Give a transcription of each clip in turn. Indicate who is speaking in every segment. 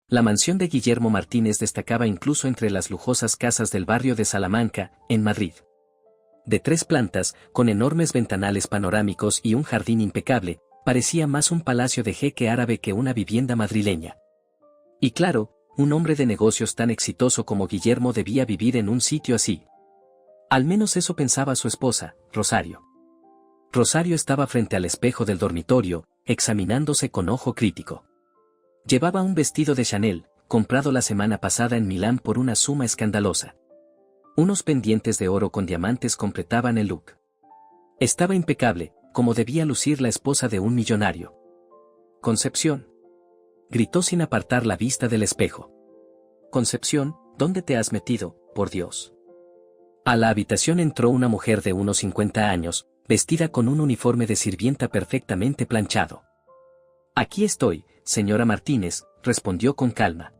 Speaker 1: La mansión de Guillermo Martínez destacaba incluso entre las lujosas casas del barrio de Salamanca, en Madrid. De 3 plantas, con enormes ventanales panorámicos y un jardín impecable, parecía más un palacio de jeque árabe que una vivienda madrileña. Y claro, un hombre de negocios tan exitoso como Guillermo debía vivir en un sitio así. Al menos eso pensaba su esposa, Rosario. Rosario estaba frente al espejo del dormitorio, examinándose con ojo crítico. Llevaba un vestido de Chanel, comprado la semana pasada en Milán por una suma escandalosa. Unos pendientes de oro con diamantes completaban el look. Estaba impecable, como debía lucir la esposa de un millonario. «Concepción», gritó sin apartar la vista del espejo. «Concepción, ¿dónde te has metido, por Dios?» A la habitación entró una mujer de unos 50 años, vestida con un uniforme de sirvienta perfectamente planchado. «Aquí estoy, señora Martínez», respondió con calma.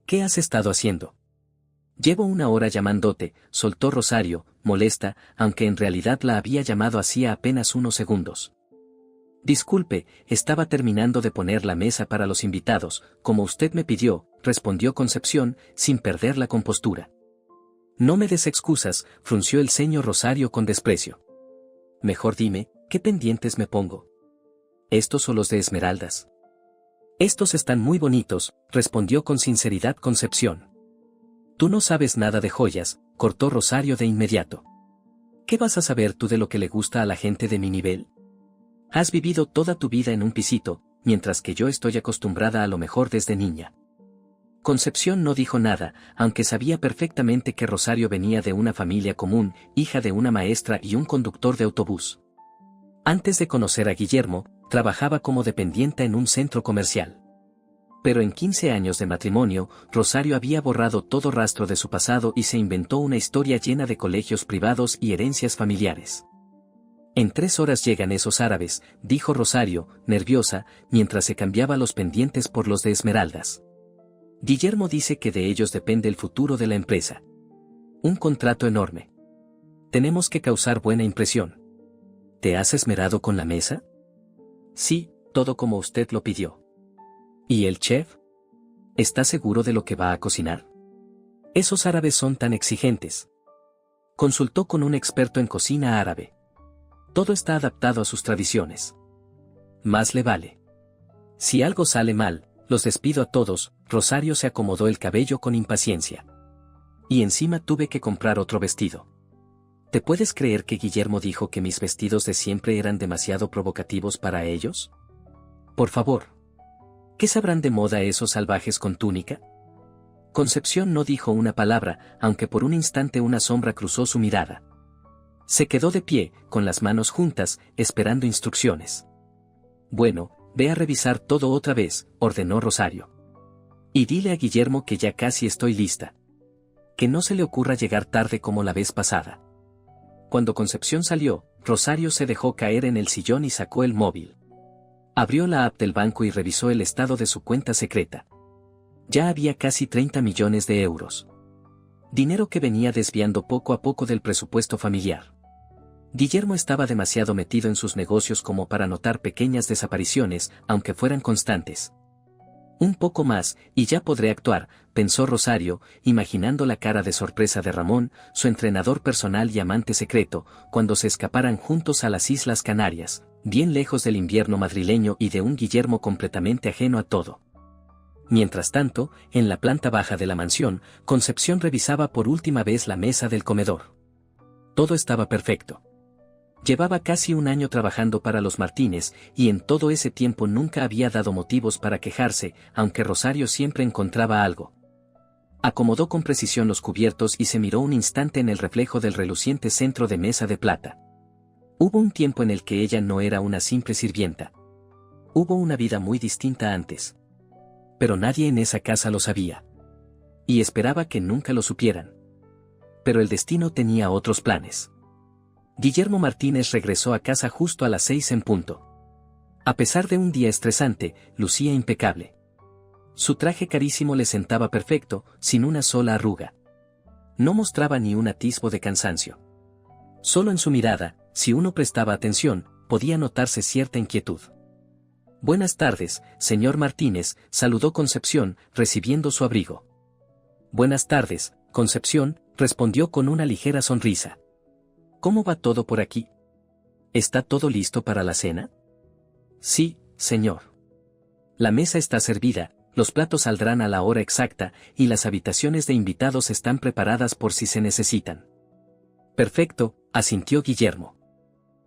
Speaker 1: «¿Qué has estado haciendo?» «Llevo 1 hora llamándote», soltó Rosario, molesta, aunque en realidad la había llamado hacía apenas unos segundos. «Disculpe, estaba terminando de poner la mesa para los invitados, como usted me pidió», respondió Concepción, sin perder la compostura. «No me des excusas», frunció el ceño Rosario con desprecio. «Mejor dime, ¿qué pendientes me pongo?» «Estos son los de esmeraldas». «Estos están muy bonitos», respondió con sinceridad Concepción. «Tú no sabes nada de joyas», cortó Rosario de inmediato. «¿Qué vas a saber tú de lo que le gusta a la gente de mi nivel? Has vivido toda tu vida en un pisito, mientras que yo estoy acostumbrada a lo mejor desde niña». Concepción no dijo nada, aunque sabía perfectamente que Rosario venía de una familia común, hija de una maestra y un conductor de autobús. Antes de conocer a Guillermo, trabajaba como dependienta en un centro comercial. Pero en 15 años de matrimonio, Rosario había borrado todo rastro de su pasado y se inventó una historia llena de colegios privados y herencias familiares. «En 3 horas llegan esos árabes», dijo Rosario, nerviosa, mientras se cambiaba los pendientes por los de esmeraldas. «Guillermo dice que de ellos depende el futuro de la empresa. Un contrato enorme. Tenemos que causar buena impresión». «¿Te has esmerado con la mesa?» «Sí, todo como usted lo pidió». «¿Y el chef? ¿Está seguro de lo que va a cocinar? Esos árabes son tan exigentes». Consultó con un experto en cocina árabe. «Todo está adaptado a sus tradiciones». «Más le vale. Si algo sale mal, los despido a todos», Rosario se acomodó el cabello con impaciencia. «Y encima tuve que comprar otro vestido». ¿Te puedes creer que Guillermo dijo que mis vestidos de siempre eran demasiado provocativos para ellos? Por favor. ¿Qué sabrán de moda esos salvajes con túnica?» Concepción no dijo una palabra, aunque por un instante una sombra cruzó su mirada. Se quedó de pie, con las manos juntas, esperando instrucciones. «Bueno, ve a revisar todo otra vez», ordenó Rosario. «Y dile a Guillermo que ya casi estoy lista. Que no se le ocurra llegar tarde como la vez pasada». Cuando Concepción salió, Rosario se dejó caer en el sillón y sacó el móvil. Abrió la app del banco y revisó el estado de su cuenta secreta. Ya había casi 30 millones de euros. Dinero que venía desviando poco a poco del presupuesto familiar. Guillermo estaba demasiado metido en sus negocios como para notar pequeñas desapariciones, aunque fueran constantes. «Un poco más, y ya podré actuar», pensó Rosario, imaginando la cara de sorpresa de Ramón, su entrenador personal y amante secreto, cuando se escaparan juntos a las Islas Canarias, bien lejos del invierno madrileño y de un Guillermo completamente ajeno a todo. Mientras tanto, en la planta baja de la mansión, Concepción revisaba por última vez la mesa del comedor. Todo estaba perfecto. Llevaba casi 1 año trabajando para los Martínez, y en todo ese tiempo nunca había dado motivos para quejarse, aunque Rosario siempre encontraba algo. Acomodó con precisión los cubiertos y se miró un instante en el reflejo del reluciente centro de mesa de plata. Hubo un tiempo en el que ella no era una simple sirvienta. Hubo una vida muy distinta antes. Pero nadie en esa casa lo sabía. Y esperaba que nunca lo supieran. Pero el destino tenía otros planes. Guillermo Martínez regresó a casa justo a las 6 en punto. A pesar de un día estresante, lucía impecable. Su traje carísimo le sentaba perfecto, sin una sola arruga. No mostraba ni un atisbo de cansancio. Solo en su mirada, si uno prestaba atención, podía notarse cierta inquietud. Buenas tardes, señor Martínez, saludó Concepción, recibiendo su abrigo. Buenas tardes, Concepción, respondió con una ligera sonrisa. ¿Cómo va todo por aquí? ¿Está todo listo para la cena? Sí, señor. La mesa está servida, los platos saldrán a la hora exacta, y las habitaciones de invitados están preparadas por si se necesitan. Perfecto, asintió Guillermo.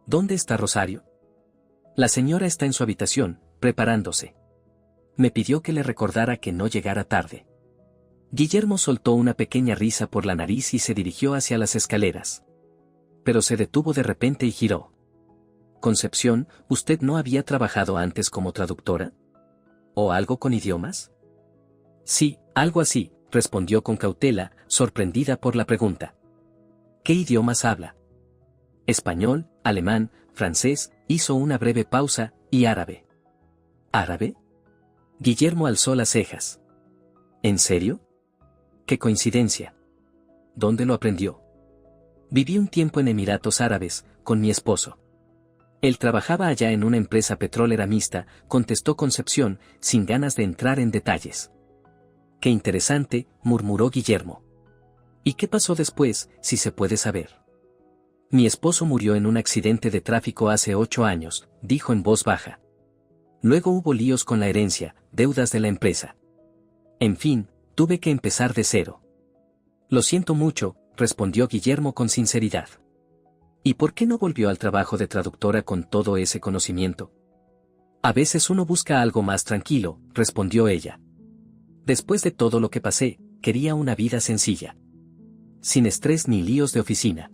Speaker 1: ¿Dónde está Rosario? La señora está en su habitación, preparándose. Me pidió que le recordara que no llegara tarde. Guillermo soltó una pequeña risa por la nariz y se dirigió hacia las escaleras. Pero se detuvo de repente y giró. Concepción, ¿usted no había trabajado antes como traductora? ¿O algo con idiomas? Sí, algo así, respondió con cautela, sorprendida por la pregunta. ¿Qué idiomas habla? Español, alemán, francés, hizo una breve pausa, y árabe. ¿Árabe? Guillermo alzó las cejas. ¿En serio? ¡Qué coincidencia! ¿Dónde lo aprendió? Viví un tiempo en Emiratos Árabes, con mi esposo. Él trabajaba allá en una empresa petrolera mixta, contestó Concepción, sin ganas de entrar en detalles. Qué interesante, murmuró Guillermo. ¿Y qué pasó después, si se puede saber? Mi esposo murió en un accidente de tráfico hace 8 años, dijo en voz baja. Luego hubo líos con la herencia, deudas de la empresa. En fin, tuve que empezar de cero. Lo siento mucho, respondió Guillermo con sinceridad. ¿Y por qué no volvió al trabajo de traductora con todo ese conocimiento? A veces uno busca algo más tranquilo, respondió ella. Después de todo lo que pasé, quería una vida sencilla. Sin estrés ni líos de oficina.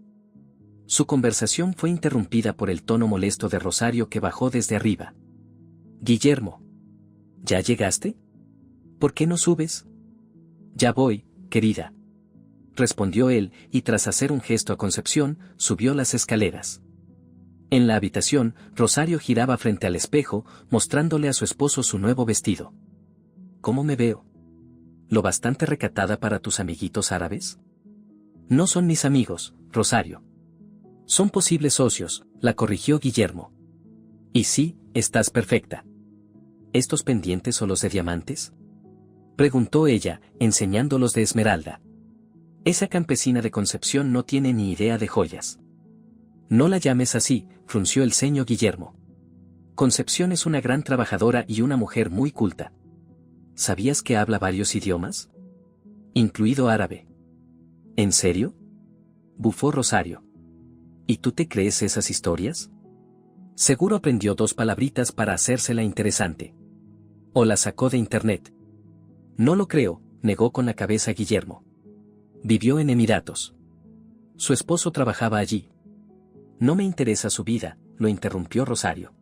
Speaker 1: Su conversación fue interrumpida por el tono molesto de Rosario que bajó desde arriba. Guillermo. ¿Ya llegaste? ¿Por qué no subes? Ya voy, querida. Respondió él, y tras hacer un gesto a Concepción, subió las escaleras. En la habitación, Rosario giraba frente al espejo, mostrándole a su esposo su nuevo vestido. ¿Cómo me veo? ¿Lo bastante recatada para tus amiguitos árabes? No son mis amigos, Rosario. Son posibles socios, la corrigió Guillermo. Y sí, estás perfecta. ¿Estos pendientes son los de diamantes? Preguntó ella, enseñándolos de esmeralda. Esa campesina de Concepción no tiene ni idea de joyas. No la llames así, frunció el ceño Guillermo. Concepción es una gran trabajadora y una mujer muy culta. ¿Sabías que habla varios idiomas? Incluido árabe. ¿En serio? Bufó Rosario. ¿Y tú te crees esas historias? Seguro aprendió 2 palabritas para hacérsela interesante. O la sacó de internet. No lo creo, negó con la cabeza Guillermo. Vivió en Emiratos. Su esposo trabajaba allí. No me interesa su vida, lo interrumpió Rosario.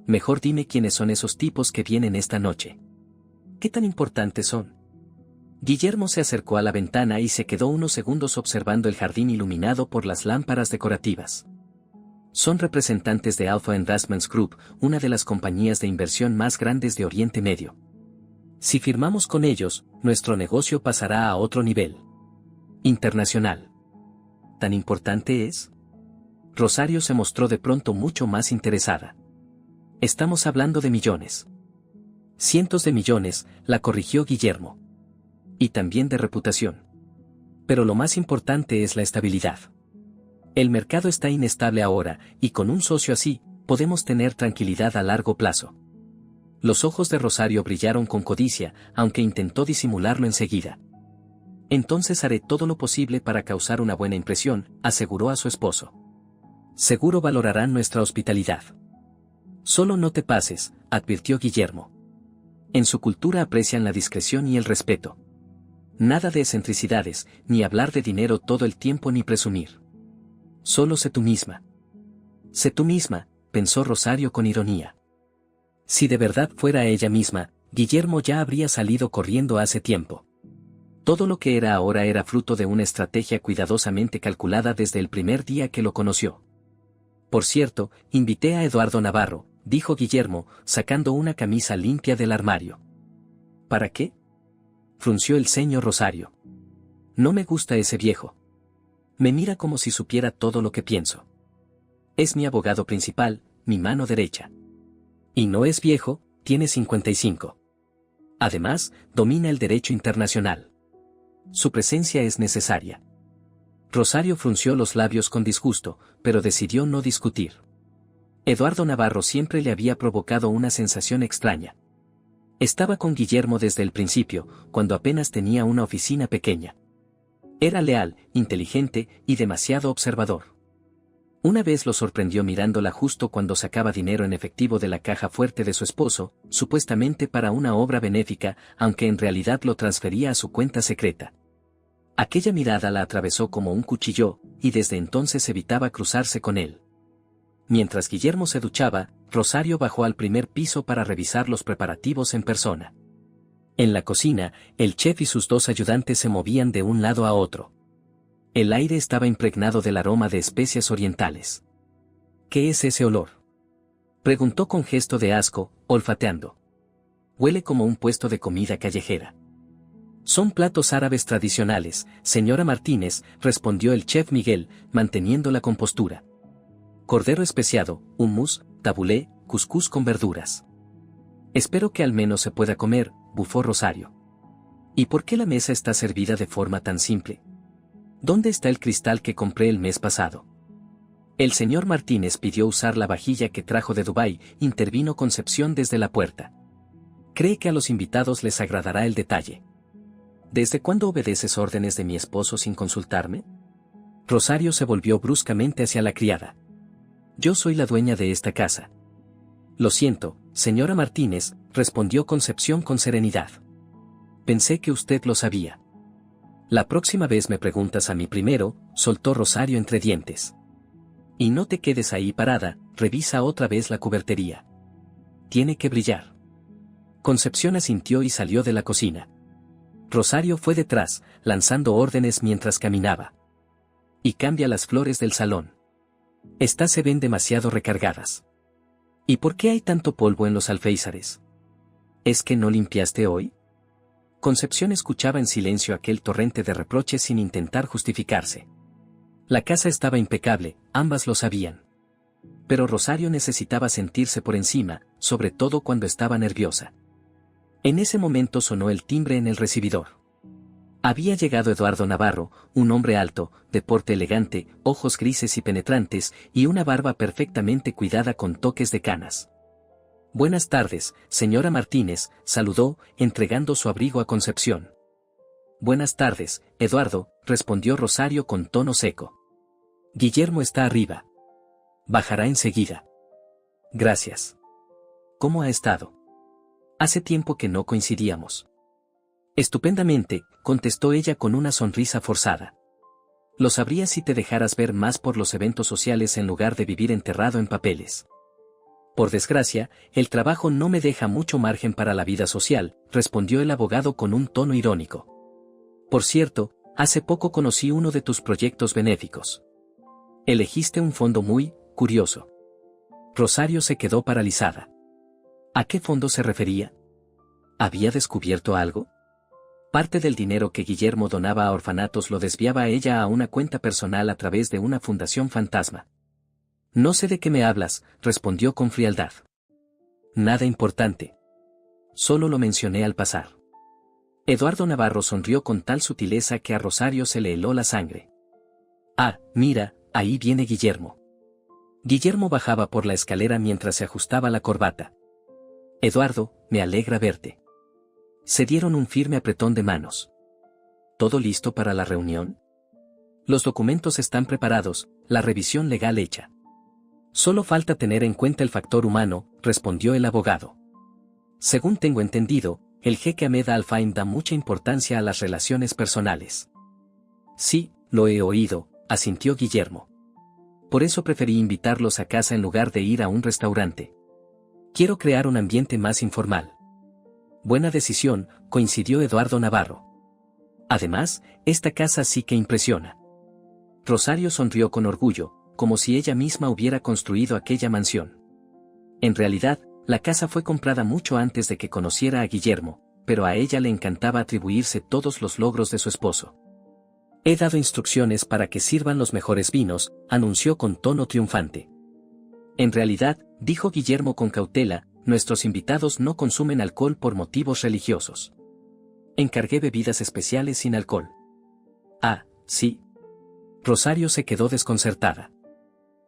Speaker 1: Mejor dime quiénes son esos tipos que vienen esta noche. ¿Qué tan importantes son? Guillermo se acercó a la ventana y se quedó unos segundos observando el jardín iluminado por las lámparas decorativas. Son representantes de Alpha Investments Group, una de las compañías de inversión más grandes de Oriente Medio. Si firmamos con ellos, nuestro negocio pasará a otro nivel. Internacional. ¿Tan importante es? Rosario se mostró de pronto mucho más interesada. Estamos hablando de millones. Cientos de millones, la corrigió Guillermo. Y también de reputación. Pero lo más importante es la estabilidad. El mercado está inestable ahora, y con un socio así, podemos tener tranquilidad a largo plazo. Los ojos de Rosario brillaron con codicia, aunque intentó disimularlo enseguida. Entonces haré todo lo posible para causar una buena impresión, aseguró a su esposo. Seguro valorarán nuestra hospitalidad. Solo no te pases, advirtió Guillermo. En su cultura aprecian la discreción y el respeto. Nada de excentricidades, ni hablar de dinero todo el tiempo ni presumir. Solo sé tú misma. Sé tú misma, pensó Rosario con ironía. Si de verdad fuera ella misma, Guillermo ya habría salido corriendo hace tiempo. Todo lo que era ahora era fruto de una estrategia cuidadosamente calculada desde el primer día que lo conoció. Por cierto, invité a Eduardo Navarro, dijo Guillermo, sacando una camisa limpia del armario. ¿Para qué? Frunció el ceño Rosario. No me gusta ese viejo. Me mira como si supiera todo lo que pienso. Es mi abogado principal, mi mano derecha. Y no es viejo, tiene 55. Además, domina el derecho internacional. Su presencia es necesaria. Rosario frunció los labios con disgusto, pero decidió no discutir. Eduardo Navarro siempre le había provocado una sensación extraña. Estaba con Guillermo desde el principio, cuando apenas tenía una oficina pequeña. Era leal, inteligente y demasiado observador. Una vez lo sorprendió mirándola justo cuando sacaba dinero en efectivo de la caja fuerte de su esposo, supuestamente para una obra benéfica, aunque en realidad lo transfería a su cuenta secreta. Aquella mirada la atravesó como un cuchillo, y desde entonces evitaba cruzarse con él. Mientras Guillermo se duchaba, Rosario bajó al primer piso para revisar los preparativos en persona. En la cocina, el chef y sus dos ayudantes se movían de un lado a otro. El aire estaba impregnado del aroma de especias orientales. ¿Qué es ese olor?, preguntó con gesto de asco, olfateando. Huele como un puesto de comida callejera. Son platos árabes tradicionales, señora Martínez, respondió el chef Miguel, manteniendo la compostura. Cordero especiado, hummus, tabulé, cuscús con verduras. Espero que al menos se pueda comer, bufó Rosario. ¿Y por qué la mesa está servida de forma tan simple? ¿Dónde está el cristal que compré el mes pasado? El señor Martínez pidió usar la vajilla que trajo de Dubái, intervino Concepción desde la puerta. ¿Cree que a los invitados les agradará el detalle? ¿Desde cuándo obedeces órdenes de mi esposo sin consultarme? Rosario se volvió bruscamente hacia la criada. Yo soy la dueña de esta casa. Lo siento, señora Martínez, respondió Concepción con serenidad. Pensé que usted lo sabía. La próxima vez me preguntas a mí primero, soltó Rosario entre dientes. Y no te quedes ahí parada, revisa otra vez la cubertería. Tiene que brillar. Concepción asintió y salió de la cocina. Rosario fue detrás, lanzando órdenes mientras caminaba. Y cambia las flores del salón. Estas se ven demasiado recargadas. ¿Y por qué hay tanto polvo en los alféizares? ¿Es que no limpiaste hoy? Concepción escuchaba en silencio aquel torrente de reproches sin intentar justificarse. La casa estaba impecable, ambas lo sabían. Pero Rosario necesitaba sentirse por encima, sobre todo cuando estaba nerviosa. En ese momento sonó el timbre en el recibidor. Había llegado Eduardo Navarro, un hombre alto, de porte elegante, ojos grises y penetrantes, y una barba perfectamente cuidada con toques de canas. Buenas tardes, señora Martínez, saludó, entregando su abrigo a Concepción. Buenas tardes, Eduardo, respondió Rosario con tono seco. Guillermo está arriba. Bajará enseguida. Gracias. ¿Cómo ha estado? Hace tiempo que no coincidíamos. Estupendamente, contestó ella con una sonrisa forzada. Lo sabrías si te dejaras ver más por los eventos sociales en lugar de vivir enterrado en papeles. Por desgracia, el trabajo no me deja mucho margen para la vida social, respondió el abogado con un tono irónico. Por cierto, hace poco conocí uno de tus proyectos benéficos. Elegiste un fondo muy curioso. Rosario se quedó paralizada. ¿A qué fondo se refería? ¿Había descubierto algo? Parte del dinero que Guillermo donaba a orfanatos lo desviaba a ella a una cuenta personal a través de una fundación fantasma. No sé de qué me hablas, respondió con frialdad. Nada importante. Solo lo mencioné al pasar. Eduardo Navarro sonrió con tal sutileza que a Rosario se le heló la sangre. Ah, mira, ahí viene Guillermo. Guillermo bajaba por la escalera mientras se ajustaba la corbata. Eduardo, me alegra verte. Se dieron un firme apretón de manos. ¿Todo listo para la reunión? Los documentos están preparados, la revisión legal hecha. Solo falta tener en cuenta el factor humano, respondió el abogado. Según tengo entendido, el jeque Ahmed Al-Fahim da mucha importancia a las relaciones personales. Sí, lo he oído, asintió Guillermo. Por eso preferí invitarlos a casa en lugar de ir a un restaurante. Quiero crear un ambiente más informal. Buena decisión, coincidió Eduardo Navarro. Además, esta casa sí que impresiona. Rosario sonrió con orgullo, como si ella misma hubiera construido aquella mansión. En realidad, la casa fue comprada mucho antes de que conociera a Guillermo, pero a ella le encantaba atribuirse todos los logros de su esposo. He dado instrucciones para que sirvan los mejores vinos, anunció con tono triunfante. En realidad, dijo Guillermo con cautela, Nuestros invitados no consumen alcohol por motivos religiosos. Encargué bebidas especiales sin alcohol. Ah, sí. Rosario se quedó desconcertada.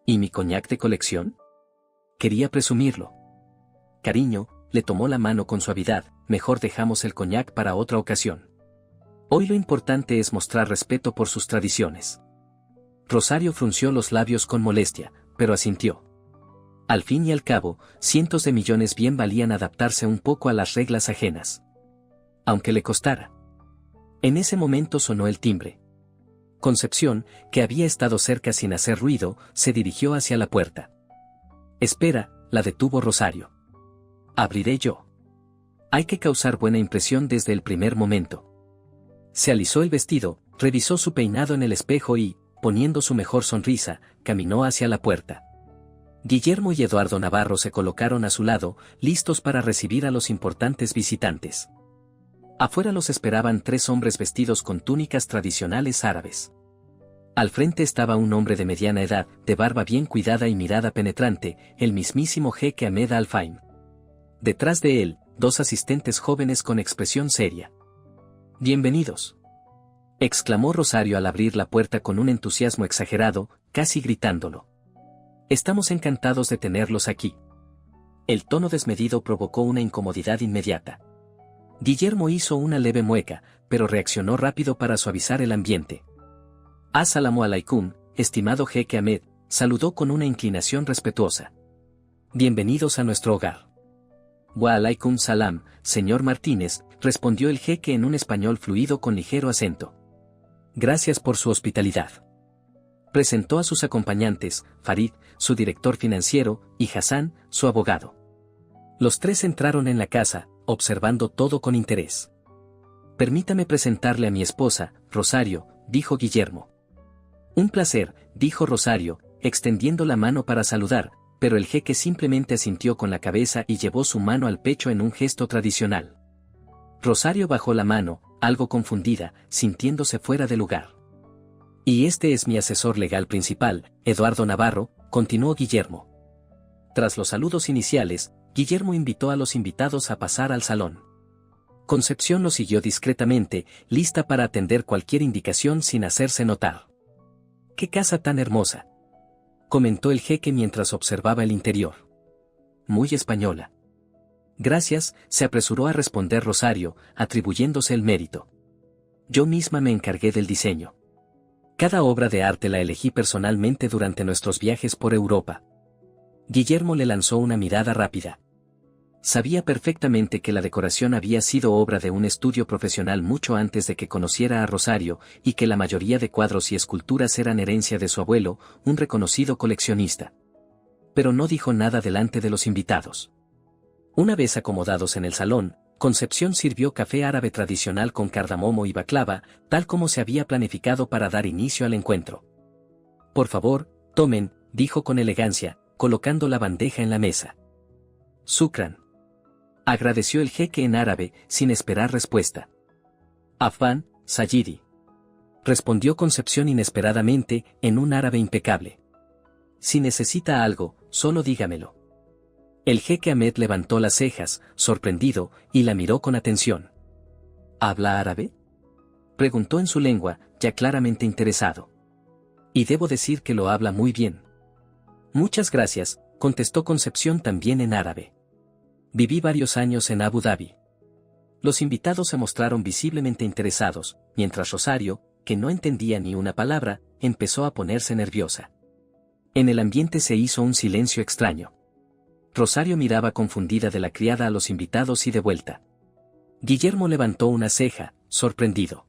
Speaker 1: ¿Y mi coñac de colección? Quería presumirlo. Cariño, le tomó la mano con suavidad, mejor dejamos el coñac para otra ocasión. Hoy lo importante es mostrar respeto por sus tradiciones. Rosario frunció los labios con molestia, pero asintió. Al fin y al cabo, cientos de millones bien valían adaptarse un poco a las reglas ajenas. Aunque le costara. En ese momento sonó el timbre. Concepción, que había estado cerca sin hacer ruido, se dirigió hacia la puerta. Espera, la detuvo Rosario. Abriré yo. Hay que causar buena impresión desde el primer momento. Se alisó el vestido, revisó su peinado en el espejo y, poniendo su mejor sonrisa, caminó hacia la puerta. Guillermo y Eduardo Navarro se colocaron a su lado, listos para recibir a los importantes visitantes. Afuera los esperaban 3 hombres vestidos con túnicas tradicionales árabes. Al frente estaba un hombre de mediana edad, de barba bien cuidada y mirada penetrante, el mismísimo jeque Ahmed Al-Fahim. Detrás de él, 2 asistentes jóvenes con expresión seria. «Bienvenidos», exclamó Rosario al abrir la puerta con un entusiasmo exagerado, casi gritándolo. «Estamos encantados de tenerlos aquí». El tono desmedido provocó una incomodidad inmediata. Guillermo hizo una leve mueca, pero reaccionó rápido para suavizar el ambiente. «As-salamu alaikum, estimado jeque Ahmed», saludó con una inclinación respetuosa. «Bienvenidos a nuestro hogar». «Wa alaikum salam, señor Martínez», respondió el jeque en un español fluido con ligero acento. «Gracias por su hospitalidad». Presentó a sus acompañantes, Farid, su director financiero, y Hassan, su abogado. Los 3 entraron en la casa, observando todo con interés. «Permítame presentarle a mi esposa, Rosario», dijo Guillermo. «Un placer», dijo Rosario, extendiendo la mano para saludar, pero el jeque simplemente asintió con la cabeza y llevó su mano al pecho en un gesto tradicional. Rosario bajó la mano, algo confundida, sintiéndose fuera de lugar. «Y este es mi asesor legal principal, Eduardo Navarro», continuó Guillermo. Tras los saludos iniciales, Guillermo invitó a los invitados a pasar al salón. Concepción lo siguió discretamente, lista para atender cualquier indicación sin hacerse notar. «¡Qué casa tan hermosa!», comentó el jeque mientras observaba el interior. «Muy española». «Gracias», se apresuró a responder Rosario, atribuyéndose el mérito. «Yo misma me encargué del diseño. Cada obra de arte la elegí personalmente durante nuestros viajes por Europa». Guillermo le lanzó una mirada rápida. Sabía perfectamente que la decoración había sido obra de un estudio profesional mucho antes de que conociera a Rosario, y que la mayoría de cuadros y esculturas eran herencia de su abuelo, un reconocido coleccionista. Pero no dijo nada delante de los invitados. Una vez acomodados en el salón, Concepción sirvió café árabe tradicional con cardamomo y baklava, tal como se había planificado para dar inicio al encuentro. «Por favor, tomen», dijo con elegancia, colocando la bandeja en la mesa. «Shukran», agradeció el jeque en árabe, sin esperar respuesta. «Afán, Sayidi», respondió Concepción inesperadamente, en un árabe impecable. «Si necesita algo, solo dígamelo». El jeque Ahmed levantó las cejas, sorprendido, y la miró con atención. «¿Habla árabe?», preguntó en su lengua, ya claramente interesado. «Y debo decir que lo habla muy bien». «Muchas gracias», contestó Concepción también en árabe. «Viví varios años en Abu Dhabi». Los invitados se mostraron visiblemente interesados, mientras Rosario, que no entendía ni una palabra, empezó a ponerse nerviosa. En el ambiente se hizo un silencio extraño. Rosario miraba confundida de la criada a los invitados y de vuelta. Guillermo levantó una ceja, sorprendido.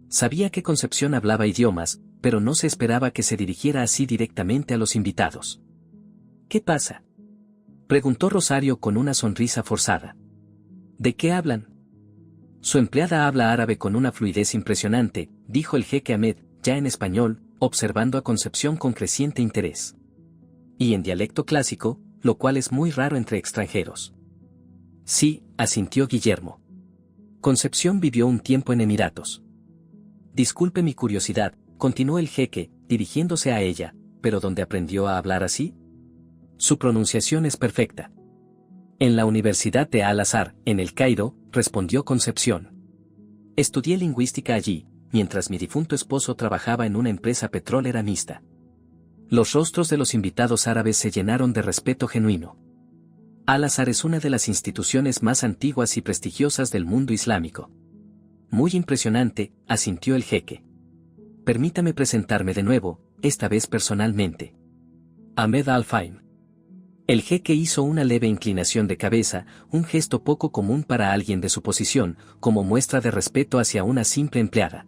Speaker 1: Sabía que Concepción hablaba idiomas, pero no se esperaba que se dirigiera así directamente a los invitados. «¿Qué pasa?», preguntó Rosario con una sonrisa forzada. «¿De qué hablan?». «Su empleada habla árabe con una fluidez impresionante», dijo el jeque Ahmed, ya en español, observando a Concepción con creciente interés. «Y en dialecto clásico, lo cual es muy raro entre extranjeros». «Sí», asintió Guillermo. «Concepción vivió un tiempo en Emiratos». «Disculpe mi curiosidad», continuó el jeque, dirigiéndose a ella, «¿pero dónde aprendió a hablar así?». «Su pronunciación es perfecta». En la Universidad de Al-Azhar, en El Cairo, respondió Concepción. Estudié lingüística allí, mientras mi difunto esposo trabajaba en una empresa petrolera mixta. Los rostros de los invitados árabes se llenaron de respeto genuino. Al-Azhar es una de las instituciones más antiguas y prestigiosas del mundo islámico. Muy impresionante, asintió el jeque. Permítame presentarme de nuevo, esta vez personalmente. Ahmed Al-Faim. El jeque hizo una leve inclinación de cabeza, un gesto poco común para alguien de su posición, como muestra de respeto hacia una simple empleada.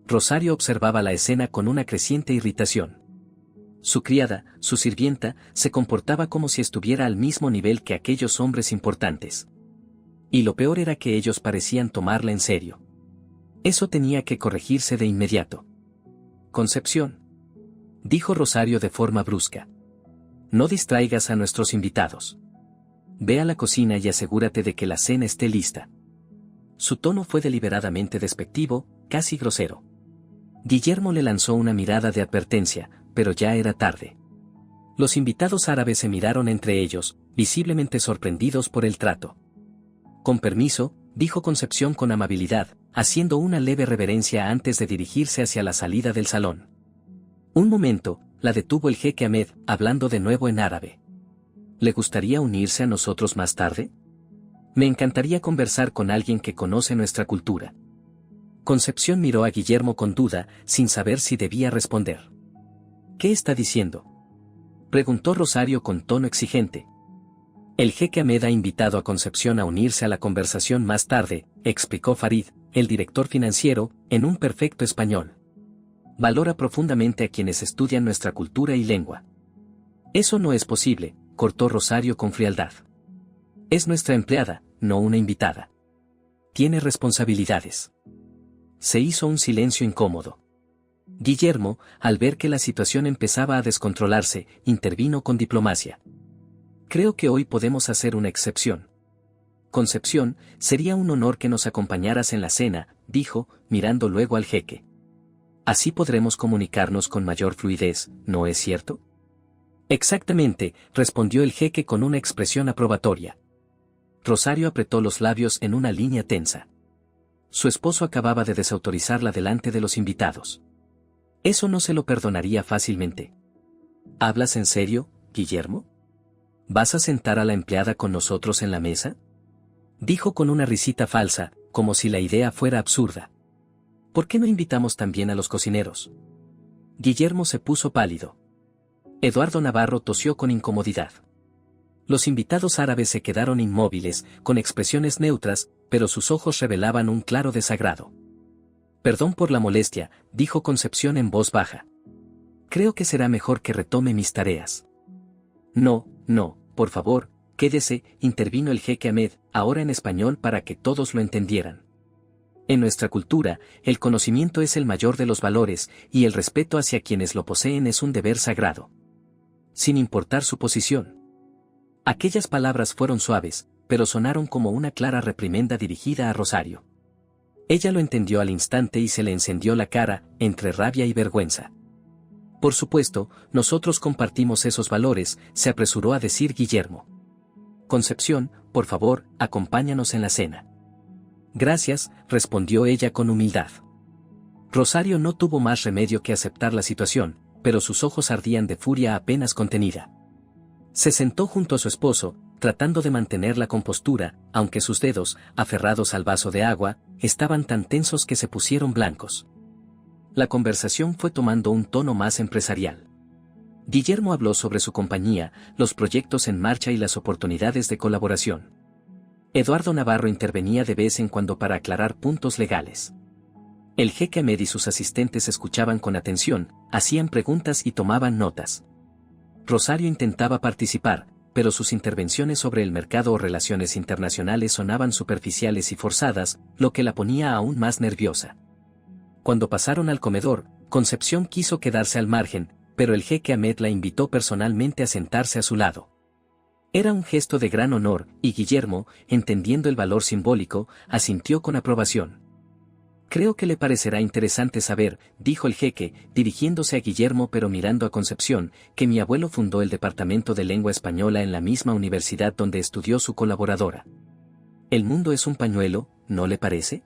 Speaker 1: Rosario observaba la escena con una creciente irritación. Su criada, su sirvienta, se comportaba como si estuviera al mismo nivel que aquellos hombres importantes. Y lo peor era que ellos parecían tomarla en serio. Eso tenía que corregirse de inmediato. Concepción, dijo Rosario de forma brusca. No distraigas a nuestros invitados. Ve a la cocina y asegúrate de que la cena esté lista. Su tono fue deliberadamente despectivo, casi grosero. Guillermo le lanzó una mirada de advertencia, pero ya era tarde. Los invitados árabes se miraron entre ellos, visiblemente sorprendidos por el trato. Con permiso, dijo Concepción con amabilidad, haciendo una leve reverencia antes de dirigirse hacia la salida del salón. Un momento, la detuvo el jeque Ahmed, hablando de nuevo en árabe. ¿Le gustaría unirse a nosotros más tarde? Me encantaría conversar con alguien que conoce nuestra cultura. Concepción miró a Guillermo con duda, sin saber si debía responder. ¿Qué está diciendo?, preguntó Rosario con tono exigente. El jeque Ahmed ha invitado a Concepción a unirse a la conversación más tarde, explicó Farid, el director financiero, en un perfecto español. Valora profundamente a quienes estudian nuestra cultura y lengua. Eso no es posible, cortó Rosario con frialdad. Es nuestra empleada, no una invitada. Tiene responsabilidades. Se hizo un silencio incómodo. Guillermo, al ver que la situación empezaba a descontrolarse, intervino con diplomacia. Creo que hoy podemos hacer una excepción. Concepción, sería un honor que nos acompañaras en la cena, dijo, mirando luego al jeque. Así podremos comunicarnos con mayor fluidez, ¿no es cierto? Exactamente, respondió el jeque con una expresión aprobatoria. Rosario apretó los labios en una línea tensa. Su esposo acababa de desautorizarla delante de los invitados. Eso no se lo perdonaría fácilmente. ¿Hablas en serio, Guillermo? ¿Vas a sentar a la empleada con nosotros en la mesa?, dijo con una risita falsa, como si la idea fuera absurda. ¿Por qué no invitamos también a los cocineros? Guillermo se puso pálido. Eduardo Navarro tosió con incomodidad. Los invitados árabes se quedaron inmóviles, con expresiones neutras, pero sus ojos revelaban un claro desagrado. Perdón por la molestia, dijo Concepción en voz baja. Creo que será mejor que retome mis tareas. No, por favor, quédese, intervino el jeque Ahmed, ahora en español para que todos lo entendieran. En nuestra cultura, el conocimiento es el mayor de los valores, y el respeto hacia quienes lo poseen es un deber sagrado. Sin importar su posición. Aquellas palabras fueron suaves, pero sonaron como una clara reprimenda dirigida a Rosario. Ella lo entendió al instante y se le encendió la cara, entre rabia y vergüenza. Por supuesto, nosotros compartimos esos valores, se apresuró a decir Guillermo. Concepción, por favor, acompáñanos en la cena. Gracias, respondió ella con humildad. Rosario no tuvo más remedio que aceptar la situación, pero sus ojos ardían de furia apenas contenida. Se sentó junto a su esposo, tratando de mantener la compostura, aunque sus dedos, aferrados al vaso de agua, estaban tan tensos que se pusieron blancos. La conversación fue tomando un tono más empresarial. Guillermo habló sobre su compañía, los proyectos en marcha y las oportunidades de colaboración. Eduardo Navarro intervenía de vez en cuando para aclarar puntos legales. El jeque Ahmed y sus asistentes escuchaban con atención, hacían preguntas y tomaban notas. Rosario intentaba participar, pero sus intervenciones sobre el mercado o relaciones internacionales sonaban superficiales y forzadas, lo que la ponía aún más nerviosa. Cuando pasaron al comedor, Concepción quiso quedarse al margen, pero el jeque Ahmed la invitó personalmente a sentarse a su lado. Era un gesto de gran honor, y Guillermo, entendiendo el valor simbólico, asintió con aprobación. Creo que le parecerá interesante saber, dijo el jeque, dirigiéndose a Guillermo pero mirando a Concepción, que mi abuelo fundó el Departamento de Lengua Española en la misma universidad donde estudió su colaboradora. El mundo es un pañuelo, ¿no le parece?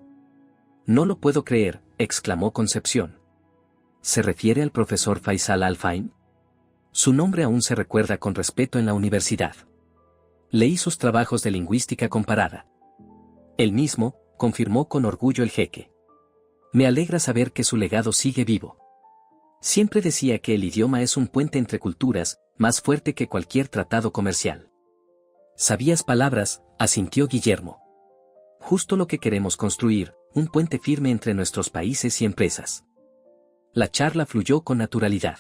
Speaker 1: No lo puedo creer, exclamó Concepción. ¿Se refiere al profesor Faisal Al-Fain? Su nombre aún se recuerda con respeto en la universidad. Leí sus trabajos de lingüística comparada. El mismo, confirmó con orgullo el jeque. Me alegra saber que su legado sigue vivo. Siempre decía que el idioma es un puente entre culturas, más fuerte que cualquier tratado comercial. Sabías palabras, asintió Guillermo. Justo lo que queremos construir, un puente firme entre nuestros países y empresas. La charla fluyó con naturalidad.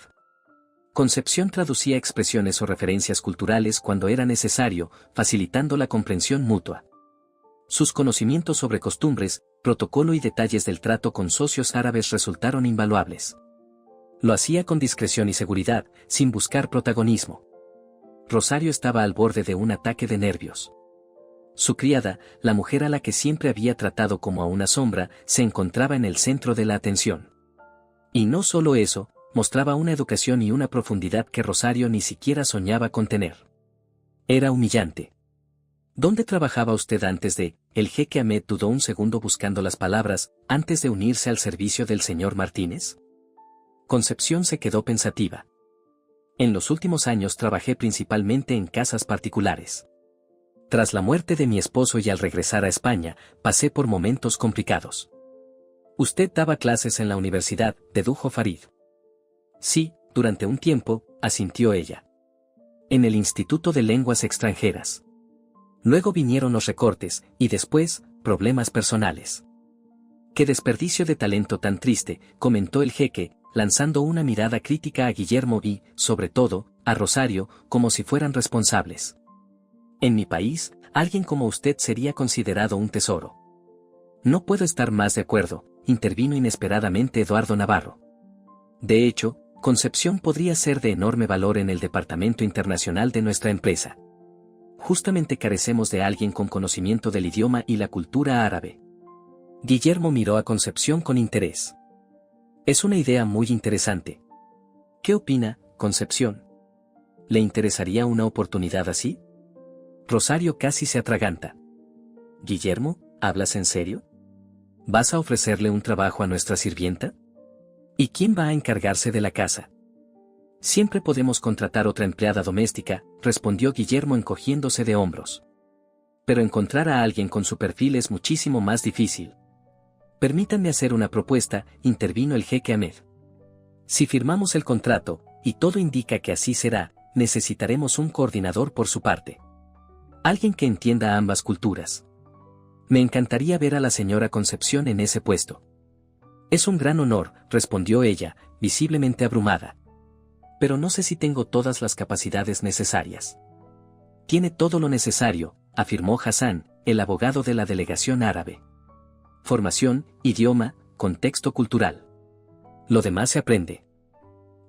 Speaker 1: Concepción traducía expresiones o referencias culturales cuando era necesario, facilitando la comprensión mutua. Sus conocimientos sobre costumbres, protocolo y detalles del trato con socios árabes resultaron invaluables. Lo hacía con discreción y seguridad, sin buscar protagonismo. Rosario estaba al borde de un ataque de nervios. Su criada, la mujer a la que siempre había tratado como a una sombra, se encontraba en el centro de la atención. Y no solo eso, mostraba una educación y una profundidad que Rosario ni siquiera soñaba con tener. Era humillante. ¿Dónde trabajaba usted antes de? El jeque Ahmed dudó un segundo buscando las palabras, antes de unirse al servicio del señor Martínez. Concepción se quedó pensativa. En los últimos años trabajé principalmente en casas particulares. Tras la muerte de mi esposo y al regresar a España, pasé por momentos complicados. Usted daba clases en la universidad, dedujo Farid. Sí, durante un tiempo, asintió ella. En el Instituto de Lenguas Extranjeras. Luego vinieron los recortes, y después, problemas personales. ¡Qué desperdicio de talento tan triste!, comentó el jeque, lanzando una mirada crítica a Guillermo y, sobre todo, a Rosario, como si fueran responsables. En mi país, alguien como usted sería considerado un tesoro. No puedo estar más de acuerdo, intervino inesperadamente Eduardo Navarro. De hecho, Concepción podría ser de enorme valor en el departamento internacional de nuestra empresa. Justamente carecemos de alguien con conocimiento del idioma y la cultura árabe. Guillermo miró a Concepción con interés. Es una idea muy interesante. ¿Qué opina, Concepción? ¿Le interesaría una oportunidad así? Rosario casi se atraganta. Guillermo, ¿hablas en serio? ¿Vas a ofrecerle un trabajo a nuestra sirvienta? ¿Y quién va a encargarse de la casa? Siempre podemos contratar otra empleada doméstica, respondió Guillermo encogiéndose de hombros. Pero encontrar a alguien con su perfil es muchísimo más difícil. Permítanme hacer una propuesta, intervino el jeque Ahmed. Si firmamos el contrato, y todo indica que así será, necesitaremos un coordinador por su parte. Alguien que entienda ambas culturas. Me encantaría ver a la señora Concepción en ese puesto. Es un gran honor, respondió ella, visiblemente abrumada. Pero no sé si tengo todas las capacidades necesarias. Tiene todo lo necesario, afirmó Hassan, el abogado de la delegación árabe. Formación, idioma, contexto cultural. Lo demás se aprende.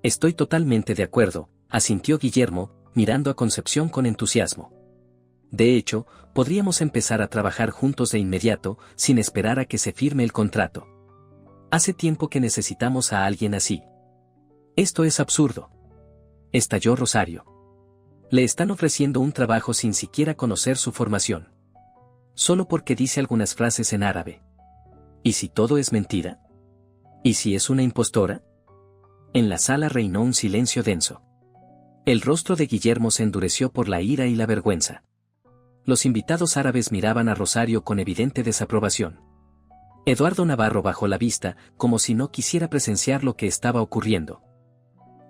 Speaker 1: Estoy totalmente de acuerdo, asintió Guillermo, mirando a Concepción con entusiasmo. De hecho, podríamos empezar a trabajar juntos de inmediato, sin esperar a que se firme el contrato. Hace tiempo que necesitamos a alguien así. Esto es absurdo. Estalló Rosario. Le están ofreciendo un trabajo sin siquiera conocer su formación. Solo porque dice algunas frases en árabe. ¿Y si todo es mentira? ¿Y si es una impostora? En la sala reinó un silencio denso. El rostro de Guillermo se endureció por la ira y la vergüenza. Los invitados árabes miraban a Rosario con evidente desaprobación. Eduardo Navarro bajó la vista, como si no quisiera presenciar lo que estaba ocurriendo.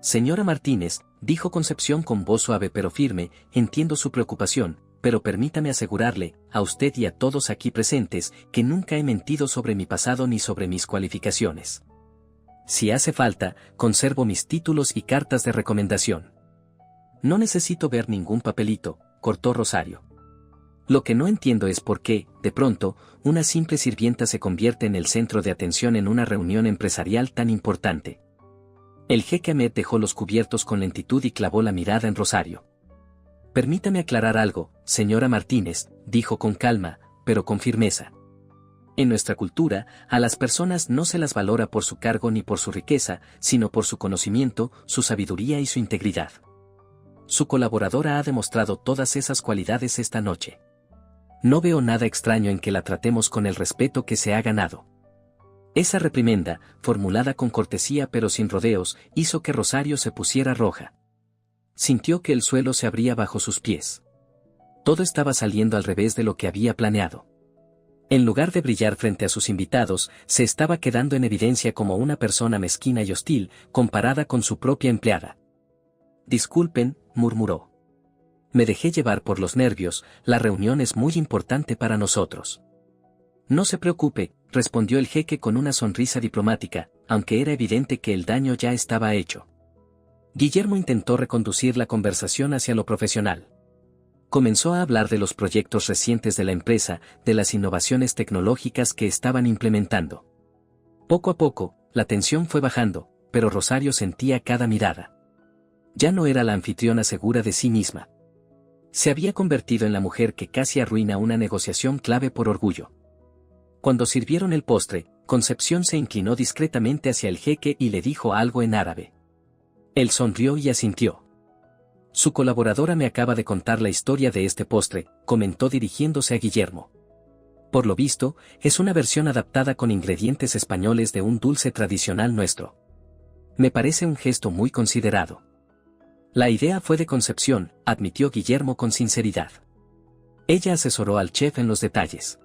Speaker 1: Señora Martínez, dijo Concepción con voz suave pero firme, entiendo su preocupación, pero permítame asegurarle, a usted y a todos aquí presentes, que nunca he mentido sobre mi pasado ni sobre mis cualificaciones. Si hace falta, conservo mis títulos y cartas de recomendación. No necesito ver ningún papelito, cortó Rosario. Lo que no entiendo es por qué, de pronto, una simple sirvienta se convierte en el centro de atención en una reunión empresarial tan importante. El jeque Ahmed dejó los cubiertos con lentitud y clavó la mirada en Rosario. Permítame aclarar algo, señora Martínez, dijo con calma, pero con firmeza. En nuestra cultura, a las personas no se las valora por su cargo ni por su riqueza, sino por su conocimiento, su sabiduría y su integridad. Su colaboradora ha demostrado todas esas cualidades esta noche. No veo nada extraño en que la tratemos con el respeto que se ha ganado. Esa reprimenda, formulada con cortesía pero sin rodeos, hizo que Rosario se pusiera roja. Sintió que el suelo se abría bajo sus pies. Todo estaba saliendo al revés de lo que había planeado. En lugar de brillar frente a sus invitados, se estaba quedando en evidencia como una persona mezquina y hostil, comparada con su propia empleada. «Disculpen», murmuró. «Me dejé llevar por los nervios, la reunión es muy importante para nosotros». «No se preocupe», respondió el jeque con una sonrisa diplomática, aunque era evidente que el daño ya estaba hecho. Guillermo intentó reconducir la conversación hacia lo profesional. Comenzó a hablar de los proyectos recientes de la empresa, de las innovaciones tecnológicas que estaban implementando. Poco a poco, la tensión fue bajando, pero Rosario sentía cada mirada. Ya no era la anfitriona segura de sí misma. Se había convertido en la mujer que casi arruina una negociación clave por orgullo. Cuando sirvieron el postre, Concepción se inclinó discretamente hacia el jeque y le dijo algo en árabe. Él sonrió y asintió. «Su colaboradora me acaba de contar la historia de este postre», comentó dirigiéndose a Guillermo. «Por lo visto, es una versión adaptada con ingredientes españoles de un dulce tradicional nuestro. Me parece un gesto muy considerado». «La idea fue de Concepción», admitió Guillermo con sinceridad. Ella asesoró al chef en los detalles.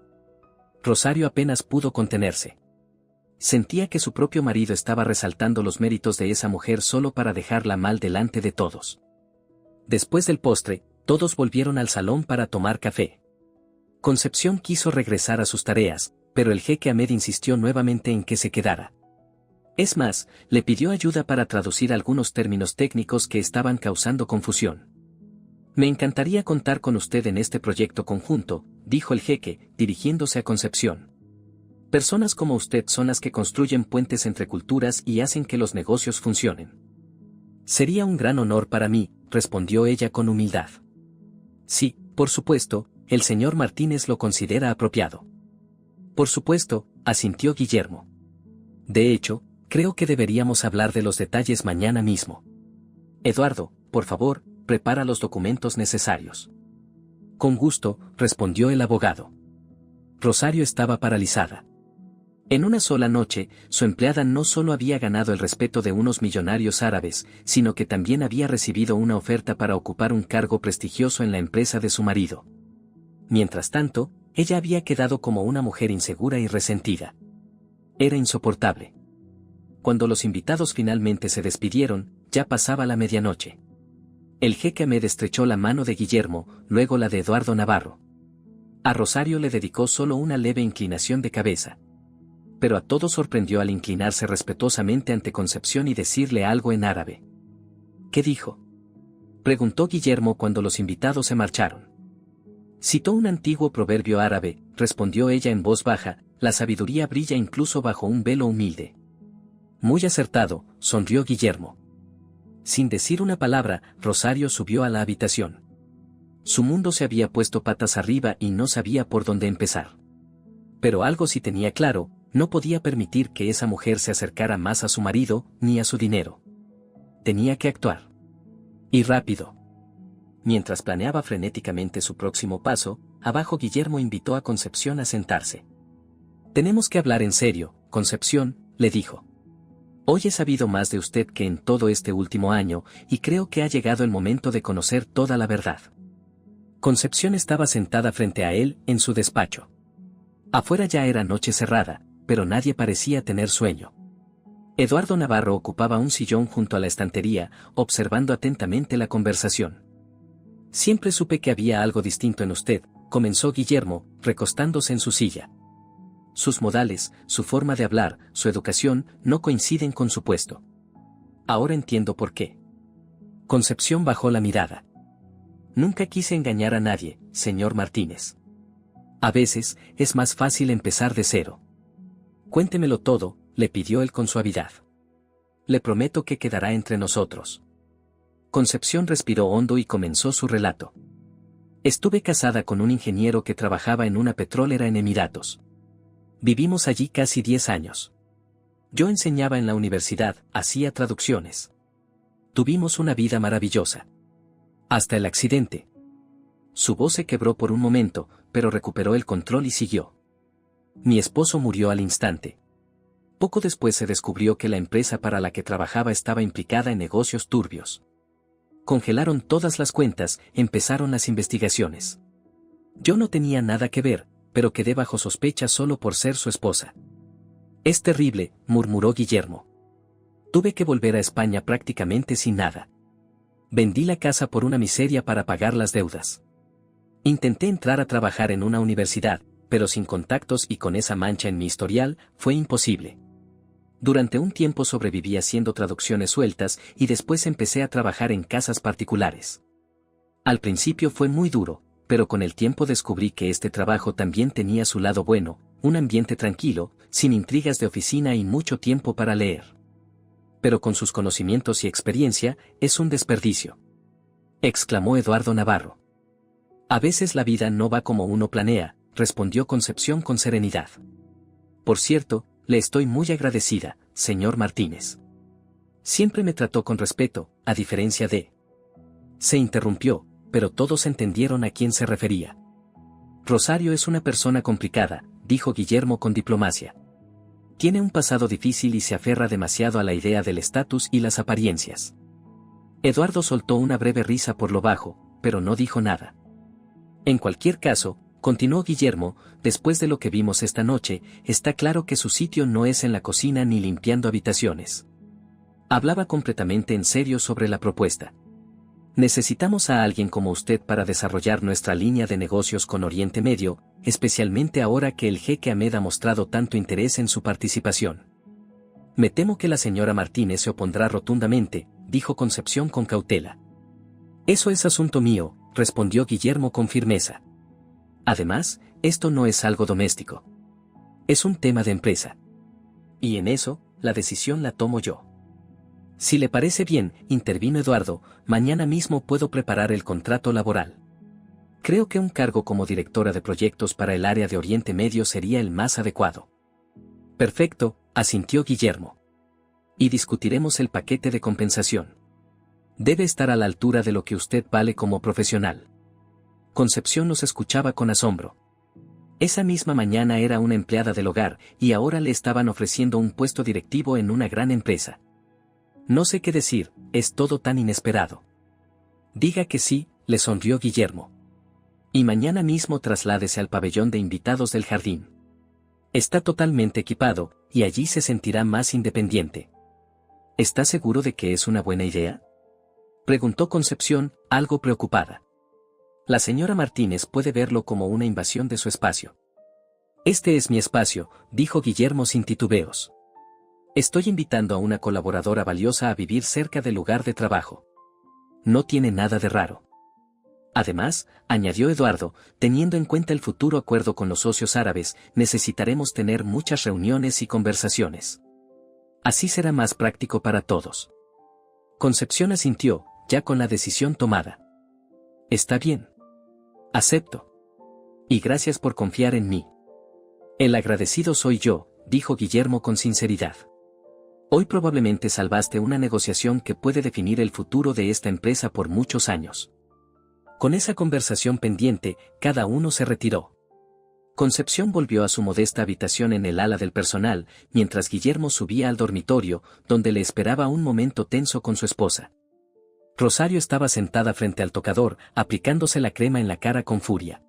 Speaker 1: Rosario apenas pudo contenerse. Sentía que su propio marido estaba resaltando los méritos de esa mujer solo para dejarla mal delante de todos. Después del postre, todos volvieron al salón para tomar café. Concepción quiso regresar a sus tareas, pero el jeque Ahmed insistió nuevamente en que se quedara. Es más, le pidió ayuda para traducir algunos términos técnicos que estaban causando confusión. «Me encantaría contar con usted en este proyecto conjunto», dijo el jeque, dirigiéndose a Concepción. «Personas como usted son las que construyen puentes entre culturas y hacen que los negocios funcionen». «Sería un gran honor para mí», respondió ella con humildad. «Sí, por supuesto, el señor Martínez lo considera apropiado». «Por supuesto», asintió Guillermo. «De hecho, creo que deberíamos hablar de los detalles mañana mismo. Eduardo, por favor, prepara los documentos necesarios». «Con gusto», respondió el abogado. Rosario estaba paralizada. En una sola noche, su empleada no solo había ganado el respeto de unos millonarios árabes, sino que también había recibido una oferta para ocupar un cargo prestigioso en la empresa de su marido. Mientras tanto, ella había quedado como una mujer insegura y resentida. Era insoportable. Cuando los invitados finalmente se despidieron, ya pasaba la medianoche. El jeque Ahmed estrechó la mano de Guillermo, luego la de Eduardo Navarro. A Rosario le dedicó solo una leve inclinación de cabeza. Pero a todos sorprendió al inclinarse respetuosamente ante Concepción y decirle algo en árabe. «¿Qué dijo?», preguntó Guillermo cuando los invitados se marcharon. «Citó un antiguo proverbio árabe», respondió ella en voz baja, «la sabiduría brilla incluso bajo un velo humilde». «Muy acertado», sonrió Guillermo. Sin decir una palabra, Rosario subió a la habitación. Su mundo se había puesto patas arriba y no sabía por dónde empezar. Pero algo sí tenía claro: no podía permitir que esa mujer se acercara más a su marido, ni a su dinero. Tenía que actuar. Y rápido. Mientras planeaba frenéticamente su próximo paso, abajo Guillermo invitó a Concepción a sentarse. «Tenemos que hablar en serio, Concepción», le dijo. «Hoy he sabido más de usted que en todo este último año, y creo que ha llegado el momento de conocer toda la verdad». Concepción estaba sentada frente a él, en su despacho. Afuera ya era noche cerrada, pero nadie parecía tener sueño. Eduardo Navarro ocupaba un sillón junto a la estantería, observando atentamente la conversación. «Siempre supe que había algo distinto en usted», comenzó Guillermo, recostándose en su silla. «Sus modales, su forma de hablar, su educación, no coinciden con su puesto. Ahora entiendo por qué». Concepción bajó la mirada. «Nunca quise engañar a nadie, señor Martínez. A veces, es más fácil empezar de cero». «Cuéntemelo todo», le pidió él con suavidad. «Le prometo que quedará entre nosotros». Concepción respiró hondo y comenzó su relato. «Estuve casada con un ingeniero que trabajaba en una petrolera en Emiratos. Vivimos allí casi 10 años. Yo enseñaba en la universidad, hacía traducciones. Tuvimos una vida maravillosa. Hasta el accidente. Su voz se quebró por un momento, pero recuperó el control y siguió. Mi esposo murió al instante. Poco después se descubrió que la empresa para la que trabajaba estaba implicada en negocios turbios. Congelaron todas las cuentas, empezaron las investigaciones. Yo no tenía nada que ver, pero quedé bajo sospecha solo por ser su esposa. Es terrible, murmuró Guillermo. Tuve que volver a España prácticamente sin nada. Vendí la casa por una miseria para pagar las deudas. Intenté entrar a trabajar en una universidad, pero sin contactos y con esa mancha en mi historial, fue imposible. Durante un tiempo sobreviví haciendo traducciones sueltas y después empecé a trabajar en casas particulares. Al principio fue muy duro, pero con el tiempo descubrí que este trabajo también tenía su lado bueno, un ambiente tranquilo, sin intrigas de oficina y mucho tiempo para leer. Pero con sus conocimientos y experiencia, es un desperdicio. Exclamó Eduardo Navarro. A veces la vida no va como uno planea, respondió Concepción con serenidad. Por cierto, le estoy muy agradecida, señor Martínez. Siempre me trató con respeto, a diferencia de... Se interrumpió, pero todos entendieron a quién se refería. Rosario es una persona complicada, dijo Guillermo con diplomacia. Tiene un pasado difícil y se aferra demasiado a la idea del estatus y las apariencias. Eduardo soltó una breve risa por lo bajo, pero no dijo nada. En cualquier caso, continuó Guillermo, después de lo que vimos esta noche, está claro que su sitio no es en la cocina ni limpiando habitaciones. Hablaba completamente en serio sobre la propuesta. Necesitamos a alguien como usted para desarrollar nuestra línea de negocios con Oriente Medio, especialmente ahora que el jeque Ahmed ha mostrado tanto interés en su participación. Me temo que la señora Martínez se opondrá rotundamente, dijo Concepción con cautela. Eso es asunto mío, respondió Guillermo con firmeza. Además, esto no es algo doméstico. Es un tema de empresa. Y en eso, la decisión la tomo yo. Si le parece bien, intervino Eduardo, mañana mismo puedo preparar el contrato laboral. Creo que un cargo como directora de proyectos para el área de Oriente Medio sería el más adecuado. Perfecto, asintió Guillermo. Y discutiremos el paquete de compensación. Debe estar a la altura de lo que usted vale como profesional. Concepción nos escuchaba con asombro. Esa misma mañana era una empleada del hogar, y ahora le estaban ofreciendo un puesto directivo en una gran empresa. No sé qué decir, es todo tan inesperado. Diga que sí, le sonrió Guillermo. Y mañana mismo trasládese al pabellón de invitados del jardín. Está totalmente equipado, y allí se sentirá más independiente. ¿Está seguro de que es una buena idea?, preguntó Concepción, algo preocupada. La señora Martínez puede verlo como una invasión de su espacio. Este es mi espacio, dijo Guillermo sin titubeos. Estoy invitando a una colaboradora valiosa a vivir cerca del lugar de trabajo. No tiene nada de raro. Además, añadió Eduardo, teniendo en cuenta el futuro acuerdo con los socios árabes, necesitaremos tener muchas reuniones y conversaciones. Así será más práctico para todos. Concepción asintió, ya con la decisión tomada. Está bien. Acepto. Y gracias por confiar en mí. El agradecido soy yo, dijo Guillermo con sinceridad. Hoy probablemente salvaste una negociación que puede definir el futuro de esta empresa por muchos años. Con esa conversación pendiente, cada uno se retiró. Concepción volvió a su modesta habitación en el ala del personal, mientras Guillermo subía al dormitorio, donde le esperaba un momento tenso con su esposa. Rosario estaba sentada frente al tocador, aplicándose la crema en la cara con furia.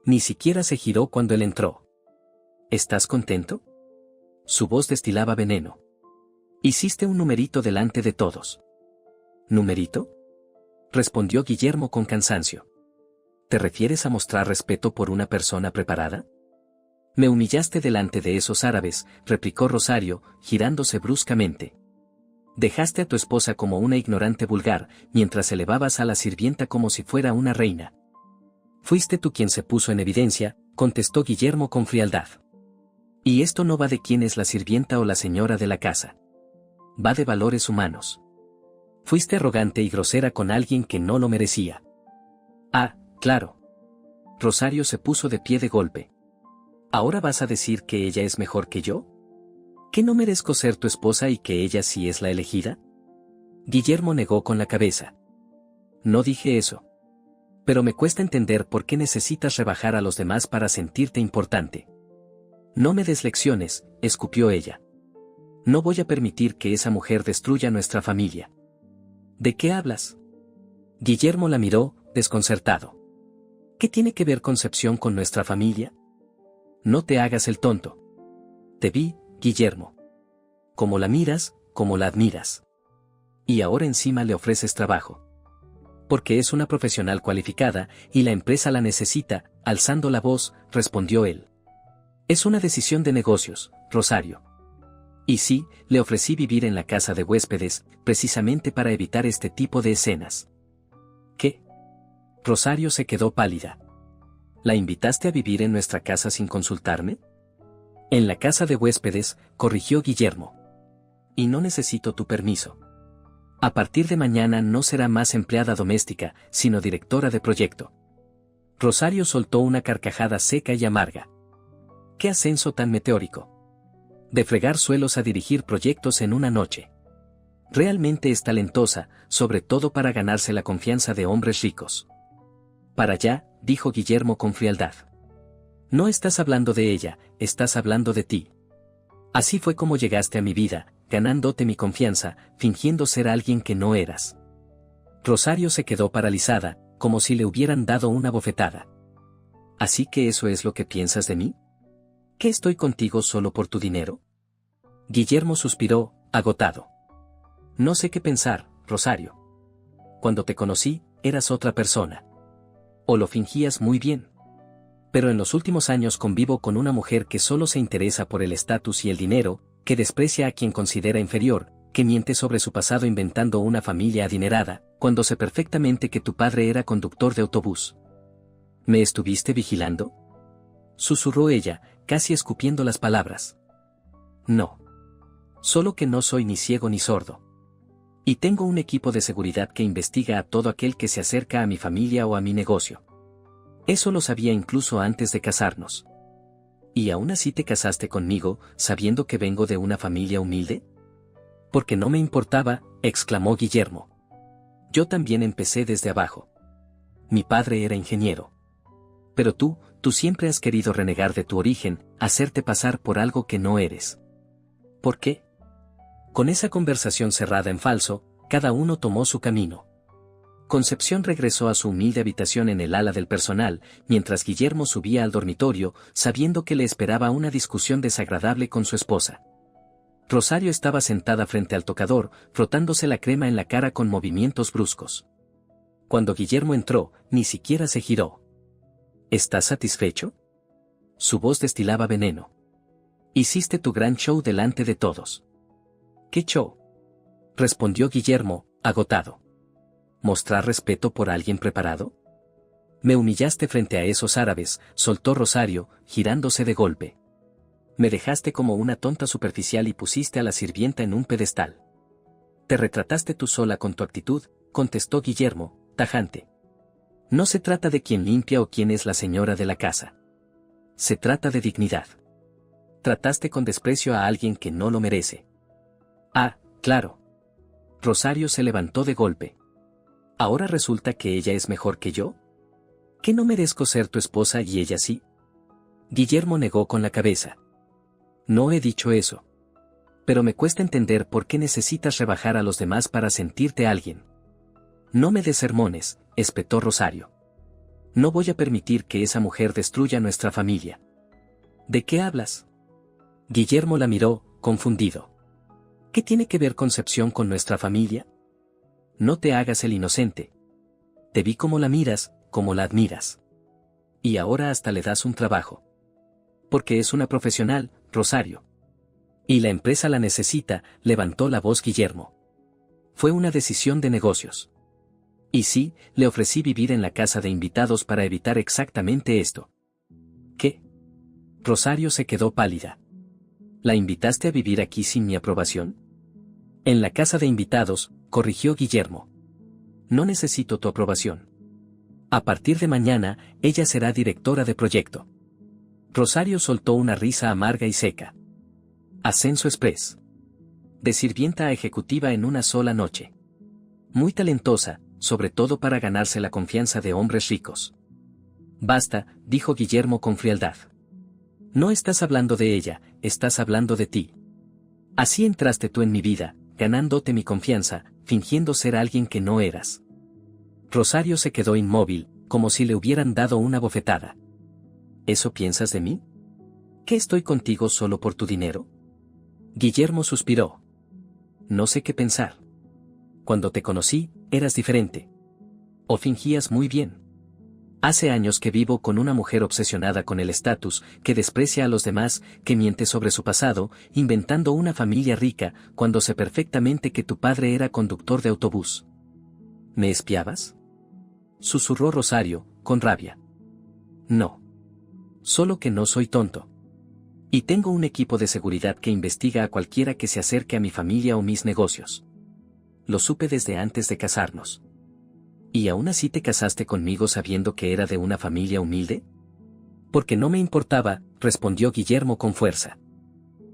Speaker 1: Ni siquiera se giró cuando él entró. ¿Estás contento?, su voz destilaba veneno. Hiciste un numerito delante de todos. ¿Numerito?, respondió Guillermo con cansancio. ¿Te refieres a mostrar respeto por una persona preparada? Me humillaste delante de esos árabes, replicó Rosario, girándose bruscamente. Dejaste a tu esposa como una ignorante vulgar, mientras elevabas a la sirvienta como si fuera una reina. Fuiste tú quien se puso en evidencia, contestó Guillermo con frialdad. Y esto no va de quién es la sirvienta o la señora de la casa. Va de valores humanos. Fuiste arrogante y grosera con alguien que no lo merecía. Ah, claro. Rosario se puso de pie de golpe. ¿Ahora vas a decir que ella es mejor que yo? ¿Que no merezco ser tu esposa y que ella sí es la elegida? Guillermo negó con la cabeza. No dije eso. Pero me cuesta entender por qué necesitas rebajar a los demás para sentirte importante. No me des lecciones, escupió ella. No voy a permitir que esa mujer destruya nuestra familia. ¿De qué hablas? Guillermo la miró, desconcertado. ¿Qué tiene que ver Concepción con nuestra familia? No te hagas el tonto. Te vi, Guillermo. Como la miras, como la admiras. Y ahora encima le ofreces trabajo. Porque es una profesional cualificada y la empresa la necesita, alzando la voz, respondió él. Es una decisión de negocios, Rosario. Y sí, le ofrecí vivir en la casa de huéspedes, precisamente para evitar este tipo de escenas. ¿Qué? Rosario se quedó pálida. ¿La invitaste a vivir en nuestra casa sin consultarme? En la casa de huéspedes, corrigió Guillermo. Y no necesito tu permiso. A partir de mañana no será más empleada doméstica, sino directora de proyecto. Rosario soltó una carcajada seca y amarga. ¡Qué ascenso tan meteórico! De fregar suelos a dirigir proyectos en una noche. Realmente es talentosa, sobre todo para ganarse la confianza de hombres ricos. Para allá, dijo Guillermo con frialdad. No estás hablando de ella, estás hablando de ti. Así fue como llegaste a mi vida, ganándote mi confianza, fingiendo ser alguien que no eras. Rosario se quedó paralizada, como si le hubieran dado una bofetada. ¿Así que eso es lo que piensas de mí? ¿Que estoy contigo solo por tu dinero? Guillermo suspiró, agotado. No sé qué pensar, Rosario. Cuando te conocí, eras otra persona. O lo fingías muy bien. Pero en los últimos años convivo con una mujer que solo se interesa por el estatus y el dinero, que desprecia a quien considera inferior, que miente sobre su pasado inventando una familia adinerada, cuando sé perfectamente que tu padre era conductor de autobús. ¿Me estuviste vigilando? Susurró ella, casi escupiendo las palabras. No. Solo que no soy ni ciego ni sordo. Y tengo un equipo de seguridad que investiga a todo aquel que se acerca a mi familia o a mi negocio. Eso lo sabía incluso antes de casarnos. ¿Y aún así te casaste conmigo, sabiendo que vengo de una familia humilde? Porque no me importaba, exclamó Guillermo. Yo también empecé desde abajo. Mi padre era ingeniero. Pero tú siempre has querido renegar de tu origen, hacerte pasar por algo que no eres. ¿Por qué? Con esa conversación cerrada en falso, cada uno tomó su camino. Concepción regresó a su humilde habitación en el ala del personal, mientras Guillermo subía al dormitorio, sabiendo que le esperaba una discusión desagradable con su esposa. Rosario estaba sentada frente al tocador, frotándose la crema en la cara con movimientos bruscos. Cuando Guillermo entró, ni siquiera se giró. ¿Estás satisfecho? Su voz destilaba veneno. Hiciste tu gran show delante de todos. ¿Qué show? Respondió Guillermo, agotado. ¿Mostrar respeto por alguien preparado? Me humillaste frente a esos árabes, soltó Rosario, girándose de golpe. Me dejaste como una tonta superficial y pusiste a la sirvienta en un pedestal. Te retrataste tú sola con tu actitud, contestó Guillermo, tajante. No se trata de quién limpia o quién es la señora de la casa. Se trata de dignidad. Trataste con desprecio a alguien que no lo merece. Ah, claro. Rosario se levantó de golpe. ¿Ahora resulta que ella es mejor que yo? ¿Que no merezco ser tu esposa y ella sí? Guillermo negó con la cabeza. No he dicho eso. Pero me cuesta entender por qué necesitas rebajar a los demás para sentirte alguien. No me des sermones, espetó Rosario. No voy a permitir que esa mujer destruya nuestra familia. ¿De qué hablas? Guillermo la miró, confundido. ¿Qué tiene que ver Concepción con nuestra familia? No te hagas el inocente. Te vi como la miras, como la admiras. Y ahora hasta le das un trabajo. Porque es una profesional, Rosario. Y la empresa la necesita, levantó la voz Guillermo. Fue una decisión de negocios. Y sí, le ofrecí vivir en la casa de invitados para evitar exactamente esto. ¿Qué? Rosario se quedó pálida. ¿La invitaste a vivir aquí sin mi aprobación? En la casa de invitados, corrigió Guillermo. No necesito tu aprobación. A partir de mañana, ella será directora de proyecto. Rosario soltó una risa amarga y seca. Ascenso express. De sirvienta a ejecutiva en una sola noche. Muy talentosa, sobre todo para ganarse la confianza de hombres ricos. Basta, dijo Guillermo con frialdad. No estás hablando de ella, estás hablando de ti. Así entraste tú en mi vida, ganándote mi confianza, fingiendo ser alguien que no eras. Rosario se quedó inmóvil, como si le hubieran dado una bofetada. ¿Eso piensas de mí? ¿Que estoy contigo solo por tu dinero? Guillermo suspiró. No sé qué pensar. Cuando te conocí, eras diferente. O fingías muy bien. Hace años que vivo con una mujer obsesionada con el estatus, que desprecia a los demás, que miente sobre su pasado, inventando una familia rica, cuando sé perfectamente que tu padre era conductor de autobús. ¿Me espiabas? Susurró Rosario, con rabia. No. Solo que no soy tonto. Y tengo un equipo de seguridad que investiga a cualquiera que se acerque a mi familia o mis negocios. Lo supe desde antes de casarnos. ¿Y aún así te casaste conmigo sabiendo que era de una familia humilde? Porque no me importaba, respondió Guillermo con fuerza.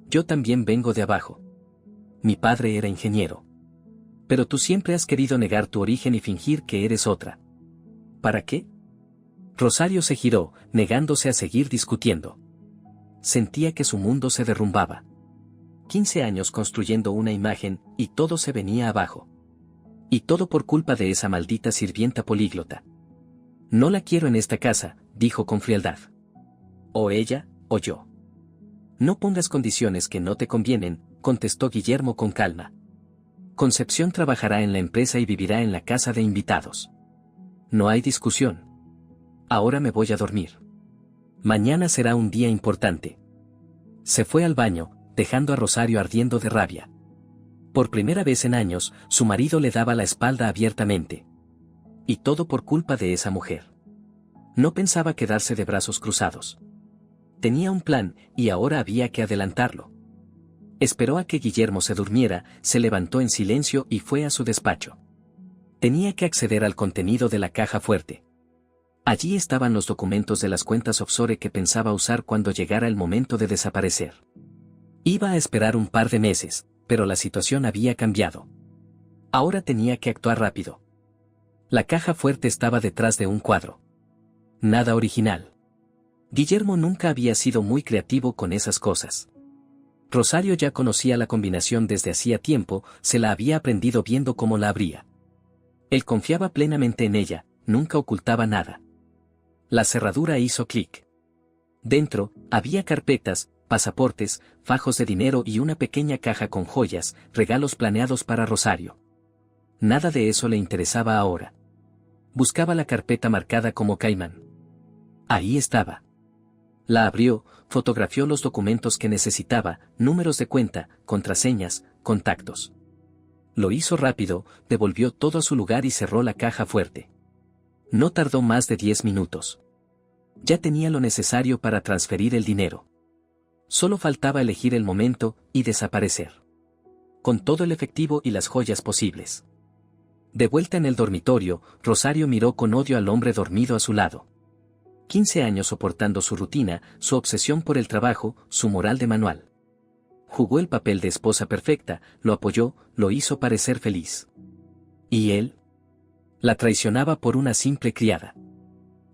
Speaker 1: Yo también vengo de abajo. Mi padre era ingeniero. Pero tú siempre has querido negar tu origen y fingir que eres otra. ¿Para qué? Rosario se giró, negándose a seguir discutiendo. Sentía que su mundo se derrumbaba. 15 años construyendo una imagen, y todo se venía abajo. Y todo por culpa de esa maldita sirvienta políglota. No la quiero en esta casa, dijo con frialdad. O ella, o yo. No pongas condiciones que no te convienen, contestó Guillermo con calma. Concepción trabajará en la empresa y vivirá en la casa de invitados. No hay discusión. Ahora me voy a dormir. Mañana será un día importante. Se fue al baño, dejando a Rosario ardiendo de rabia. Por primera vez en años, su marido le daba la espalda abiertamente. Y todo por culpa de esa mujer. No pensaba quedarse de brazos cruzados. Tenía un plan, y ahora había que adelantarlo. Esperó a que Guillermo se durmiera, se levantó en silencio y fue a su despacho. Tenía que acceder al contenido de la caja fuerte. Allí estaban los documentos de las cuentas offshore que pensaba usar cuando llegara el momento de desaparecer. Iba a esperar un par de meses, pero la situación había cambiado. Ahora tenía que actuar rápido. La caja fuerte estaba detrás de un cuadro. Nada original. Guillermo nunca había sido muy creativo con esas cosas. Rosario ya conocía la combinación desde hacía tiempo, se la había aprendido viendo cómo la abría. Él confiaba plenamente en ella, nunca ocultaba nada. La cerradura hizo clic. Dentro, había carpetas, pasaportes, fajos de dinero y una pequeña caja con joyas, regalos planeados para Rosario. Nada de eso le interesaba ahora. Buscaba la carpeta marcada como Caimán. Ahí estaba. La abrió, fotografió los documentos que necesitaba, números de cuenta, contraseñas, contactos. Lo hizo rápido, devolvió todo a su lugar y cerró la caja fuerte. No tardó más de 10 minutos. Ya tenía lo necesario para transferir el dinero. Solo faltaba elegir el momento y desaparecer. Con todo el efectivo y las joyas posibles. De vuelta en el dormitorio, Rosario miró con odio al hombre dormido a su lado. 15 años soportando su rutina, su obsesión por el trabajo, su moral de manual. Jugó el papel de esposa perfecta, lo apoyó, lo hizo parecer feliz. ¿Y él? La traicionaba por una simple criada.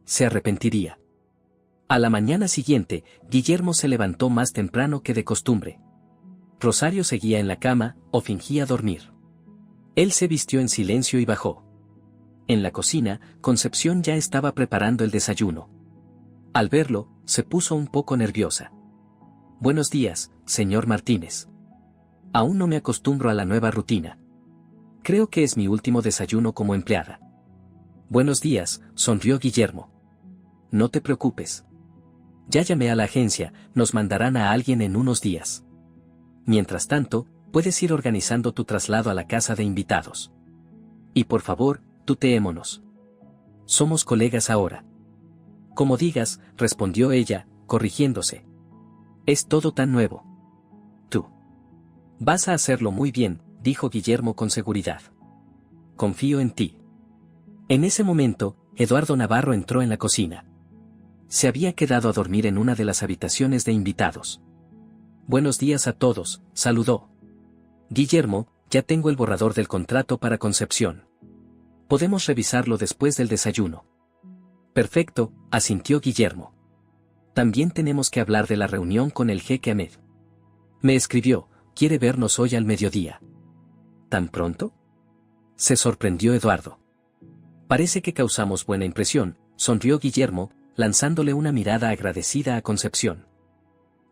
Speaker 1: Se arrepentiría. A la mañana siguiente, Guillermo se levantó más temprano que de costumbre. Rosario seguía en la cama, o fingía dormir. Él se vistió en silencio y bajó. En la cocina, Concepción ya estaba preparando el desayuno. Al verlo, se puso un poco nerviosa. Buenos días, señor Martínez. Aún no me acostumbro a la nueva rutina. Creo que es mi último desayuno como empleada. Buenos días, sonrió Guillermo. No te preocupes. Ya llamé a la agencia, nos mandarán a alguien en unos días. Mientras tanto, puedes ir organizando tu traslado a la casa de invitados. Y por favor, tuteémonos. Somos colegas ahora. Como digas, respondió ella, corrigiéndose. Es todo tan nuevo. Tú. Vas a hacerlo muy bien, dijo Guillermo con seguridad. Confío en ti. En ese momento, Eduardo Navarro entró en la cocina. Se había quedado a dormir en una de las habitaciones de invitados. Buenos días a todos, saludó. Guillermo, ya tengo el borrador del contrato para Concepción. Podemos revisarlo después del desayuno. Perfecto, asintió Guillermo. También tenemos que hablar de la reunión con el jeque Ahmed. Me escribió, quiere vernos hoy al mediodía. ¿Tan pronto? Se sorprendió Eduardo. Parece que causamos buena impresión, sonrió Guillermo, lanzándole una mirada agradecida a Concepción.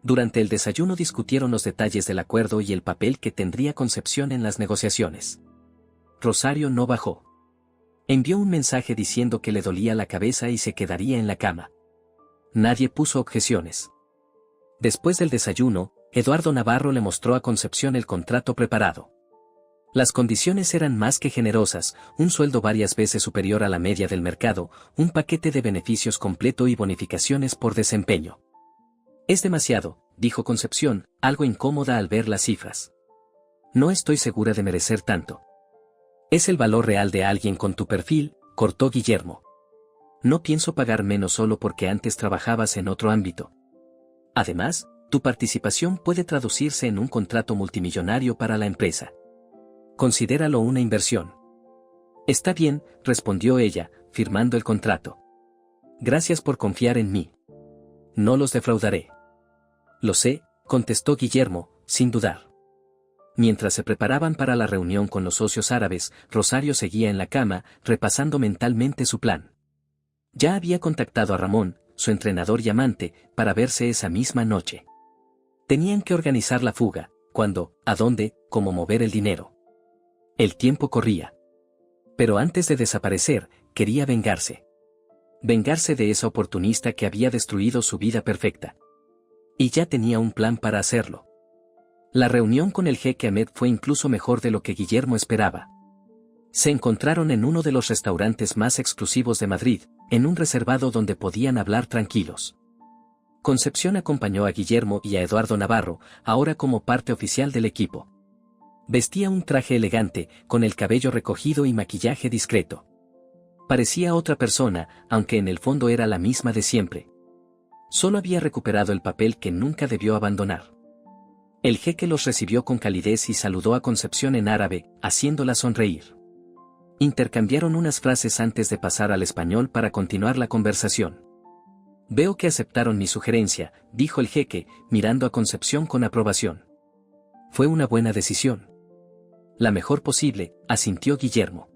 Speaker 1: Durante el desayuno discutieron los detalles del acuerdo y el papel que tendría Concepción en las negociaciones. Rosario no bajó. Envió un mensaje diciendo que le dolía la cabeza y se quedaría en la cama. Nadie puso objeciones. Después del desayuno, Eduardo Navarro le mostró a Concepción el contrato preparado. Las condiciones eran más que generosas, un sueldo varias veces superior a la media del mercado, un paquete de beneficios completo y bonificaciones por desempeño. Es demasiado, dijo Concepción, algo incómoda al ver las cifras. No estoy segura de merecer tanto. Es el valor real de alguien con tu perfil, cortó Guillermo. No pienso pagar menos solo porque antes trabajabas en otro ámbito. Además, tu participación puede traducirse en un contrato multimillonario para la empresa. Considéralo una inversión. Está bien, respondió ella, firmando el contrato. Gracias por confiar en mí. No los defraudaré. Lo sé, contestó Guillermo, sin dudar. Mientras se preparaban para la reunión con los socios árabes, Rosario seguía en la cama, repasando mentalmente su plan. Ya había contactado a Ramón, su entrenador y amante, para verse esa misma noche. Tenían que organizar la fuga, cuándo, a dónde, cómo mover el dinero. El tiempo corría. Pero antes de desaparecer, quería vengarse. Vengarse de esa oportunista que había destruido su vida perfecta. Y ya tenía un plan para hacerlo. La reunión con el jeque Ahmed fue incluso mejor de lo que Guillermo esperaba. Se encontraron en uno de los restaurantes más exclusivos de Madrid, en un reservado donde podían hablar tranquilos. Concepción acompañó a Guillermo y a Eduardo Navarro, ahora como parte oficial del equipo. Vestía un traje elegante, con el cabello recogido y maquillaje discreto. Parecía otra persona, aunque en el fondo era la misma de siempre. Solo había recuperado el papel que nunca debió abandonar. El jeque los recibió con calidez y saludó a Concepción en árabe, haciéndola sonreír. Intercambiaron unas frases antes de pasar al español para continuar la conversación. Veo que aceptaron mi sugerencia, dijo el jeque, mirando a Concepción con aprobación. Fue una buena decisión. La mejor posible, asintió Guillermo.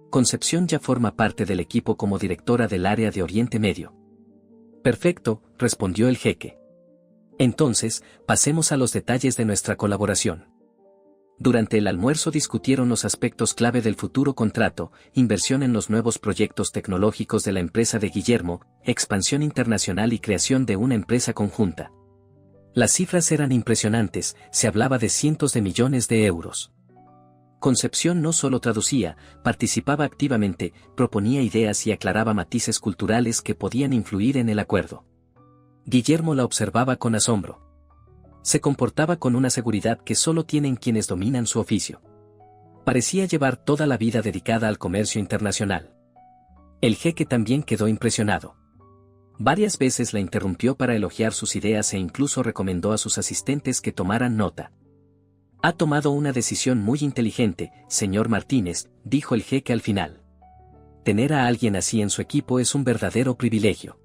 Speaker 1: Concepción ya forma parte del equipo como directora del área de Oriente Medio. Perfecto, respondió el jeque. Entonces, pasemos a los detalles de nuestra colaboración. Durante el almuerzo discutieron los aspectos clave del futuro contrato, inversión en los nuevos proyectos tecnológicos de la empresa de Guillermo, expansión internacional y creación de una empresa conjunta. Las cifras eran impresionantes, se hablaba de cientos de millones de euros. Concepción no solo traducía, participaba activamente, proponía ideas y aclaraba matices culturales que podían influir en el acuerdo. Guillermo la observaba con asombro. Se comportaba con una seguridad que solo tienen quienes dominan su oficio. Parecía llevar toda la vida dedicada al comercio internacional. El jeque también quedó impresionado. Varias veces la interrumpió para elogiar sus ideas e incluso recomendó a sus asistentes que tomaran nota. Ha tomado una decisión muy inteligente, señor Martínez, dijo el jeque al final. Tener a alguien así en su equipo es un verdadero privilegio.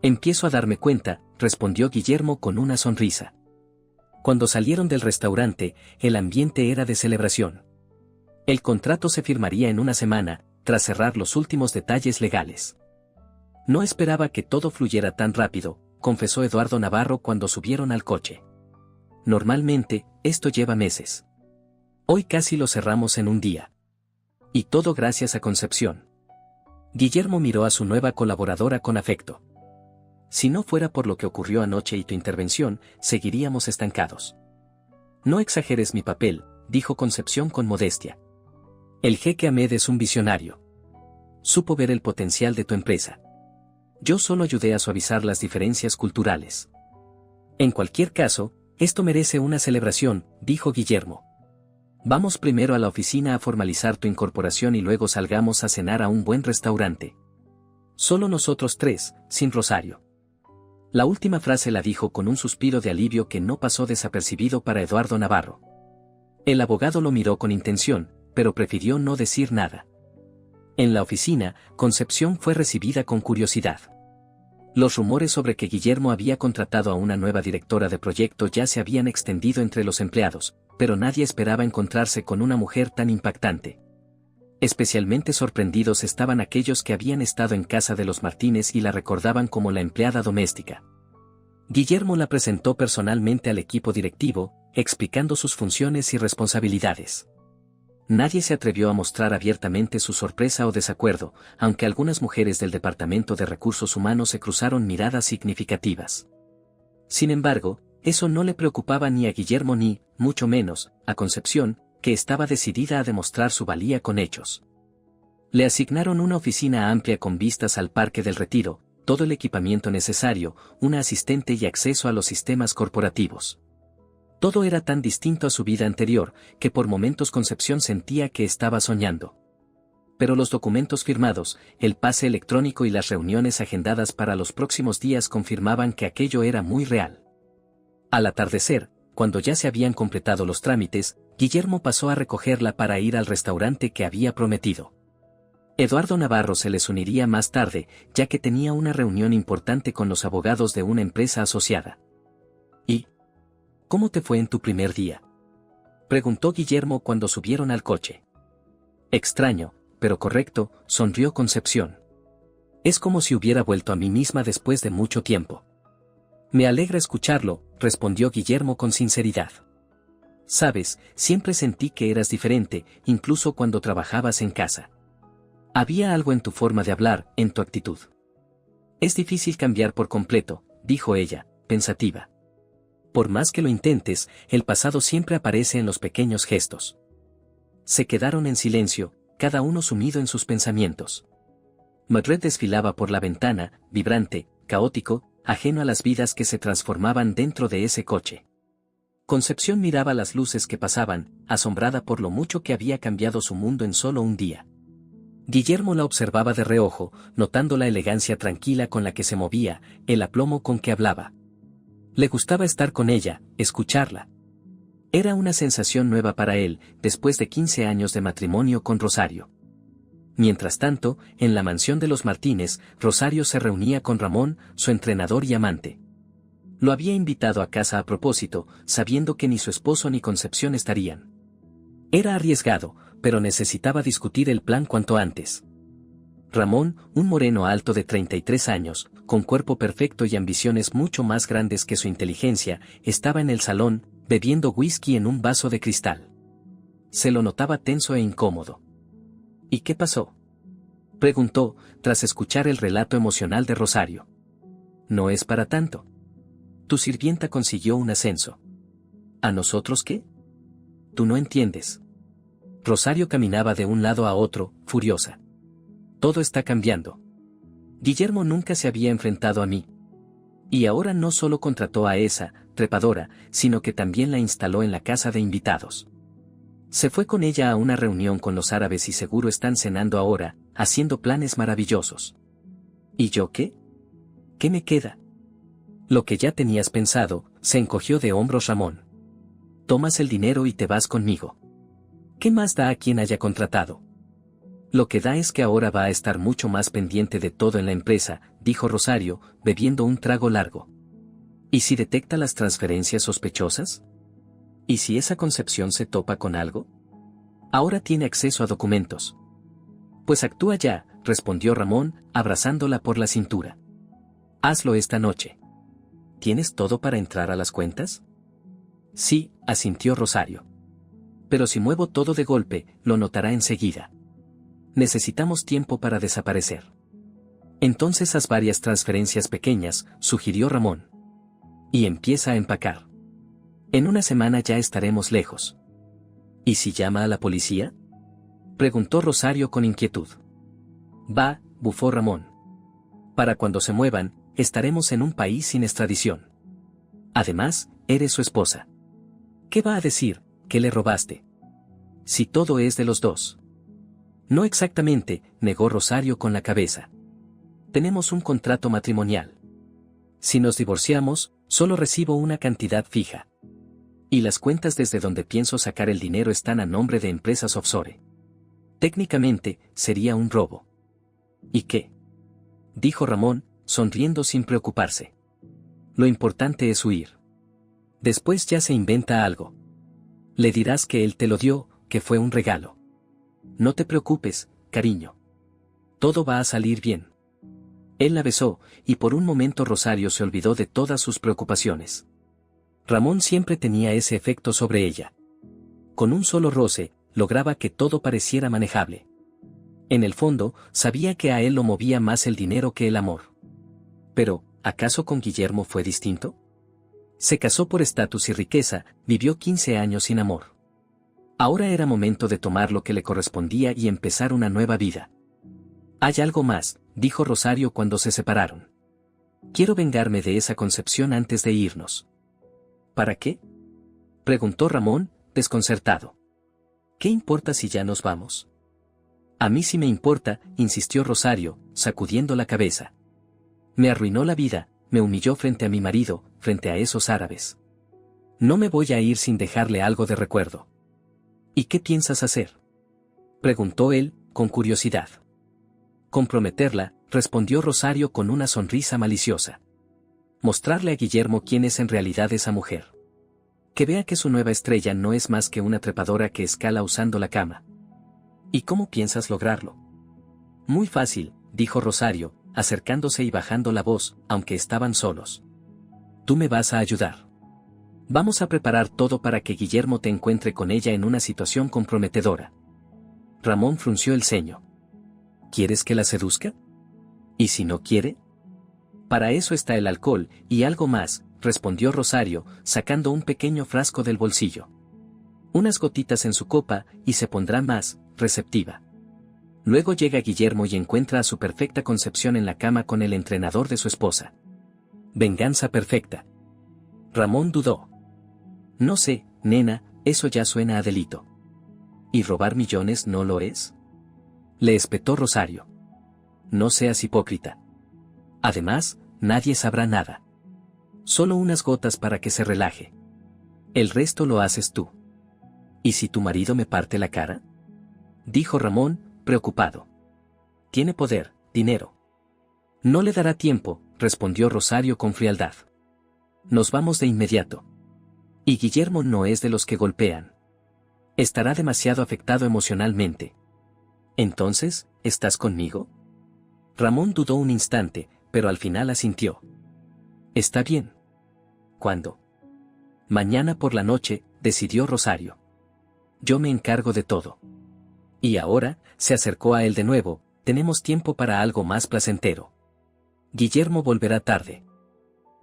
Speaker 1: Empiezo a darme cuenta, respondió Guillermo con una sonrisa. Cuando salieron del restaurante, el ambiente era de celebración. El contrato se firmaría en una semana, tras cerrar los últimos detalles legales. No esperaba que todo fluyera tan rápido, confesó Eduardo Navarro cuando subieron al coche. Normalmente, esto lleva meses. Hoy casi lo cerramos en un día. Y todo gracias a Concepción. Guillermo miró a su nueva colaboradora con afecto. Si no fuera por lo que ocurrió anoche y tu intervención, seguiríamos estancados. No exageres mi papel, dijo Concepción con modestia. El jeque Ahmed es un visionario. Supo ver el potencial de tu empresa. Yo solo ayudé a suavizar las diferencias culturales. En cualquier caso, esto merece una celebración, dijo Guillermo. Vamos primero a la oficina a formalizar tu incorporación y luego salgamos a cenar a un buen restaurante. Solo nosotros tres, sin Rosario. La última frase la dijo con un suspiro de alivio que no pasó desapercibido para Eduardo Navarro. El abogado lo miró con intención, pero prefirió no decir nada. En la oficina, Concepción fue recibida con curiosidad. Los rumores sobre que Guillermo había contratado a una nueva directora de proyecto ya se habían extendido entre los empleados, pero nadie esperaba encontrarse con una mujer tan impactante. Especialmente sorprendidos estaban aquellos que habían estado en casa de los Martínez y la recordaban como la empleada doméstica. Guillermo la presentó personalmente al equipo directivo, explicando sus funciones y responsabilidades. Nadie se atrevió a mostrar abiertamente su sorpresa o desacuerdo, aunque algunas mujeres del Departamento de Recursos Humanos se cruzaron miradas significativas. Sin embargo, eso no le preocupaba ni a Guillermo ni, mucho menos, a Concepción, que estaba decidida a demostrar su valía con hechos. Le asignaron una oficina amplia con vistas al Parque del Retiro, todo el equipamiento necesario, una asistente y acceso a los sistemas corporativos. Todo era tan distinto a su vida anterior, que por momentos Concepción sentía que estaba soñando. Pero los documentos firmados, el pase electrónico y las reuniones agendadas para los próximos días confirmaban que aquello era muy real. Al atardecer, cuando ya se habían completado los trámites, Guillermo pasó a recogerla para ir al restaurante que había prometido. Eduardo Navarro se les uniría más tarde, ya que tenía una reunión importante con los abogados de una empresa asociada. ¿Y cómo te fue en tu primer día?, preguntó Guillermo cuando subieron al coche. Extraño, pero correcto, sonrió Concepción. Es como si hubiera vuelto a mí misma después de mucho tiempo. Me alegra escucharlo, respondió Guillermo con sinceridad. Sabes, siempre sentí que eras diferente, incluso cuando trabajabas en casa. Había algo en tu forma de hablar, en tu actitud. Es difícil cambiar por completo, dijo ella, pensativa. Por más que lo intentes, el pasado siempre aparece en los pequeños gestos. Se quedaron en silencio, cada uno sumido en sus pensamientos. Madrid desfilaba por la ventana, vibrante, caótico, ajeno a las vidas que se transformaban dentro de ese coche. Concepción miraba las luces que pasaban, asombrada por lo mucho que había cambiado su mundo en solo un día. Guillermo la observaba de reojo, notando la elegancia tranquila con la que se movía, el aplomo con que hablaba. Le gustaba estar con ella, escucharla. Era una sensación nueva para él, después de 15 años de matrimonio con Rosario. Mientras tanto, en la mansión de los Martínez, Rosario se reunía con Ramón, su entrenador y amante. Lo había invitado a casa a propósito, sabiendo que ni su esposo ni Concepción estarían. Era arriesgado, pero necesitaba discutir el plan cuanto antes. Ramón, un moreno alto de 33 años, con cuerpo perfecto y ambiciones mucho más grandes que su inteligencia, estaba en el salón, bebiendo whisky en un vaso de cristal. Se lo notaba tenso e incómodo. ¿Y qué pasó?, preguntó, tras escuchar el relato emocional de Rosario. No es para tanto. Tu sirvienta consiguió un ascenso. ¿A nosotros qué? Tú no entiendes. Rosario caminaba de un lado a otro, furiosa. Todo está cambiando. Guillermo nunca se había enfrentado a mí. Y ahora no solo contrató a esa trepadora, sino que también la instaló en la casa de invitados. Se fue con ella a una reunión con los árabes y seguro están cenando ahora, haciendo planes maravillosos. ¿Y yo qué? ¿Qué me queda? Lo que ya tenías pensado, se encogió de hombros Ramón. Tomas el dinero y te vas conmigo. ¿Qué más da a quien haya contratado? Lo que da es que ahora va a estar mucho más pendiente de todo en la empresa, dijo Rosario, bebiendo un trago largo. ¿Y si detecta las transferencias sospechosas? ¿Y si esa Concepción se topa con algo? Ahora tiene acceso a documentos. Pues actúa ya, respondió Ramón, abrazándola por la cintura. Hazlo esta noche. ¿Tienes todo para entrar a las cuentas? Sí, asintió Rosario. Pero si muevo todo de golpe, lo notará enseguida. Necesitamos tiempo para desaparecer. Entonces haz varias transferencias pequeñas, sugirió Ramón. Y empieza a empacar. En una semana ya estaremos lejos. ¿Y si llama a la policía?, preguntó Rosario con inquietud. Va, bufó Ramón. Para cuando se muevan, estaremos en un país sin extradición. Además, eres su esposa. ¿Qué va a decir, que le robaste? Si todo es de los dos. No exactamente, negó Rosario con la cabeza. Tenemos un contrato matrimonial. Si nos divorciamos, solo recibo una cantidad fija. Y las cuentas desde donde pienso sacar el dinero están a nombre de empresas offshore. Técnicamente, sería un robo. ¿Y qué? Dijo Ramón, sonriendo sin preocuparse. Lo importante es huir. Después ya se inventa algo. Le dirás que él te lo dio, que fue un regalo. No te preocupes, cariño. Todo va a salir bien. Él la besó, y por un momento Rosario se olvidó de todas sus preocupaciones. Ramón siempre tenía ese efecto sobre ella. Con un solo roce, lograba que todo pareciera manejable. En el fondo, sabía que a él lo movía más el dinero que el amor. Pero, ¿acaso con Guillermo fue distinto? Se casó por estatus y riqueza, vivió 15 años sin amor. Ahora era momento de tomar lo que le correspondía y empezar una nueva vida. Hay algo más, dijo Rosario cuando se separaron. Quiero vengarme de esa Concepción antes de irnos. ¿Para qué? Preguntó Ramón, desconcertado. ¿Qué importa si ya nos vamos? A mí sí me importa, insistió Rosario, sacudiendo la cabeza. Me arruinó la vida, me humilló frente a mi marido, frente a esos árabes. No me voy a ir sin dejarle algo de recuerdo. ¿Y qué piensas hacer? Preguntó él, con curiosidad. Comprometerla, respondió Rosario con una sonrisa maliciosa. Mostrarle a Guillermo quién es en realidad esa mujer. Que vea que su nueva estrella no es más que una trepadora que escala usando la cama. ¿Y cómo piensas lograrlo? Muy fácil, dijo Rosario, acercándose y bajando la voz, aunque estaban solos. Tú me vas a ayudar. Vamos a preparar todo para que Guillermo te encuentre con ella en una situación comprometedora. Ramón frunció el ceño. ¿Quieres que la seduzca? ¿Y si no quiere? Para eso está el alcohol, y algo más, respondió Rosario, sacando un pequeño frasco del bolsillo. Unas gotitas en su copa, y se pondrá más receptiva. Luego llega Guillermo y encuentra a su perfecta Concepción en la cama con el entrenador de su esposa. Venganza perfecta. Ramón dudó. No sé, nena, eso ya suena a delito. ¿Y robar millones no lo es? Le espetó Rosario. No seas hipócrita. Además, nadie sabrá nada. Solo unas gotas para que se relaje. El resto lo haces tú. ¿Y si tu marido me parte la cara? Dijo Ramón, preocupado. Tiene poder, dinero. No le dará tiempo, respondió Rosario con frialdad. Nos vamos de inmediato. Y Guillermo no es de los que golpean. Estará demasiado afectado emocionalmente. Entonces, ¿estás conmigo? Ramón dudó un instante, pero al final asintió. Está bien. ¿Cuándo? Mañana por la noche, decidió Rosario. Yo me encargo de todo. Y ahora, se acercó a él de nuevo, tenemos tiempo para algo más placentero. Guillermo volverá tarde.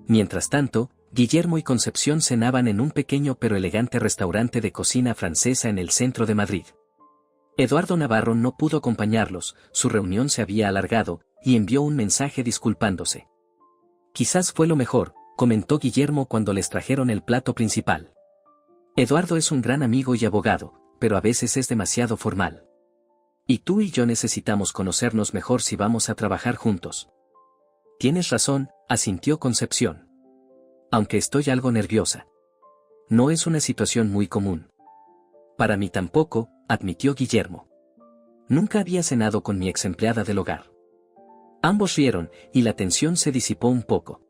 Speaker 1: Mientras tanto, Guillermo y Concepción cenaban en un pequeño pero elegante restaurante de cocina francesa en el centro de Madrid. Eduardo Navarro no pudo acompañarlos, su reunión se había alargado, y envió un mensaje disculpándose. Quizás fue lo mejor, comentó Guillermo cuando les trajeron el plato principal. Eduardo es un gran amigo y abogado, pero a veces es demasiado formal. Y tú y yo necesitamos conocernos mejor si vamos a trabajar juntos. Tienes razón, asintió Concepción. Aunque estoy algo nerviosa. No es una situación muy común. Para mí tampoco, admitió Guillermo. Nunca había cenado con mi ex empleada del hogar. Ambos rieron, y la tensión se disipó un poco.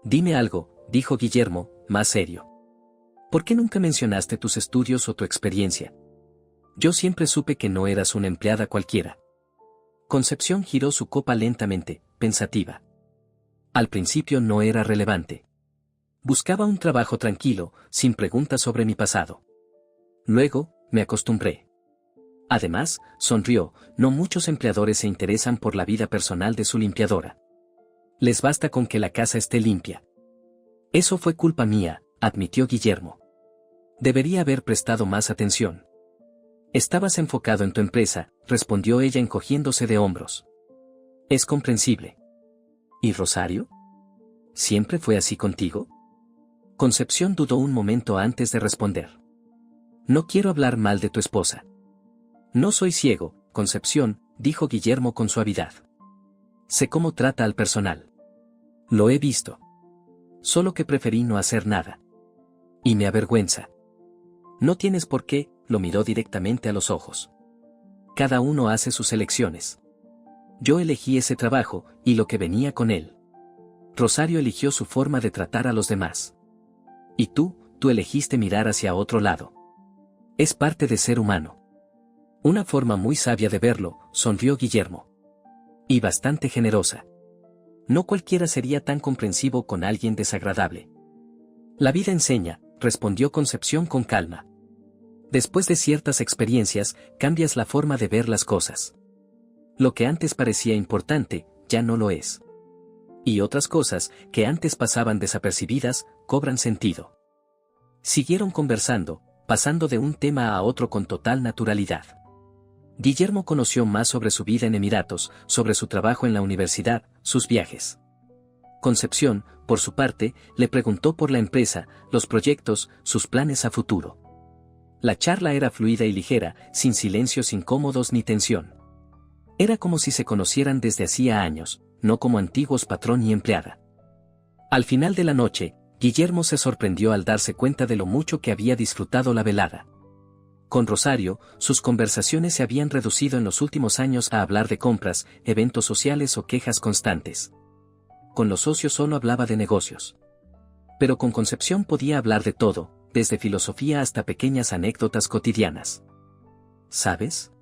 Speaker 1: Dime algo, dijo Guillermo, más serio. ¿Por qué nunca mencionaste tus estudios o tu experiencia? Yo siempre supe que no eras una empleada cualquiera. Concepción giró su copa lentamente, pensativa. Al principio no era relevante. Buscaba un trabajo tranquilo, sin preguntas sobre mi pasado. Luego, me acostumbré. Además, sonrió, no muchos empleadores se interesan por la vida personal de su limpiadora. Les basta con que la casa esté limpia. Eso fue culpa mía, admitió Guillermo. Debería haber prestado más atención. Estabas enfocado en tu empresa, respondió ella encogiéndose de hombros. Es comprensible. ¿Y Rosario? ¿Siempre fue así contigo? Concepción dudó un momento antes de responder. No quiero hablar mal de tu esposa. No soy ciego, Concepción, dijo Guillermo con suavidad. Sé cómo trata al personal. Lo he visto. Solo que preferí no hacer nada. Y me avergüenza. No tienes por qué, lo miró directamente a los ojos. Cada uno hace sus elecciones. Yo elegí ese trabajo, y lo que venía con él. Rosario eligió su forma de tratar a los demás. Y tú elegiste mirar hacia otro lado. Es parte de ser humano. Una forma muy sabia de verlo, sonrió Guillermo. Y bastante generosa. No cualquiera sería tan comprensivo con alguien desagradable. La vida enseña, respondió Concepción con calma. Después de ciertas experiencias, cambias la forma de ver las cosas. Lo que antes parecía importante, ya no lo es. Y otras cosas, que antes pasaban desapercibidas, cobran sentido. Siguieron conversando, pasando de un tema a otro con total naturalidad. Guillermo conoció más sobre su vida en Emiratos, sobre su trabajo en la universidad, sus viajes. Concepción, por su parte, le preguntó por la empresa, los proyectos, sus planes a futuro. La charla era fluida y ligera, sin silencios incómodos ni tensión. Era como si se conocieran desde hacía años, no como antiguos patrón y empleada. Al final de la noche, Guillermo se sorprendió al darse cuenta de lo mucho que había disfrutado la velada. Con Rosario, sus conversaciones se habían reducido en los últimos años a hablar de compras, eventos sociales o quejas constantes. Con los socios solo hablaba de negocios. Pero con Concepción podía hablar de todo, desde filosofía hasta pequeñas anécdotas cotidianas. ¿Sabes?,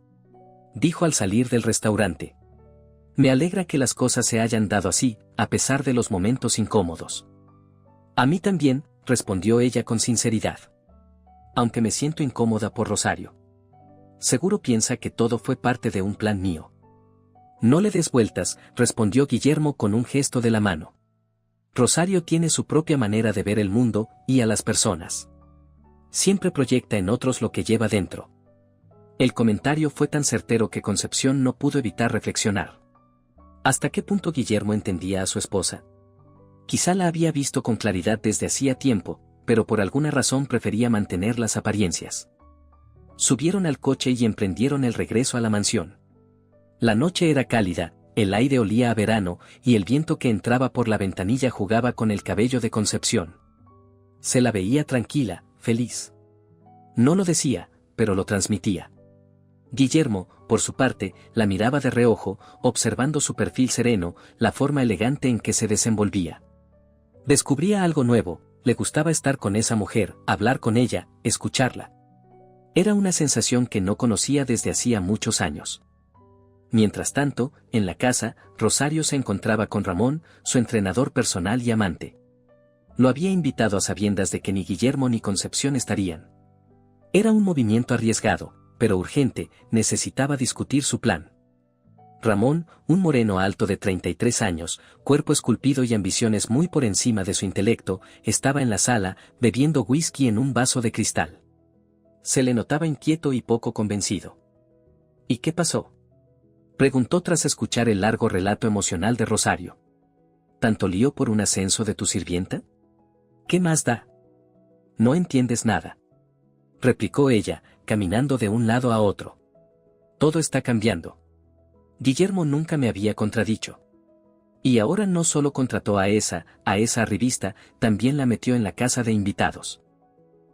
Speaker 1: dijo al salir del restaurante. Me alegra que las cosas se hayan dado así, a pesar de los momentos incómodos. A mí también, respondió ella con sinceridad. Aunque me siento incómoda por Rosario. Seguro piensa que todo fue parte de un plan mío. No le des vueltas, respondió Guillermo con un gesto de la mano. Rosario tiene su propia manera de ver el mundo y a las personas. Siempre proyecta en otros lo que lleva dentro. El comentario fue tan certero que Concepción no pudo evitar reflexionar. ¿Hasta qué punto Guillermo entendía a su esposa? Quizá la había visto con claridad desde hacía tiempo, pero por alguna razón prefería mantener las apariencias. Subieron al coche y emprendieron el regreso a la mansión. La noche era cálida, el aire olía a verano, y el viento que entraba por la ventanilla jugaba con el cabello de Concepción. Se la veía tranquila, feliz. No lo decía, pero lo transmitía. Guillermo, por su parte, la miraba de reojo, observando su perfil sereno, la forma elegante en que se desenvolvía. Descubría algo nuevo, le gustaba estar con esa mujer, hablar con ella, escucharla. Era una sensación que no conocía desde hacía muchos años. Mientras tanto, en la casa, Rosario se encontraba con Ramón, su entrenador personal y amante. Lo había invitado a sabiendas de que ni Guillermo ni Concepción estarían. Era un movimiento arriesgado, pero urgente, necesitaba discutir su plan. Ramón, un moreno alto de 33 años, cuerpo esculpido y ambiciones muy por encima de su intelecto, estaba en la sala, bebiendo whisky en un vaso de cristal. Se le notaba inquieto y poco convencido. ¿Y qué pasó?, preguntó tras escuchar el largo relato emocional de Rosario. ¿Tanto lío por un ascenso de tu sirvienta? ¿Qué más da? No entiendes nada, replicó ella, caminando de un lado a otro. Todo está cambiando. Guillermo nunca me había contradicho. Y ahora no solo contrató a esa arribista, también la metió en la casa de invitados.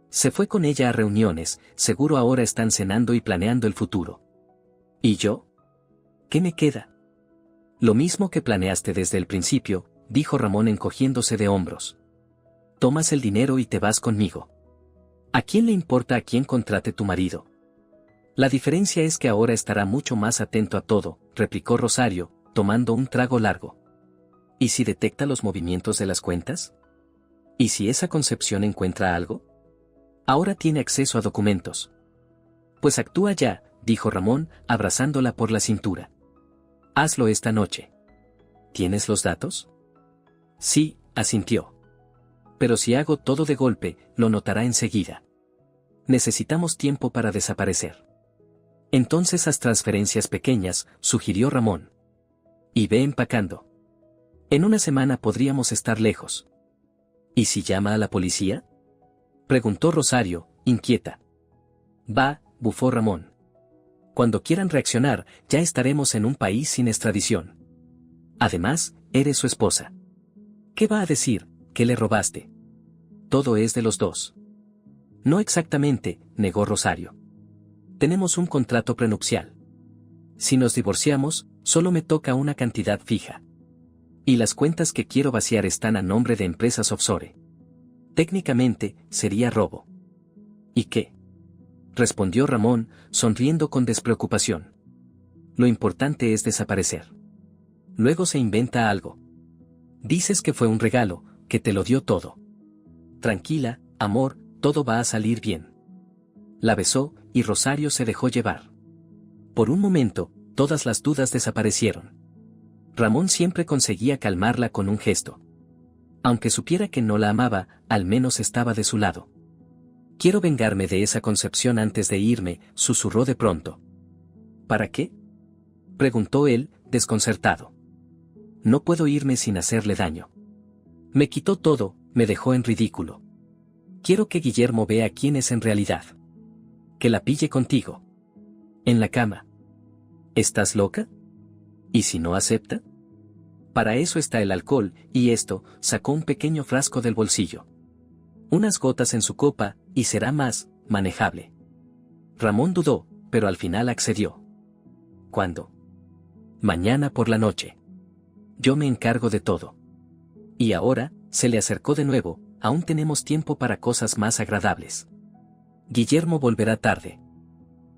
Speaker 1: Se fue con ella a reuniones, seguro ahora están cenando y planeando el futuro. ¿Y yo? ¿Qué me queda? Lo mismo que planeaste desde el principio, dijo Ramón encogiéndose de hombros. Tomas el dinero y te vas conmigo. ¿A quién le importa a quién contrate tu marido? La diferencia es que ahora estará mucho más atento a todo, replicó Rosario, tomando un trago largo. ¿Y si detecta los movimientos de las cuentas? ¿Y si esa Concepción encuentra algo? Ahora tiene acceso a documentos. Pues actúa ya, dijo Ramón, abrazándola por la cintura. Hazlo esta noche. ¿Tienes los datos? Sí, asintió. Pero si hago todo de golpe, lo notará enseguida. Necesitamos tiempo para desaparecer. Entonces haz transferencias pequeñas, sugirió Ramón. Y ve empacando. En una semana podríamos estar lejos. ¿Y si llama a la policía?, preguntó Rosario, inquieta. Va, bufó Ramón. Cuando quieran reaccionar, ya estaremos en un país sin extradición. Además, eres su esposa. ¿Qué va a decir? ¿Qué le robaste? Todo es de los dos. No exactamente, negó Rosario. Tenemos un contrato prenupcial. Si nos divorciamos, solo me toca una cantidad fija. Y las cuentas que quiero vaciar están a nombre de empresas offshore. Técnicamente, sería robo. ¿Y qué? Respondió Ramón, sonriendo con despreocupación. Lo importante es desaparecer. Luego se inventa algo. Dices que fue un regalo, que te lo dio todo. Tranquila, amor, todo va a salir bien. La besó, y Rosario se dejó llevar. Por un momento, todas las dudas desaparecieron. Ramón siempre conseguía calmarla con un gesto. Aunque supiera que no la amaba, al menos estaba de su lado. Quiero vengarme de esa Concepción antes de irme, susurró de pronto. ¿Para qué? Preguntó él, desconcertado. No puedo irme sin hacerle daño. Me quitó todo, me dejó en ridículo. Quiero que Guillermo vea quién es en realidad. Que la pille contigo. En la cama. ¿Estás loca? ¿Y si no acepta? Para eso está el alcohol, y esto, sacó un pequeño frasco del bolsillo. Unas gotas en su copa, y será más manejable. Ramón dudó, pero al final accedió. ¿Cuándo? Mañana por la noche. Yo me encargo de todo. Y ahora, se le acercó de nuevo, aún tenemos tiempo para cosas más agradables. Guillermo volverá tarde.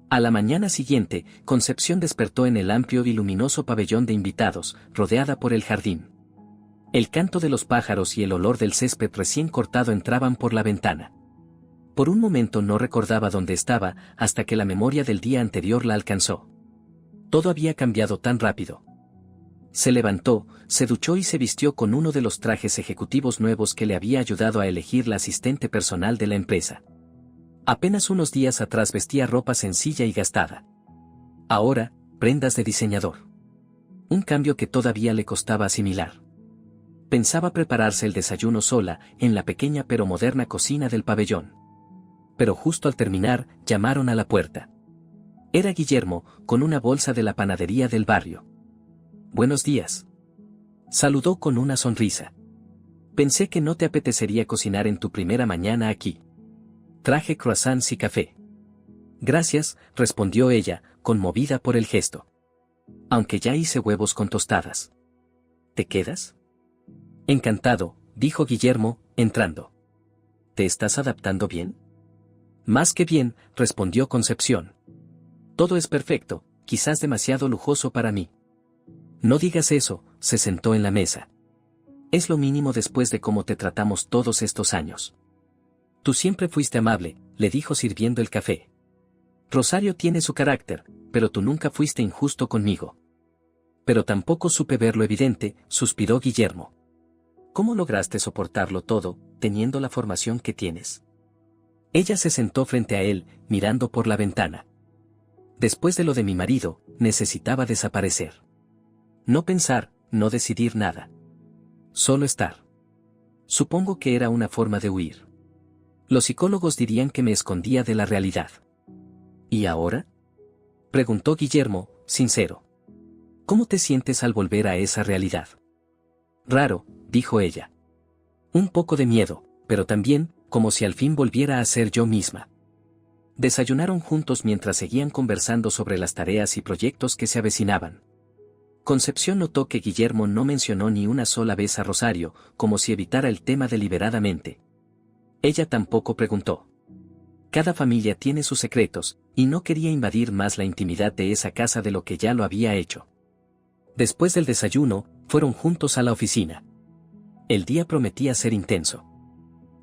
Speaker 1: A la mañana siguiente, Concepción despertó en el amplio y luminoso pabellón de invitados, rodeada por el jardín. El canto de los pájaros y el olor del césped recién cortado entraban por la ventana. Por un momento no recordaba dónde estaba, hasta que la memoria del día anterior la alcanzó. Todo había cambiado tan rápido. Se levantó, se duchó y se vistió con uno de los trajes ejecutivos nuevos que le había ayudado a elegir la asistente personal de la empresa. Apenas unos días atrás vestía ropa sencilla y gastada. Ahora, prendas de diseñador. Un cambio que todavía le costaba asimilar. Pensaba prepararse el desayuno sola, en la pequeña pero moderna cocina del pabellón. Pero justo al terminar, llamaron a la puerta. Era Guillermo, con una bolsa de la panadería del barrio. Buenos días. Saludó con una sonrisa. Pensé que no te apetecería cocinar en tu primera mañana aquí. Traje croissants y café. Gracias, respondió ella, conmovida por el gesto. Aunque ya hice huevos con tostadas. ¿Te quedas? Encantado, dijo Guillermo, entrando. ¿Te estás adaptando bien? Más que bien, respondió Concepción. Todo es perfecto, quizás demasiado lujoso para mí. No digas eso, se sentó en la mesa. Es lo mínimo después de cómo te tratamos todos estos años. Tú siempre fuiste amable, le dijo sirviendo el café. Rosario tiene su carácter, pero tú nunca fuiste injusto conmigo. Pero tampoco supe ver lo evidente, suspiró Guillermo. ¿Cómo lograste soportarlo todo, teniendo la formación que tienes? Ella se sentó frente a él, mirando por la ventana. Después de lo de mi marido, necesitaba desaparecer. No pensar, no decidir nada. Solo estar. Supongo que era una forma de huir. Los psicólogos dirían que me escondía de la realidad. ¿Y ahora? Preguntó Guillermo, sincero. ¿Cómo te sientes al volver a esa realidad? Raro, dijo ella. Un poco de miedo, pero también, como si al fin volviera a ser yo misma. Desayunaron juntos mientras seguían conversando sobre las tareas y proyectos que se avecinaban. Concepción notó que Guillermo no mencionó ni una sola vez a Rosario, como si evitara el tema deliberadamente. Ella tampoco preguntó. Cada familia tiene sus secretos, y no quería invadir más la intimidad de esa casa de lo que ya lo había hecho. Después del desayuno, fueron juntos a la oficina. El día prometía ser intenso.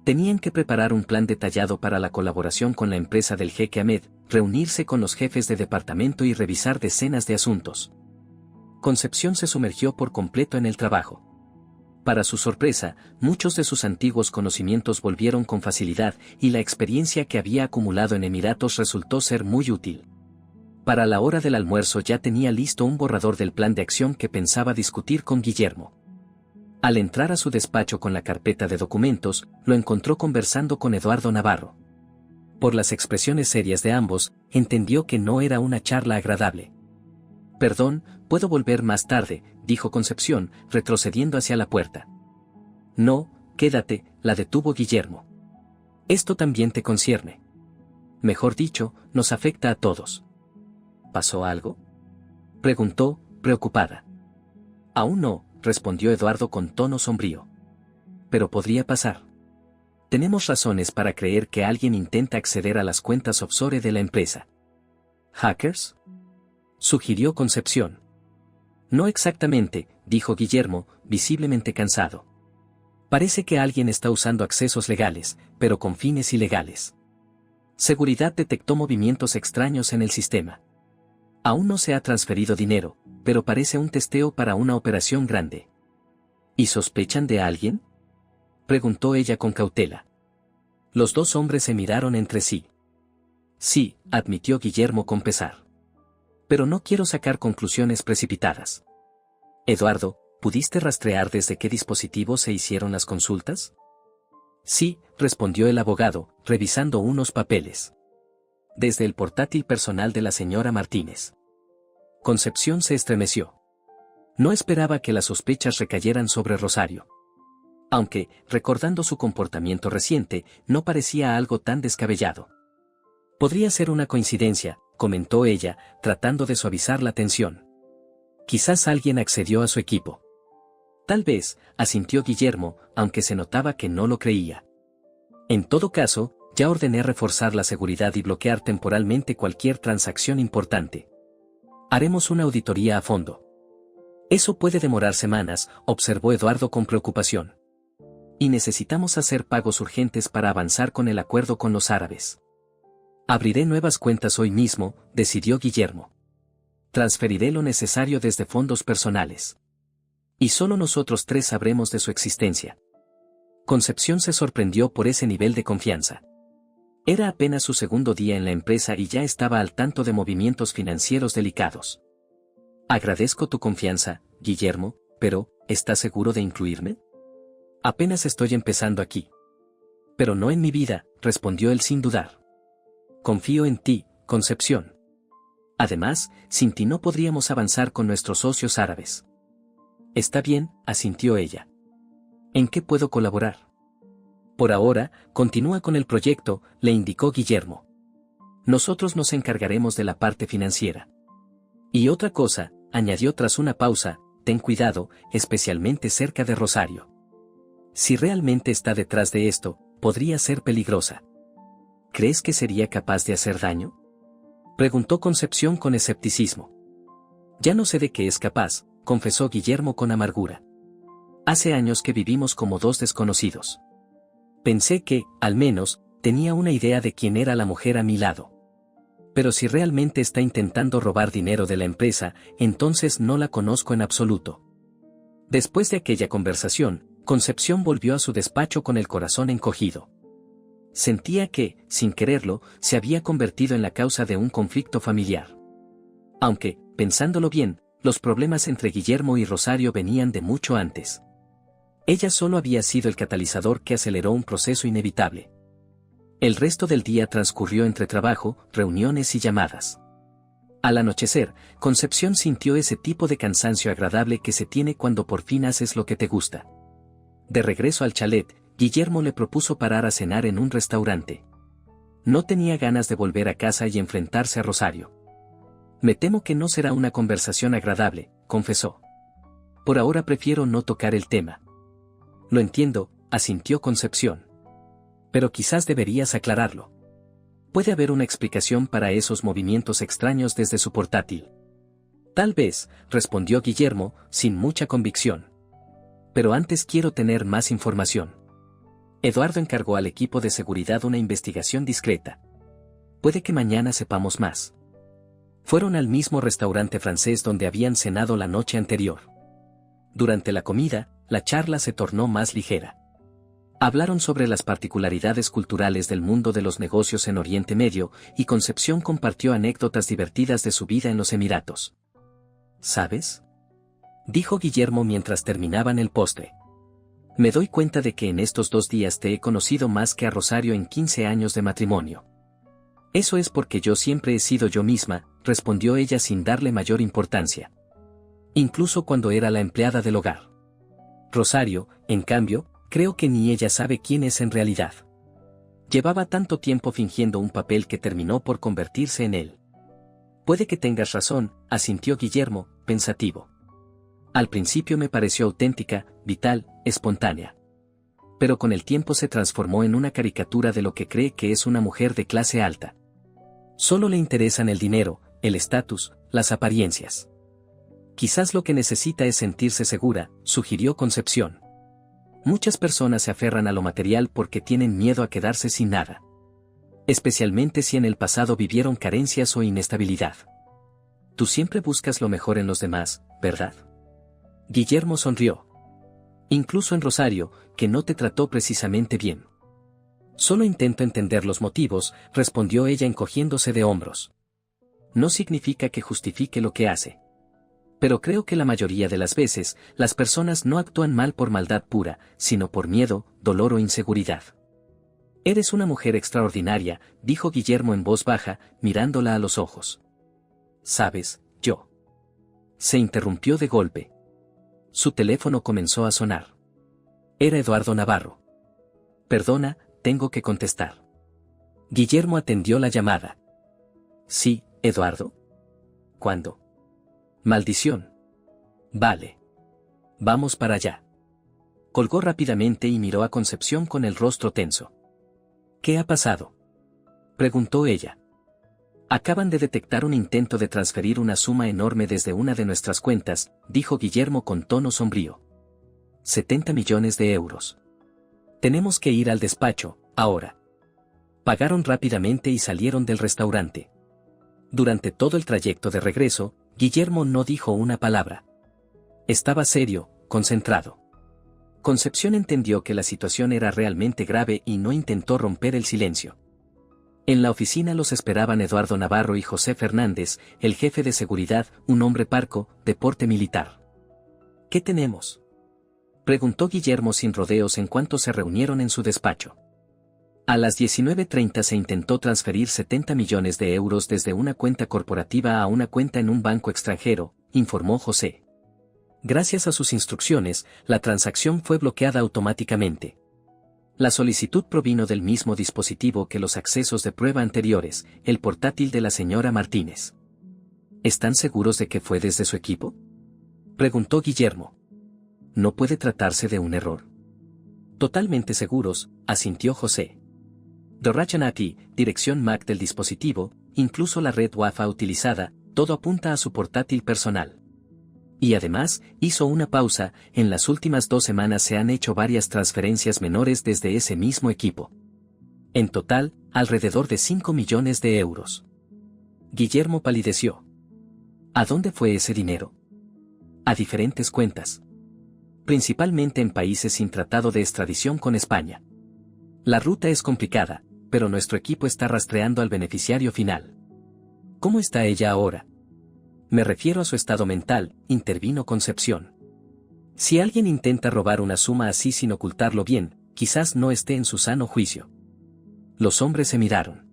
Speaker 1: Tenían que preparar un plan detallado para la colaboración con la empresa del jeque Ahmed, reunirse con los jefes de departamento y revisar decenas de asuntos. Concepción se sumergió por completo en el trabajo. Para su sorpresa, muchos de sus antiguos conocimientos volvieron con facilidad y la experiencia que había acumulado en Emiratos resultó ser muy útil. Para la hora del almuerzo ya tenía listo un borrador del plan de acción que pensaba discutir con Guillermo. Al entrar a su despacho con la carpeta de documentos, lo encontró conversando con Eduardo Navarro. Por las expresiones serias de ambos, entendió que no era una charla agradable. Perdón, puedo volver más tarde, dijo Concepción, retrocediendo hacia la puerta. No, quédate, la detuvo Guillermo. Esto también te concierne. Mejor dicho, nos afecta a todos. ¿Pasó algo?, preguntó, preocupada. Aún no, respondió Eduardo con tono sombrío. Pero podría pasar. Tenemos razones para creer que alguien intenta acceder a las cuentas offshore de la empresa. ¿Hackers?, sugirió Concepción. No exactamente, dijo Guillermo, visiblemente cansado. Parece que alguien está usando accesos legales, pero con fines ilegales. Seguridad detectó movimientos extraños en el sistema. Aún no se ha transferido dinero, pero parece un testeo para una operación grande. ¿Y sospechan de alguien?, preguntó ella con cautela. Los dos hombres se miraron entre sí. Sí, admitió Guillermo con pesar. Pero no quiero sacar conclusiones precipitadas. Eduardo, ¿pudiste rastrear desde qué dispositivo se hicieron las consultas? Sí, respondió el abogado, revisando unos papeles. Desde el portátil personal de la señora Martínez. Concepción se estremeció. No esperaba que las sospechas recayeran sobre Rosario. Aunque, recordando su comportamiento reciente, no parecía algo tan descabellado. Podría ser una coincidencia, comentó ella, tratando de suavizar la tensión. Quizás alguien accedió a su equipo. Tal vez, asintió Guillermo, aunque se notaba que no lo creía. En todo caso, ya ordené reforzar la seguridad y bloquear temporalmente cualquier transacción importante. Haremos una auditoría a fondo. Eso puede demorar semanas, observó Eduardo con preocupación. Y necesitamos hacer pagos urgentes para avanzar con el acuerdo con los árabes. Abriré nuevas cuentas hoy mismo, decidió Guillermo. Transferiré lo necesario desde fondos personales. Y solo nosotros tres sabremos de su existencia. Concepción se sorprendió por ese nivel de confianza. Era apenas su segundo día en la empresa y ya estaba al tanto de movimientos financieros delicados. Agradezco tu confianza, Guillermo, pero, ¿estás seguro de incluirme? Apenas estoy empezando aquí. Pero no en mi vida, respondió él sin dudar. Confío en ti, Concepción. Además, sin ti no podríamos avanzar con nuestros socios árabes. Está bien, asintió ella. ¿En qué puedo colaborar? Por ahora, continúa con el proyecto, le indicó Guillermo. Nosotros nos encargaremos de la parte financiera. Y otra cosa, añadió tras una pausa, ten cuidado, especialmente cerca de Rosario. Si realmente está detrás de esto, podría ser peligrosa. ¿Crees que sería capaz de hacer daño?, preguntó Concepción con escepticismo. Ya no sé de qué es capaz, confesó Guillermo con amargura. Hace años que vivimos como dos desconocidos. Pensé que, al menos, tenía una idea de quién era la mujer a mi lado. Pero si realmente está intentando robar dinero de la empresa, entonces no la conozco en absoluto. Después de aquella conversación, Concepción volvió a su despacho con el corazón encogido. Sentía que, sin quererlo, se había convertido en la causa de un conflicto familiar. Aunque, pensándolo bien, los problemas entre Guillermo y Rosario venían de mucho antes. Ella solo había sido el catalizador que aceleró un proceso inevitable. El resto del día transcurrió entre trabajo, reuniones y llamadas. Al anochecer, Concepción sintió ese tipo de cansancio agradable que se tiene cuando por fin haces lo que te gusta. De regreso al chalet, Guillermo le propuso parar a cenar en un restaurante. No tenía ganas de volver a casa y enfrentarse a Rosario. Me temo que no será una conversación agradable, confesó. Por ahora prefiero no tocar el tema. Lo entiendo, asintió Concepción. Pero quizás deberías aclararlo. Puede haber una explicación para esos movimientos extraños desde su portátil. Tal vez, respondió Guillermo, sin mucha convicción. Pero antes quiero tener más información. Eduardo encargó al equipo de seguridad una investigación discreta. Puede que mañana sepamos más. Fueron al mismo restaurante francés donde habían cenado la noche anterior. Durante la comida, la charla se tornó más ligera. Hablaron sobre las particularidades culturales del mundo de los negocios en Oriente Medio, y Concepción compartió anécdotas divertidas de su vida en los Emiratos. ¿Sabes?, dijo Guillermo mientras terminaban el postre. Me doy cuenta de que en estos 2 días te he conocido más que a Rosario en 15 años de matrimonio. Eso es porque yo siempre he sido yo misma, respondió ella sin darle mayor importancia. Incluso cuando era la empleada del hogar. Rosario, en cambio, creo que ni ella sabe quién es en realidad. Llevaba tanto tiempo fingiendo un papel que terminó por convertirse en él. Puede que tengas razón, asintió Guillermo, pensativo. Al principio me pareció auténtica, vital, espontánea. Pero con el tiempo se transformó en una caricatura de lo que cree que es una mujer de clase alta. Solo le interesan el dinero, el estatus, las apariencias. Quizás lo que necesita es sentirse segura, sugirió Concepción. Muchas personas se aferran a lo material porque tienen miedo a quedarse sin nada. Especialmente si en el pasado vivieron carencias o inestabilidad. Tú siempre buscas lo mejor en los demás, ¿verdad? Guillermo sonrió. Incluso en Rosario, que no te trató precisamente bien. Solo intento entender los motivos, respondió ella encogiéndose de hombros. No significa que justifique lo que hace. Pero creo que la mayoría de las veces, las personas no actúan mal por maldad pura, sino por miedo, dolor o inseguridad. Eres una mujer extraordinaria, dijo Guillermo en voz baja, mirándola a los ojos. ¿Sabes, yo? Se interrumpió de golpe. Su teléfono comenzó a sonar. Era Eduardo Navarro. Perdona, tengo que contestar. Guillermo atendió la llamada. Sí, Eduardo. ¿Cuándo? Maldición. Vale. Vamos para allá. Colgó rápidamente y miró a Concepción con el rostro tenso. ¿Qué ha pasado?, preguntó ella. Acaban de detectar un intento de transferir una suma enorme desde una de nuestras cuentas, dijo Guillermo con tono sombrío. 70 millones de euros. Tenemos que ir al despacho, ahora. Pagaron rápidamente y salieron del restaurante. Durante todo el trayecto de regreso, Guillermo no dijo una palabra. Estaba serio, concentrado. Concepción entendió que la situación era realmente grave y no intentó romper el silencio. En la oficina los esperaban Eduardo Navarro y José Fernández, el jefe de seguridad, un hombre parco, de porte militar. ¿Qué tenemos?, preguntó Guillermo sin rodeos en cuanto se reunieron en su despacho. A las 19:30 se intentó transferir 70 millones de euros desde una cuenta corporativa a una cuenta en un banco extranjero, informó José. Gracias a sus instrucciones, la transacción fue bloqueada automáticamente. La solicitud provino del mismo dispositivo que los accesos de prueba anteriores, el portátil de la señora Martínez. ¿Están seguros de que fue desde su equipo?, preguntó Guillermo. ¿No puede tratarse de un error? Totalmente seguros, asintió José. Dorrachanati, dirección MAC del dispositivo, incluso la red Wi-Fi utilizada, todo apunta a su portátil personal. Y además, hizo una pausa, en las últimas 2 semanas se han hecho varias transferencias menores desde ese mismo equipo. En total, alrededor de 5 millones de euros. Guillermo palideció. ¿A dónde fue ese dinero? A diferentes cuentas. Principalmente en países sin tratado de extradición con España. La ruta es complicada, pero nuestro equipo está rastreando al beneficiario final. ¿Cómo está ella ahora? Me refiero a su estado mental, intervino Concepción. Si alguien intenta robar una suma así sin ocultarlo bien, quizás no esté en su sano juicio. Los hombres se miraron.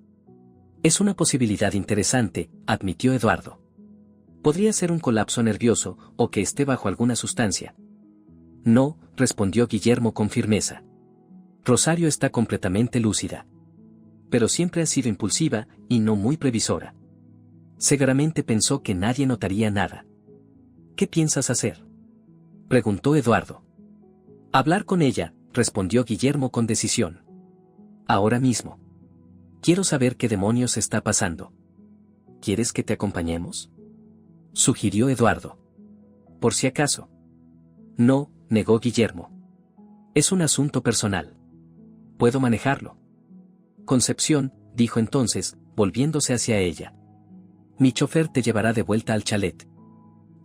Speaker 1: Es una posibilidad interesante, admitió Eduardo. Podría ser un colapso nervioso, o que esté bajo alguna sustancia. No, respondió Guillermo con firmeza. Rosario está completamente lúcida. Pero siempre ha sido impulsiva, y no muy previsora. Seguramente pensó que nadie notaría nada. ¿Qué piensas hacer?, preguntó Eduardo. Hablar con ella, respondió Guillermo con decisión. Ahora mismo. Quiero saber qué demonios está pasando. ¿Quieres que te acompañemos?, sugirió Eduardo. Por si acaso. No, negó Guillermo. Es un asunto personal. Puedo manejarlo. Concepción, dijo entonces, volviéndose hacia ella. Mi chofer te llevará de vuelta al chalet.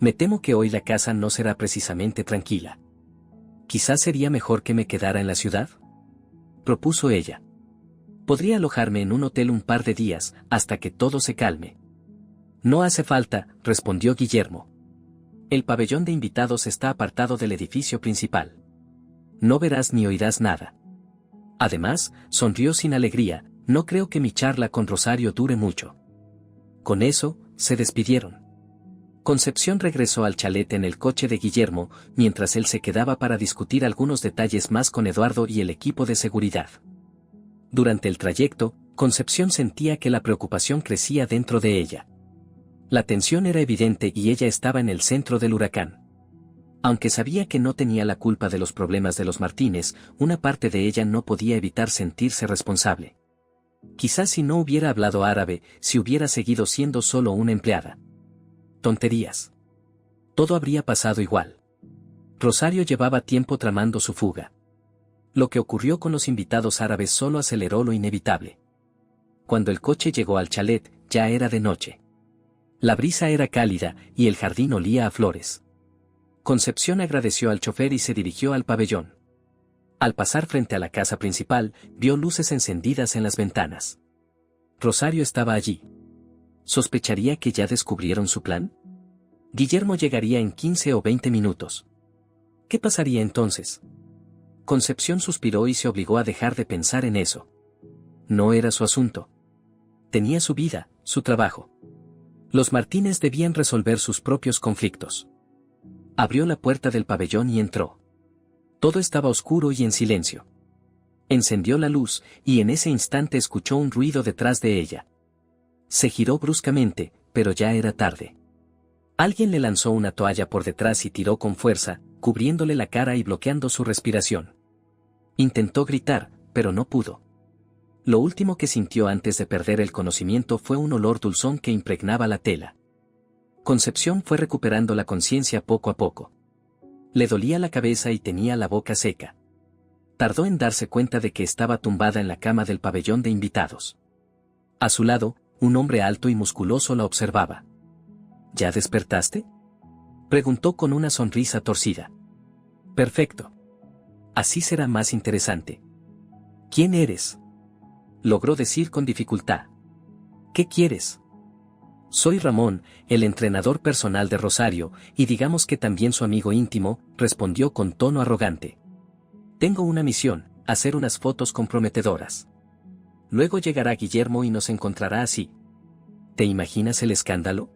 Speaker 1: Me temo que hoy la casa no será precisamente tranquila. Quizás sería mejor que me quedara en la ciudad, propuso ella. Podría alojarme en un hotel un par de días, hasta que todo se calme. No hace falta, respondió Guillermo. El pabellón de invitados está apartado del edificio principal. No verás ni oirás nada. Además, sonrió sin alegría, no creo que mi charla con Rosario dure mucho. Con eso, Se despidieron. Concepción regresó al chalet en el coche de Guillermo, mientras él se quedaba para discutir algunos detalles más con Eduardo y el equipo de seguridad. Durante el trayecto, Concepción sentía que la preocupación crecía dentro de ella. La tensión era evidente y ella estaba en el centro del huracán. Aunque sabía que no tenía la culpa de los problemas de los Martínez, una parte de ella no podía evitar sentirse responsable. Quizás si no hubiera hablado árabe, si hubiera seguido siendo solo una empleada. Tonterías. Todo habría pasado igual. Rosario llevaba tiempo tramando su fuga. Lo que ocurrió con los invitados árabes solo aceleró lo inevitable. Cuando el coche llegó al chalet, ya era de noche. La brisa era cálida y el jardín olía a flores. Concepción agradeció al chofer y se dirigió al pabellón. Al pasar frente a la casa principal, vio luces encendidas en las ventanas. Rosario estaba allí. ¿Sospecharía que ya descubrieron su plan? Guillermo llegaría en 15 o 20 minutos. ¿Qué pasaría entonces? Concepción suspiró y se obligó a dejar de pensar en eso. No era su asunto. Tenía su vida, su trabajo. Los Martínez debían resolver sus propios conflictos. Abrió la puerta del pabellón y entró. Todo estaba oscuro y en silencio. Encendió la luz, y en ese instante escuchó un ruido detrás de ella. Se giró bruscamente, pero ya era tarde. Alguien le lanzó una toalla por detrás y tiró con fuerza, cubriéndole la cara y bloqueando su respiración. Intentó gritar, pero no pudo. Lo último que sintió antes de perder el conocimiento fue un olor dulzón que impregnaba la tela. Concepción fue recuperando la conciencia poco a poco. Le dolía la cabeza y tenía la boca seca. Tardó en darse cuenta de que estaba tumbada en la cama del pabellón de invitados. A su lado, un hombre alto y musculoso la observaba. ¿Ya despertaste?, preguntó con una sonrisa torcida. Perfecto. Así será más interesante. ¿Quién eres?, logró decir con dificultad. ¿Qué quieres? Soy Ramón, el entrenador personal de Rosario, y digamos que también su amigo íntimo, respondió con tono arrogante. Tengo una misión, hacer unas fotos comprometedoras. Luego llegará Guillermo y nos encontrará así. ¿Te imaginas el escándalo?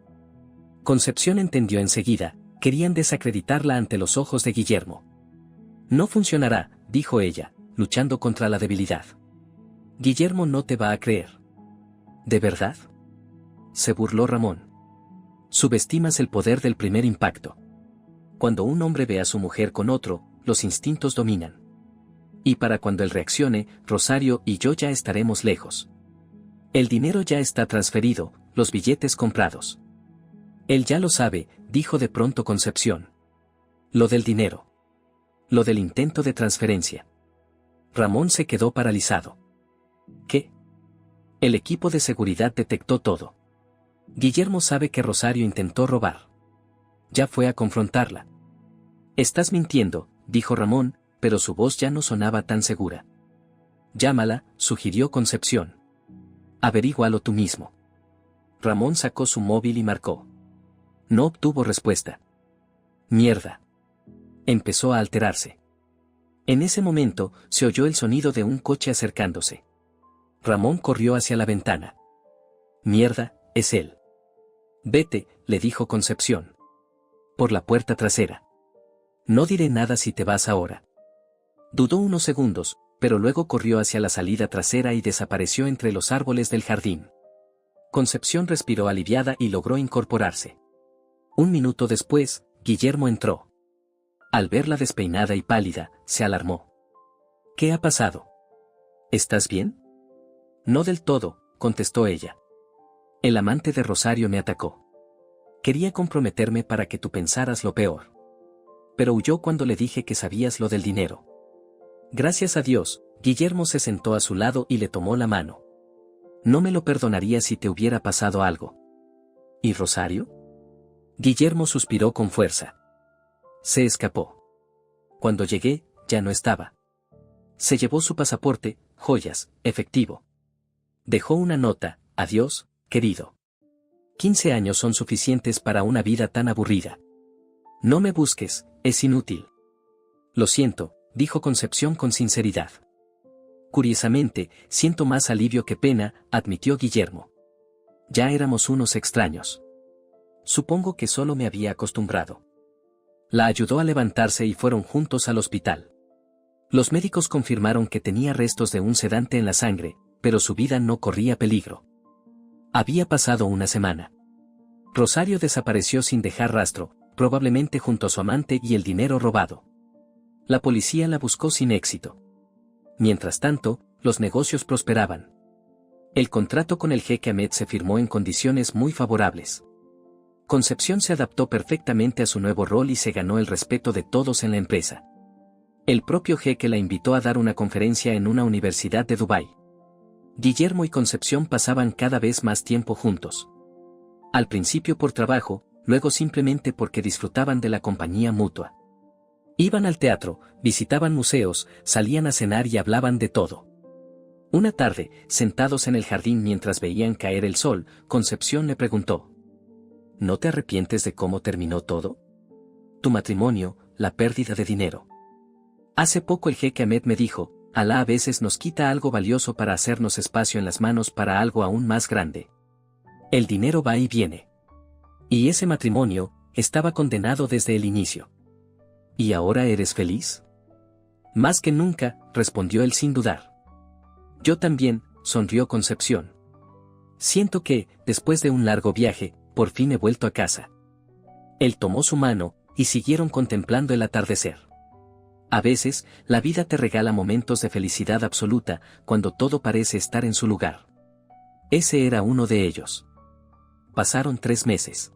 Speaker 1: Concepción entendió enseguida, querían desacreditarla ante los ojos de Guillermo. No funcionará, dijo ella, luchando contra la debilidad. Guillermo no te va a creer. ¿De verdad?, se burló Ramón. Subestimas el poder del primer impacto. Cuando un hombre ve a su mujer con otro, los instintos dominan. Y para cuando él reaccione, Rosario y yo ya estaremos lejos. El dinero ya está transferido, los billetes comprados. Él ya lo sabe, dijo de pronto Concepción. Lo del dinero. Lo del intento de transferencia. Ramón se quedó paralizado. ¿Qué? El equipo de seguridad detectó todo. Guillermo sabe que Rosario intentó robar. Ya fue a confrontarla. Estás mintiendo, dijo Ramón, pero su voz ya no sonaba tan segura. Llámala, sugirió Concepción. Averígualo tú mismo. Ramón sacó su móvil y marcó. No obtuvo respuesta. Mierda. Empezó a alterarse. En ese momento, se oyó el sonido de un coche acercándose. Ramón corrió hacia la ventana. Mierda, es él. Vete, le dijo Concepción. Por la puerta trasera. No diré nada si te vas ahora. Dudó unos segundos, pero luego corrió hacia la salida trasera y desapareció entre los árboles del jardín. Concepción respiró aliviada y logró incorporarse. Un minuto después, Guillermo entró. Al verla despeinada y pálida, se alarmó. ¿Qué ha pasado? ¿Estás bien? No del todo, contestó ella. El amante de Rosario me atacó. Quería comprometerme para que tú pensaras lo peor. Pero huyó cuando le dije que sabías lo del dinero. Gracias a Dios, Guillermo se sentó a su lado y le tomó la mano. No me lo perdonaría si te hubiera pasado algo. ¿Y Rosario? Guillermo suspiró con fuerza. Se escapó. Cuando llegué, ya no estaba. Se llevó su pasaporte, joyas, efectivo. Dejó una nota: adiós, querido. 15 años son suficientes para una vida tan aburrida. No me busques, es inútil. Lo siento, dijo Concepción con sinceridad. Curiosamente, siento más alivio que pena, admitió Guillermo. Ya éramos unos extraños. Supongo que solo me había acostumbrado. La ayudó a levantarse y fueron juntos al hospital. Los médicos confirmaron que tenía restos de un sedante en la sangre, pero su vida no corría peligro. Había pasado una semana. Rosario desapareció sin dejar rastro, probablemente junto a su amante y el dinero robado. La policía la buscó sin éxito. Mientras tanto, los negocios prosperaban. El contrato con el jeque Ahmed se firmó en condiciones muy favorables. Concepción se adaptó perfectamente a su nuevo rol y se ganó el respeto de todos en la empresa. El propio jeque la invitó a dar una conferencia en una universidad de Dubái. Guillermo y Concepción pasaban cada vez más tiempo juntos. Al principio por trabajo, luego simplemente porque disfrutaban de la compañía mutua. Iban al teatro, visitaban museos, salían a cenar y hablaban de todo. Una tarde, sentados en el jardín mientras veían caer el sol, Concepción le preguntó: ¿No te arrepientes de cómo terminó todo? Tu matrimonio, la pérdida de dinero. Hace poco el jeque Ahmed me dijo: Alá a veces nos quita algo valioso para hacernos espacio en las manos para algo aún más grande. El dinero va y viene. Y ese matrimonio estaba condenado desde el inicio. ¿Y ahora eres feliz? Más que nunca, respondió él sin dudar. Yo también, sonrió Concepción. Siento que, después de un largo viaje, por fin he vuelto a casa. Él tomó su mano, y siguieron contemplando el atardecer. A veces, la vida te regala momentos de felicidad absoluta, cuando todo parece estar en su lugar. Ese era uno de ellos. Pasaron 3 meses.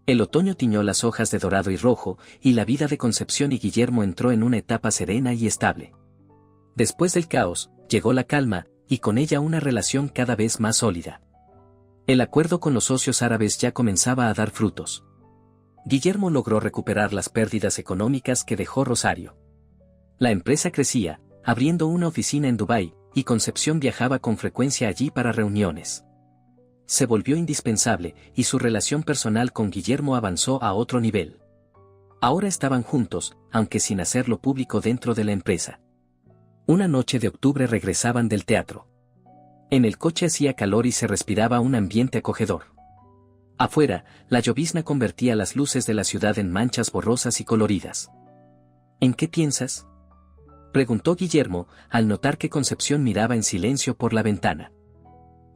Speaker 1: El otoño tiñó las hojas de dorado y rojo, y la vida de Concepción y Guillermo entró en una etapa serena y estable. Después del caos, llegó la calma, y con ella una relación cada vez más sólida. El acuerdo con los socios árabes ya comenzaba a dar frutos. Guillermo logró recuperar las pérdidas económicas que dejó Rosario. La empresa crecía, abriendo una oficina en Dubái, y Concepción viajaba con frecuencia allí para reuniones. Se volvió indispensable, y su relación personal con Guillermo avanzó a otro nivel. Ahora estaban juntos, aunque sin hacerlo público dentro de la empresa. Una noche de octubre regresaban del teatro. En el coche hacía calor y se respiraba un ambiente acogedor. Afuera, la llovizna convertía las luces de la ciudad en manchas borrosas y coloridas. ¿En qué piensas?, preguntó Guillermo, al notar que Concepción miraba en silencio por la ventana.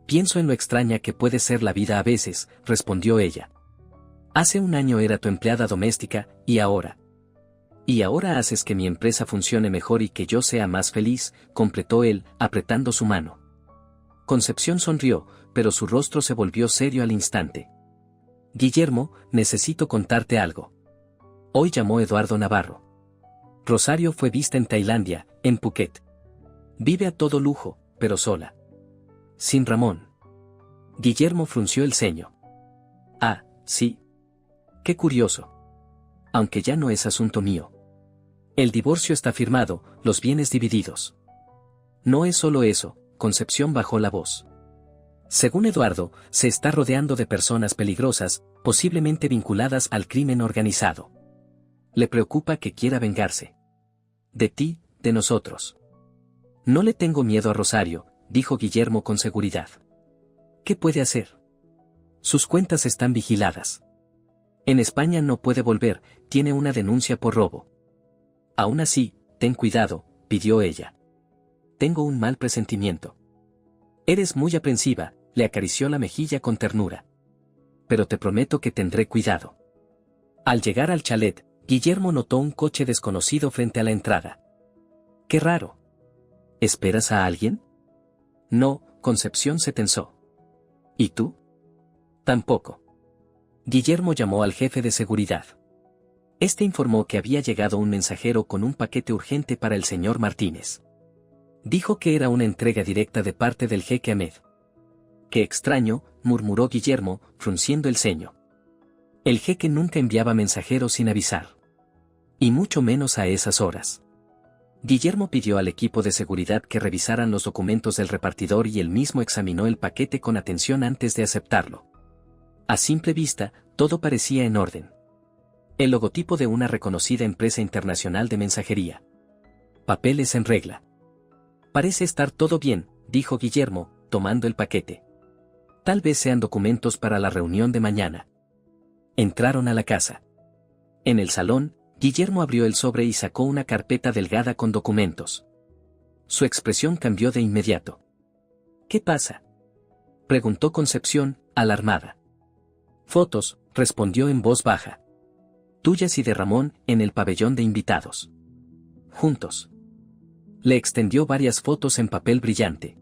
Speaker 1: Pienso en lo extraña que puede ser la vida a veces, respondió ella. Hace un año era tu empleada doméstica, y ahora. Y ahora haces que mi empresa funcione mejor y que yo sea más feliz, completó él, apretando su mano. Concepción sonrió, pero su rostro se volvió serio al instante. Guillermo, necesito contarte algo. Hoy llamó Eduardo Navarro. Rosario fue vista en Tailandia, en Phuket. Vive a todo lujo, pero sola. Sin Ramón. Guillermo frunció el ceño. Ah, sí. Qué curioso. Aunque ya no es asunto mío. El divorcio está firmado, los bienes divididos. No es solo eso, Concepción bajó la voz. Según Eduardo, se está rodeando de personas peligrosas, posiblemente vinculadas al crimen organizado. Le preocupa que quiera vengarse. De ti, de nosotros. No le tengo miedo a Rosario, dijo Guillermo con seguridad. ¿Qué puede hacer? Sus cuentas están vigiladas. En España no puede volver, tiene una denuncia por robo. Aún así, ten cuidado, pidió ella. Tengo un mal presentimiento. Eres muy aprensiva, le acarició la mejilla con ternura. Pero te prometo que tendré cuidado. Al llegar al chalet, Guillermo notó un coche desconocido frente a la entrada. ¡Qué raro! ¿Esperas a alguien? No, Concepción se tensó. ¿Y tú? Tampoco. Guillermo llamó al jefe de seguridad. Este informó que había llegado un mensajero con un paquete urgente para el señor Martínez. Dijo que era una entrega directa de parte del jeque Ahmed. ¡Qué extraño!, murmuró Guillermo, frunciendo el ceño. El jeque nunca enviaba mensajeros sin avisar. Y mucho menos a esas horas. Guillermo pidió al equipo de seguridad que revisaran los documentos del repartidor y él mismo examinó el paquete con atención antes de aceptarlo. A simple vista, todo parecía en orden. El logotipo de una reconocida empresa internacional de mensajería. Papeles en regla. Parece estar todo bien, dijo Guillermo, tomando el paquete. Tal vez sean documentos para la reunión de mañana. Entraron a la casa. En el salón, Guillermo abrió el sobre y sacó una carpeta delgada con documentos. Su expresión cambió de inmediato. ¿Qué pasa?, preguntó Concepción, alarmada. Fotos, respondió en voz baja. Tuyas y de Ramón, en el pabellón de invitados. Juntos. Le extendió varias fotos en papel brillante.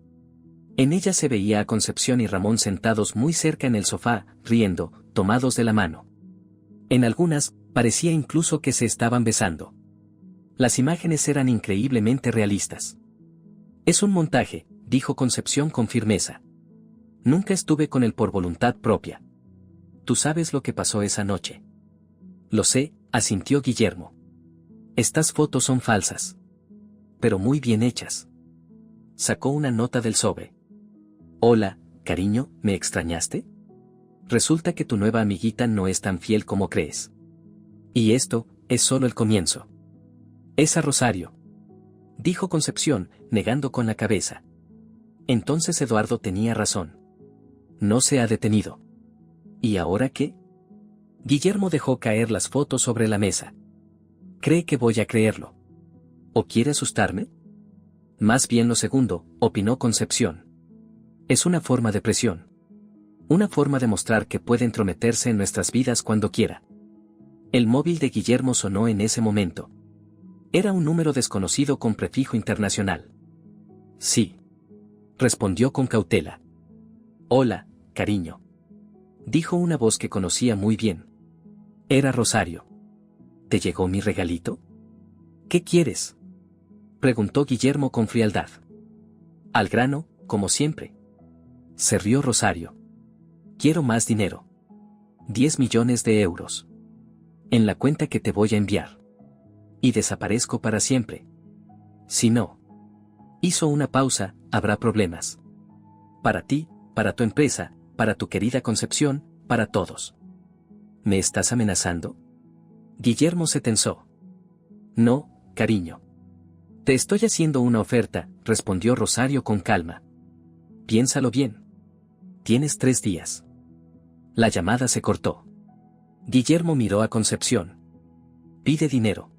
Speaker 1: En ellas se veía a Concepción y Ramón sentados muy cerca en el sofá, riendo, tomados de la mano. En algunas, parecía incluso que se estaban besando. Las imágenes eran increíblemente realistas. Es un montaje, dijo Concepción con firmeza. Nunca estuve con él por voluntad propia. Tú sabes lo que pasó esa noche. Lo sé, asintió Guillermo. Estas fotos son falsas. Pero muy bien hechas. Sacó una nota del sobre. Hola, cariño, ¿me extrañaste? Resulta que tu nueva amiguita no es tan fiel como crees. Y esto, es solo el comienzo. Es a Rosario, dijo Concepción, negando con la cabeza. Entonces Eduardo tenía razón. No se ha detenido. ¿Y ahora qué? Guillermo dejó caer las fotos sobre la mesa. ¿Cree que voy a creerlo? ¿O quiere asustarme? Más bien lo segundo, opinó Concepción. Es una forma de presión. Una forma de mostrar que puede entrometerse en nuestras vidas cuando quiera. El móvil de Guillermo sonó en ese momento. Era un número desconocido con prefijo internacional. Sí. Respondió con cautela. Hola, cariño. Dijo una voz que conocía muy bien. Era Rosario. ¿Te llegó mi regalito? ¿Qué quieres?, preguntó Guillermo con frialdad. Al grano, como siempre. Se rió Rosario. Quiero más dinero. 10 millones de euros. En la cuenta que te voy a enviar. Y desaparezco para siempre. Si no. Hizo una pausa, habrá problemas. Para ti, para tu empresa, para tu querida Concepción, para todos. ¿Me estás amenazando? Guillermo se tensó. No, cariño. Te estoy haciendo una oferta, respondió Rosario con calma. Piénsalo bien. Tienes 3 días. La llamada se cortó. Guillermo miró a Concepción. Pide dinero.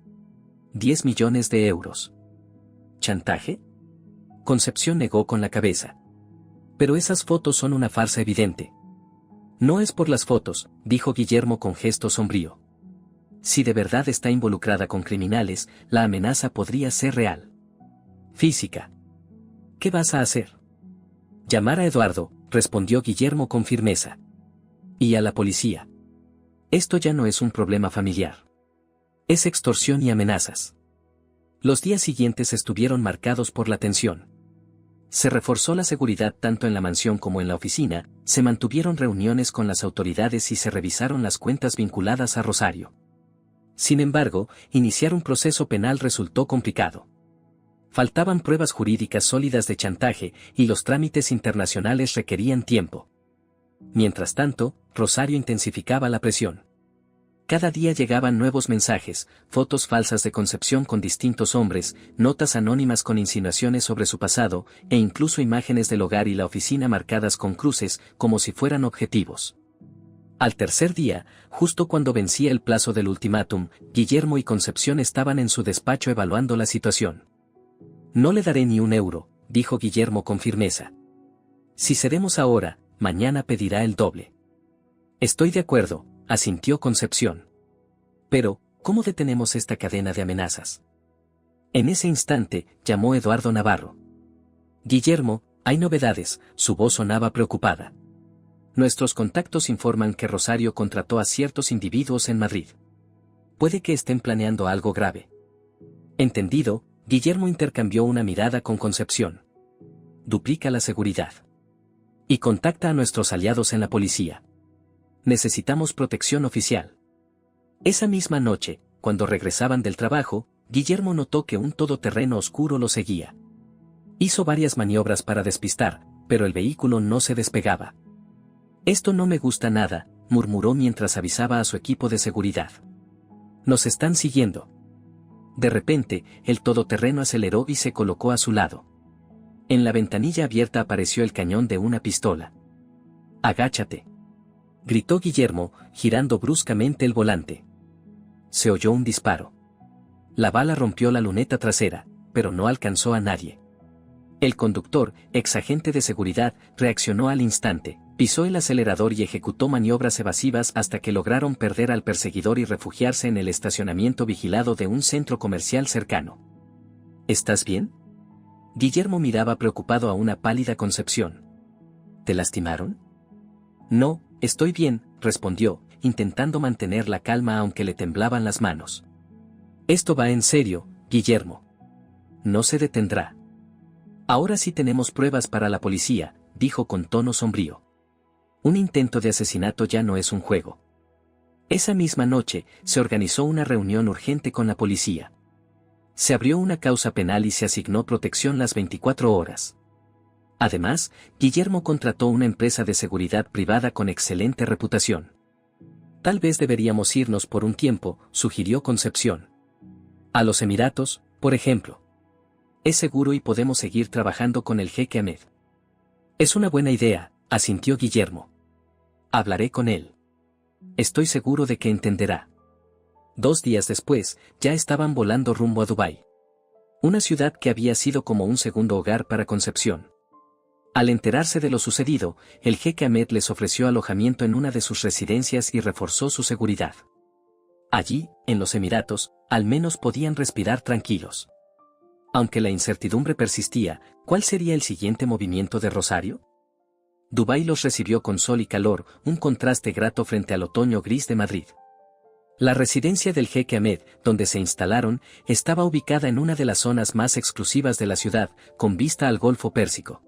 Speaker 1: 10 millones de euros. ¿Chantaje? Concepción negó con la cabeza. Pero esas fotos son una farsa evidente. No es por las fotos, dijo Guillermo con gesto sombrío. Si de verdad está involucrada con criminales, la amenaza podría ser real. Física. ¿Qué vas a hacer? Llamar a Eduardo, respondió Guillermo con firmeza. Y a la policía. Esto ya no es un problema familiar. Es extorsión y amenazas. Los días siguientes estuvieron marcados por la tensión. Se reforzó la seguridad tanto en la mansión como en la oficina, se mantuvieron reuniones con las autoridades y se revisaron las cuentas vinculadas a Rosario. Sin embargo, iniciar un proceso penal resultó complicado. Faltaban pruebas jurídicas sólidas de chantaje y los trámites internacionales requerían tiempo. Mientras tanto, Rosario intensificaba la presión. Cada día llegaban nuevos mensajes, fotos falsas de Concepción con distintos hombres, notas anónimas con insinuaciones sobre su pasado, e incluso imágenes del hogar y la oficina marcadas con cruces, como si fueran objetivos. Al tercer día, justo cuando vencía el plazo del ultimátum, Guillermo y Concepción estaban en su despacho evaluando la situación. No le daré ni un euro, dijo Guillermo con firmeza. Si cedemos ahora, mañana pedirá el doble. Estoy de acuerdo, asintió Concepción. Pero, ¿cómo detenemos esta cadena de amenazas? En ese instante, llamó Eduardo Navarro. Guillermo, hay novedades, su voz sonaba preocupada. Nuestros contactos informan que Rosario contrató a ciertos individuos en Madrid. Puede que estén planeando algo grave. Entendido, Guillermo intercambió una mirada con Concepción. Duplica la seguridad. Y contacta a nuestros aliados en la policía. Necesitamos protección oficial. Esa misma noche, cuando regresaban del trabajo, Guillermo notó que un todoterreno oscuro lo seguía. Hizo varias maniobras para despistar, pero el vehículo no se despegaba. Esto no me gusta nada, murmuró mientras avisaba a su equipo de seguridad. Nos están siguiendo. De repente, el todoterreno aceleró y se colocó a su lado. En la ventanilla abierta apareció el cañón de una pistola. Agáchate. gritó Guillermo, girando bruscamente el volante. Se oyó un disparo. La bala rompió la luneta trasera, pero no alcanzó a nadie. El conductor, ex agente de seguridad, reaccionó al instante, pisó el acelerador y ejecutó maniobras evasivas hasta que lograron perder al perseguidor y refugiarse en el estacionamiento vigilado de un centro comercial cercano. ¿Estás bien? Guillermo miraba preocupado a una pálida Concepción. ¿Te lastimaron? No, estoy bien, respondió, intentando mantener la calma aunque le temblaban las manos. Esto va en serio, Guillermo. No se detendrá. Ahora sí tenemos pruebas para la policía, dijo con tono sombrío. Un intento de asesinato ya no es un juego. Esa misma noche, se organizó una reunión urgente con la policía. Se abrió una causa penal y se asignó protección las 24 horas. Además, Guillermo contrató una empresa de seguridad privada con excelente reputación. Tal vez deberíamos irnos por un tiempo, sugirió Concepción. A los Emiratos, por ejemplo. Es seguro y podemos seguir trabajando con el jeque Ahmed. Es una buena idea, asintió Guillermo. Hablaré con él. Estoy seguro de que entenderá. 2 días después, ya estaban volando rumbo a Dubái. Una ciudad que había sido como un segundo hogar para Concepción. Al enterarse de lo sucedido, el jeque Ahmed les ofreció alojamiento en una de sus residencias y reforzó su seguridad. Allí, en los Emiratos, al menos podían respirar tranquilos. Aunque la incertidumbre persistía, ¿cuál sería el siguiente movimiento de Rosario? Dubái los recibió con sol y calor, un contraste grato frente al otoño gris de Madrid. La residencia del jeque Ahmed, donde se instalaron, estaba ubicada en una de las zonas más exclusivas de la ciudad, con vista al Golfo Pérsico.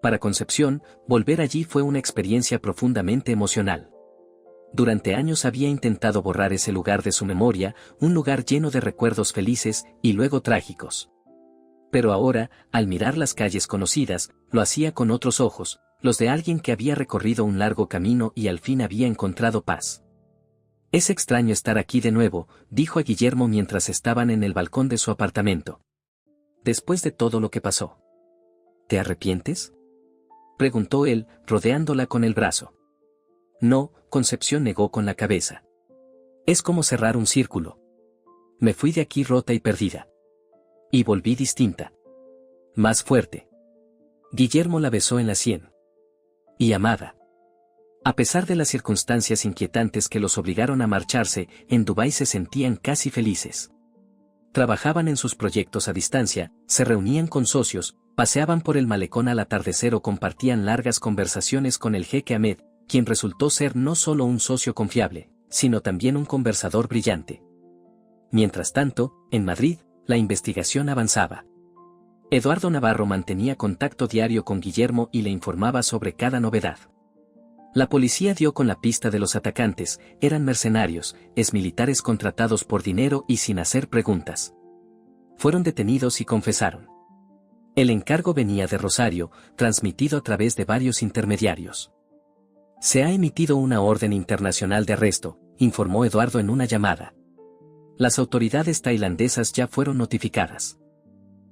Speaker 1: Para Concepción, volver allí fue una experiencia profundamente emocional. Durante años había intentado borrar ese lugar de su memoria, un lugar lleno de recuerdos felices y luego trágicos. Pero ahora, al mirar las calles conocidas, lo hacía con otros ojos, los de alguien que había recorrido un largo camino y al fin había encontrado paz. Es extraño estar aquí de nuevo, dijo a Guillermo mientras estaban en el balcón de su apartamento. Después de todo lo que pasó. ¿Te arrepientes? Preguntó él, rodeándola con el brazo. No, Concepción negó con la cabeza. Es como cerrar un círculo. Me fui de aquí rota y perdida. Y volví distinta. Más fuerte. Guillermo la besó en la sien. Y amada. A pesar de las circunstancias inquietantes que los obligaron a marcharse, en Dubái se sentían casi felices. Trabajaban en sus proyectos a distancia, se reunían con socios, paseaban por el malecón al atardecer o compartían largas conversaciones con el jeque Ahmed, quien resultó ser no solo un socio confiable, sino también un conversador brillante. Mientras tanto, en Madrid, la investigación avanzaba. Eduardo Navarro mantenía contacto diario con Guillermo y le informaba sobre cada novedad. La policía dio con la pista de los atacantes, eran mercenarios, exmilitares contratados por dinero y sin hacer preguntas. Fueron detenidos y confesaron. El encargo venía de Rosario, transmitido a través de varios intermediarios. Se ha emitido una orden internacional de arresto, informó Eduardo en una llamada. Las autoridades tailandesas ya fueron notificadas.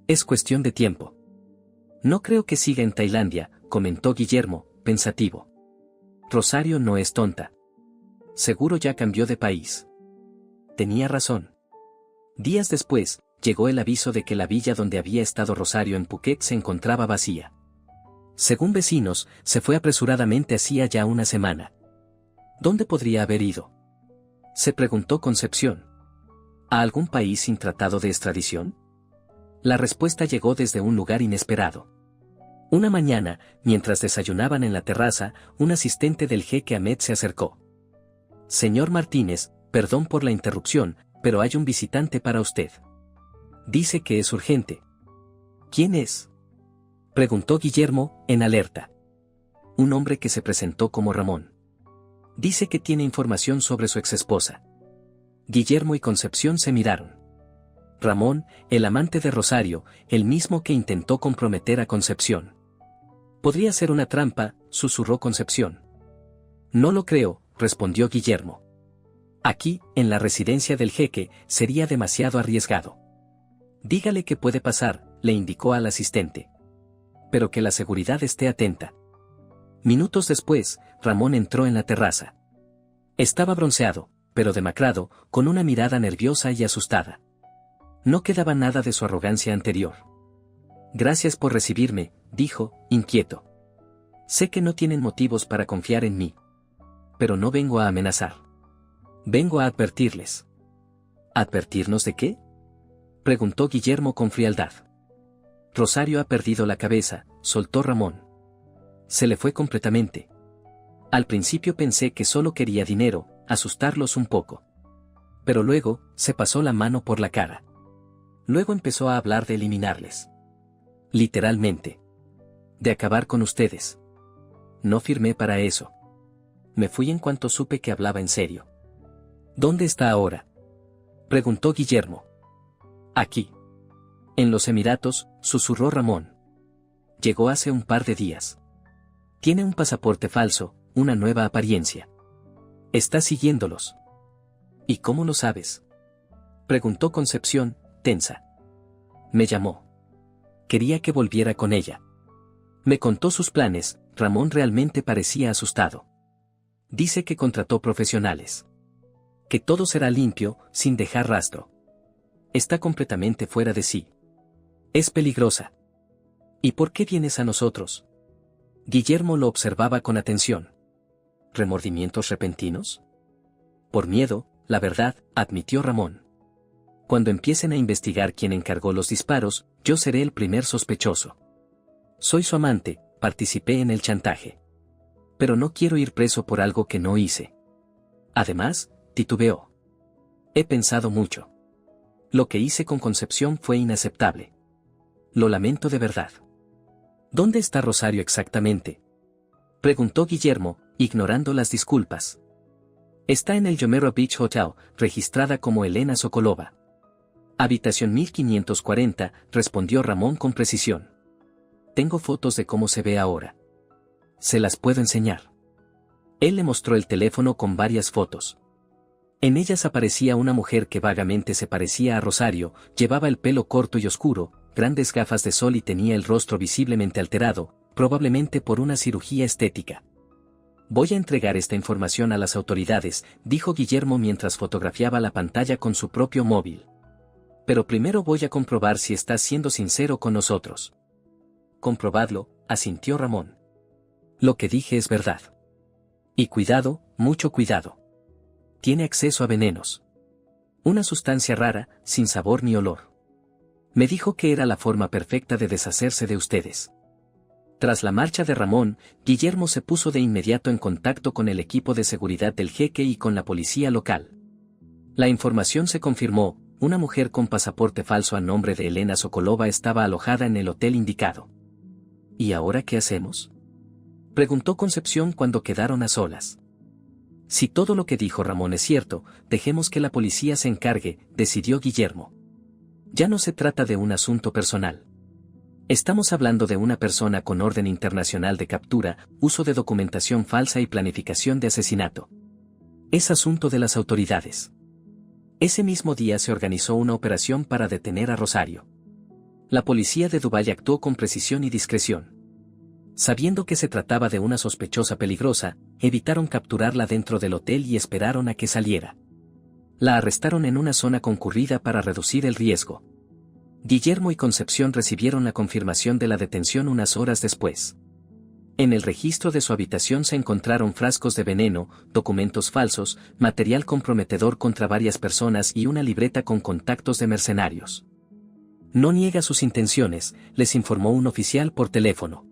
Speaker 1: Es cuestión de tiempo. No creo que siga en Tailandia, comentó Guillermo, pensativo. Rosario no es tonta. Seguro ya cambió de país. Tenía razón. Días después, llegó el aviso de que la villa donde había estado Rosario en Phuket se encontraba vacía. Según vecinos, se fue apresuradamente hacía ya una semana. ¿Dónde podría haber ido? Se preguntó Concepción. ¿A algún país sin tratado de extradición? La respuesta llegó desde un lugar inesperado. Una mañana, mientras desayunaban en la terraza, un asistente del jeque Ahmed se acercó. Señor Martínez, perdón por la interrupción, pero hay un visitante para usted. Dice que es urgente. ¿Quién es? Preguntó Guillermo, en alerta. Un hombre que se presentó como Ramón. Dice que tiene información sobre su exesposa. Guillermo y Concepción se miraron. Ramón, el amante de Rosario, el mismo que intentó comprometer a Concepción. Podría ser una trampa, susurró Concepción. No lo creo, respondió Guillermo. Aquí, en la residencia del jeque, sería demasiado arriesgado. Dígale que puede pasar, le indicó al asistente. Pero que la seguridad esté atenta. Minutos después, Ramón entró en la terraza. Estaba bronceado, pero demacrado, con una mirada nerviosa y asustada. No quedaba nada de su arrogancia anterior. Gracias por recibirme, dijo, inquieto. Sé que no tienen motivos para confiar en mí. Pero no vengo a amenazar. Vengo a advertirles. ¿Advertirnos de qué? Preguntó Guillermo con frialdad. Rosario ha perdido la cabeza, soltó Ramón. Se le fue completamente. Al principio pensé que solo quería dinero, asustarlos un poco. Pero luego, se pasó la mano por la cara. Luego empezó a hablar de eliminarles. Literalmente. De acabar con ustedes. No firmé para eso. Me fui en cuanto supe que hablaba en serio. ¿Dónde está ahora? Preguntó Guillermo. Aquí. En los Emiratos, susurró Ramón. Llegó hace un par de días. Tiene un pasaporte falso, una nueva apariencia. Está siguiéndolos. ¿Y cómo lo sabes? Preguntó Concepción, tensa. Me llamó. Quería que volviera con ella. Me contó sus planes. Ramón realmente parecía asustado. Dice que contrató profesionales. Que todo será limpio, sin dejar rastro. Está completamente fuera de sí. Es peligrosa. ¿Y por qué vienes a nosotros? Guillermo lo observaba con atención. ¿Remordimientos repentinos? Por miedo, la verdad, admitió Ramón. Cuando empiecen a investigar quién encargó los disparos, yo seré el primer sospechoso. Soy su amante, participé en el chantaje. Pero no quiero ir preso por algo que no hice. Además, titubeó. He pensado mucho. Lo que hice con Concepción fue inaceptable. Lo lamento de verdad. ¿Dónde está Rosario exactamente? Preguntó Guillermo, ignorando las disculpas. Está en el Jumeirah Beach Hotel, registrada como Elena Sokolova. Habitación 1540, respondió Ramón con precisión. Tengo fotos de cómo se ve ahora. Se las puedo enseñar. Él le mostró el teléfono con varias fotos. En ellas aparecía una mujer que vagamente se parecía a Rosario, llevaba el pelo corto y oscuro, grandes gafas de sol y tenía el rostro visiblemente alterado, probablemente por una cirugía estética. Voy a entregar esta información a las autoridades, dijo Guillermo mientras fotografiaba la pantalla con su propio móvil. Pero primero voy a comprobar si estás siendo sincero con nosotros. Comprobadlo, asintió Ramón. Lo que dije es verdad. Y cuidado, mucho cuidado. Tiene acceso a venenos. Una sustancia rara, sin sabor ni olor. Me dijo que era la forma perfecta de deshacerse de ustedes. Tras la marcha de Ramón, Guillermo se puso de inmediato en contacto con el equipo de seguridad del jeque y con la policía local. La información se confirmó, una mujer con pasaporte falso a nombre de Elena Sokolova estaba alojada en el hotel indicado. ¿Y ahora qué hacemos? Preguntó Concepción cuando quedaron a solas. Si todo lo que dijo Ramón es cierto, dejemos que la policía se encargue, decidió Guillermo. Ya no se trata de un asunto personal. Estamos hablando de una persona con orden internacional de captura, uso de documentación falsa y planificación de asesinato. Es asunto de las autoridades. Ese mismo día se organizó una operación para detener a Rosario. La policía de Dubái actuó con precisión y discreción. Sabiendo que se trataba de una sospechosa peligrosa, evitaron capturarla dentro del hotel y esperaron a que saliera. La arrestaron en una zona concurrida para reducir el riesgo. Guillermo y Concepción recibieron la confirmación de la detención unas horas después. En el registro de su habitación se encontraron frascos de veneno, documentos falsos, material comprometedor contra varias personas y una libreta con contactos de mercenarios. No niega sus intenciones, les informó un oficial por teléfono.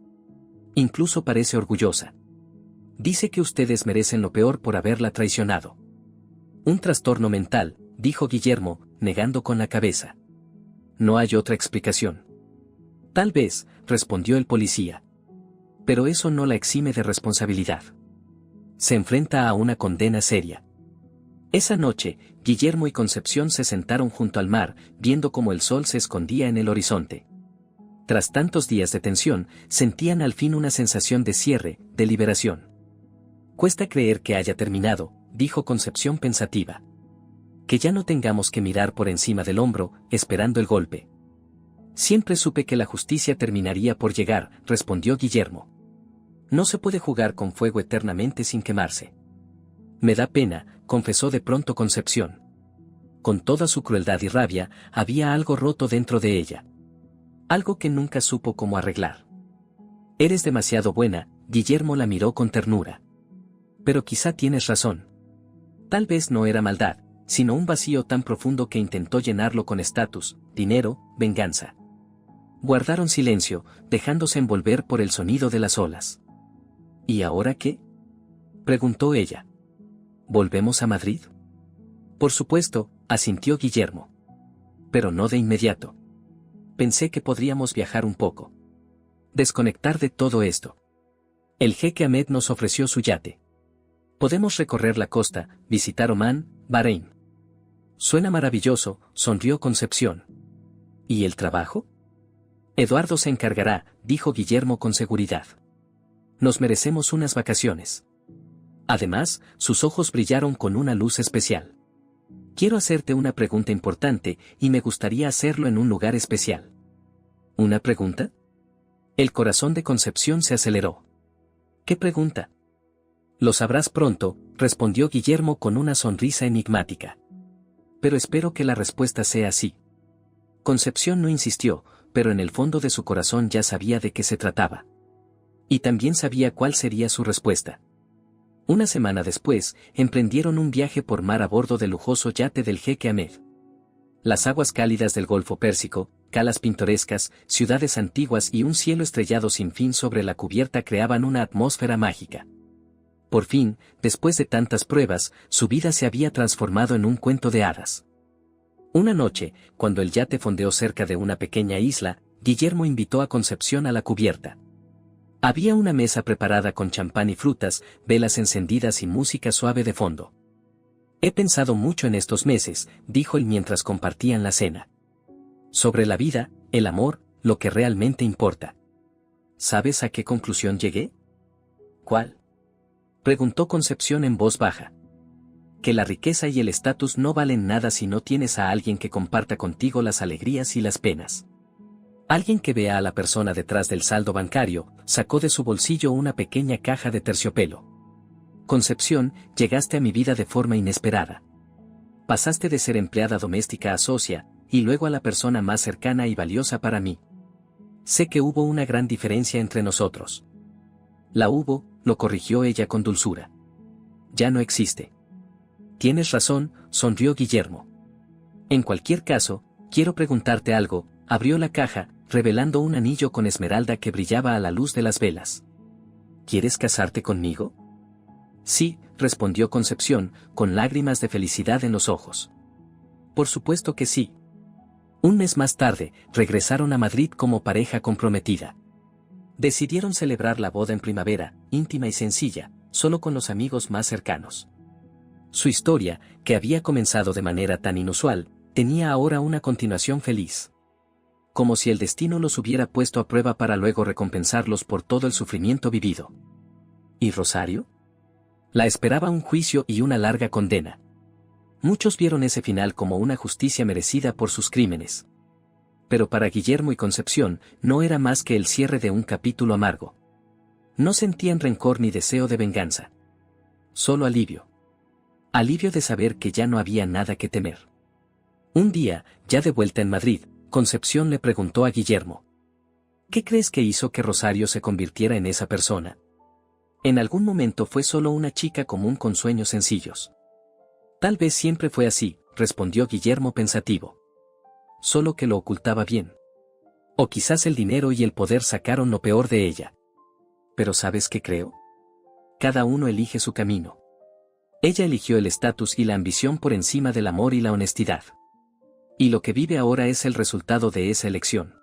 Speaker 1: Incluso parece orgullosa. Dice que ustedes merecen lo peor por haberla traicionado. Un trastorno mental, dijo Guillermo, negando con la cabeza. No hay otra explicación. Tal vez, respondió el policía. Pero eso no la exime de responsabilidad. Se enfrenta a una condena seria. Esa noche, Guillermo y Concepción se sentaron junto al mar, viendo cómo el sol se escondía en el horizonte. Tras tantos días de tensión, sentían al fin una sensación de cierre, de liberación. Cuesta creer que haya terminado, dijo Concepción pensativa. Que ya no tengamos que mirar por encima del hombro, esperando el golpe. Siempre supe que la justicia terminaría por llegar, respondió Guillermo. No se puede jugar con fuego eternamente sin quemarse. Me da pena, confesó de pronto Concepción. Con toda su crueldad y rabia, había algo roto dentro de ella. Algo que nunca supo cómo arreglar. Eres demasiado buena, Guillermo la miró con ternura. Pero quizá tienes razón. Tal vez no era maldad, sino un vacío tan profundo que intentó llenarlo con estatus, dinero, venganza. Guardaron silencio, dejándose envolver por el sonido de las olas. ¿Y ahora qué?, preguntó ella. ¿Volvemos a Madrid? Por supuesto, asintió Guillermo. Pero no de inmediato. Pensé que podríamos viajar un poco. Desconectar de todo esto. El jeque Ahmed nos ofreció su yate. Podemos recorrer la costa, visitar Omán, Bahrein. Suena maravilloso, sonrió Concepción. ¿Y el trabajo? Eduardo se encargará, dijo Guillermo con seguridad. Nos merecemos unas vacaciones. Además, sus ojos brillaron con una luz especial. Quiero hacerte una pregunta importante, y me gustaría hacerlo en un lugar especial. ¿Una pregunta? El corazón de Concepción se aceleró. ¿Qué pregunta? Lo sabrás pronto, respondió Guillermo con una sonrisa enigmática. Pero espero que la respuesta sea sí. Concepción no insistió, pero en el fondo de su corazón ya sabía de qué se trataba. Y también sabía cuál sería su respuesta. Una semana después, emprendieron un viaje por mar a bordo del lujoso yate del jeque Ahmed. Las aguas cálidas del Golfo Pérsico, calas pintorescas, ciudades antiguas y un cielo estrellado sin fin sobre la cubierta creaban una atmósfera mágica. Por fin, después de tantas pruebas, su vida se había transformado en un cuento de hadas. Una noche, cuando el yate fondeó cerca de una pequeña isla, Guillermo invitó a Concepción a la cubierta. Había una mesa preparada con champán y frutas, velas encendidas y música suave de fondo. He pensado mucho en estos meses, dijo él mientras compartían la cena. Sobre la vida, el amor, lo que realmente importa. ¿Sabes a qué conclusión llegué? ¿Cuál?, preguntó Concepción en voz baja. Que la riqueza y el estatus no valen nada si no tienes a alguien que comparta contigo las alegrías y las penas. Alguien que vea a la persona detrás del saldo bancario, sacó de su bolsillo una pequeña caja de terciopelo. Concepción, llegaste a mi vida de forma inesperada. Pasaste de ser empleada doméstica a socia, y luego a la persona más cercana y valiosa para mí. Sé que hubo una gran diferencia entre nosotros. La hubo, lo corrigió ella con dulzura. Ya no existe. Tienes razón, sonrió Guillermo. En cualquier caso, quiero preguntarte algo. Abrió la caja, revelando un anillo con esmeralda que brillaba a la luz de las velas. ¿Quieres casarte conmigo? Sí, respondió Concepción, con lágrimas de felicidad en los ojos. Por supuesto que sí. Un mes más tarde, regresaron a Madrid como pareja comprometida. Decidieron celebrar la boda en primavera, íntima y sencilla, solo con los amigos más cercanos. Su historia, que había comenzado de manera tan inusual, tenía ahora una continuación feliz. Como si el destino los hubiera puesto a prueba para luego recompensarlos por todo el sufrimiento vivido. ¿Y Rosario? La esperaba un juicio y una larga condena. Muchos vieron ese final como una justicia merecida por sus crímenes. Pero para Guillermo y Concepción, no era más que el cierre de un capítulo amargo. No sentían rencor ni deseo de venganza. Solo alivio. Alivio de saber que ya no había nada que temer. Un día, ya de vuelta en Madrid, Concepción le preguntó a Guillermo. ¿Qué crees que hizo que Rosario se convirtiera en esa persona? En algún momento fue solo una chica común con sueños sencillos. Tal vez siempre fue así, respondió Guillermo pensativo. Solo que lo ocultaba bien. O quizás el dinero y el poder sacaron lo peor de ella. Pero ¿sabes qué creo? Cada uno elige su camino. Ella eligió el estatus y la ambición por encima del amor y la honestidad. Y lo que vive ahora es el resultado de esa elección.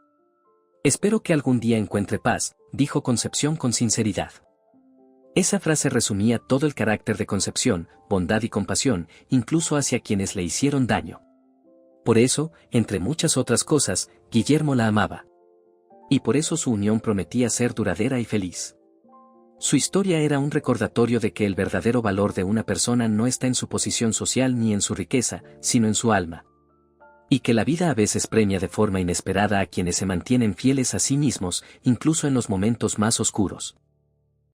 Speaker 1: Espero que algún día encuentre paz, dijo Concepción con sinceridad. Esa frase resumía todo el carácter de Concepción, bondad y compasión, incluso hacia quienes le hicieron daño. Por eso, entre muchas otras cosas, Guillermo la amaba. Y por eso su unión prometía ser duradera y feliz. Su historia era un recordatorio de que el verdadero valor de una persona no está en su posición social ni en su riqueza, sino en su alma. Y que la vida a veces premia de forma inesperada a quienes se mantienen fieles a sí mismos, incluso en los momentos más oscuros.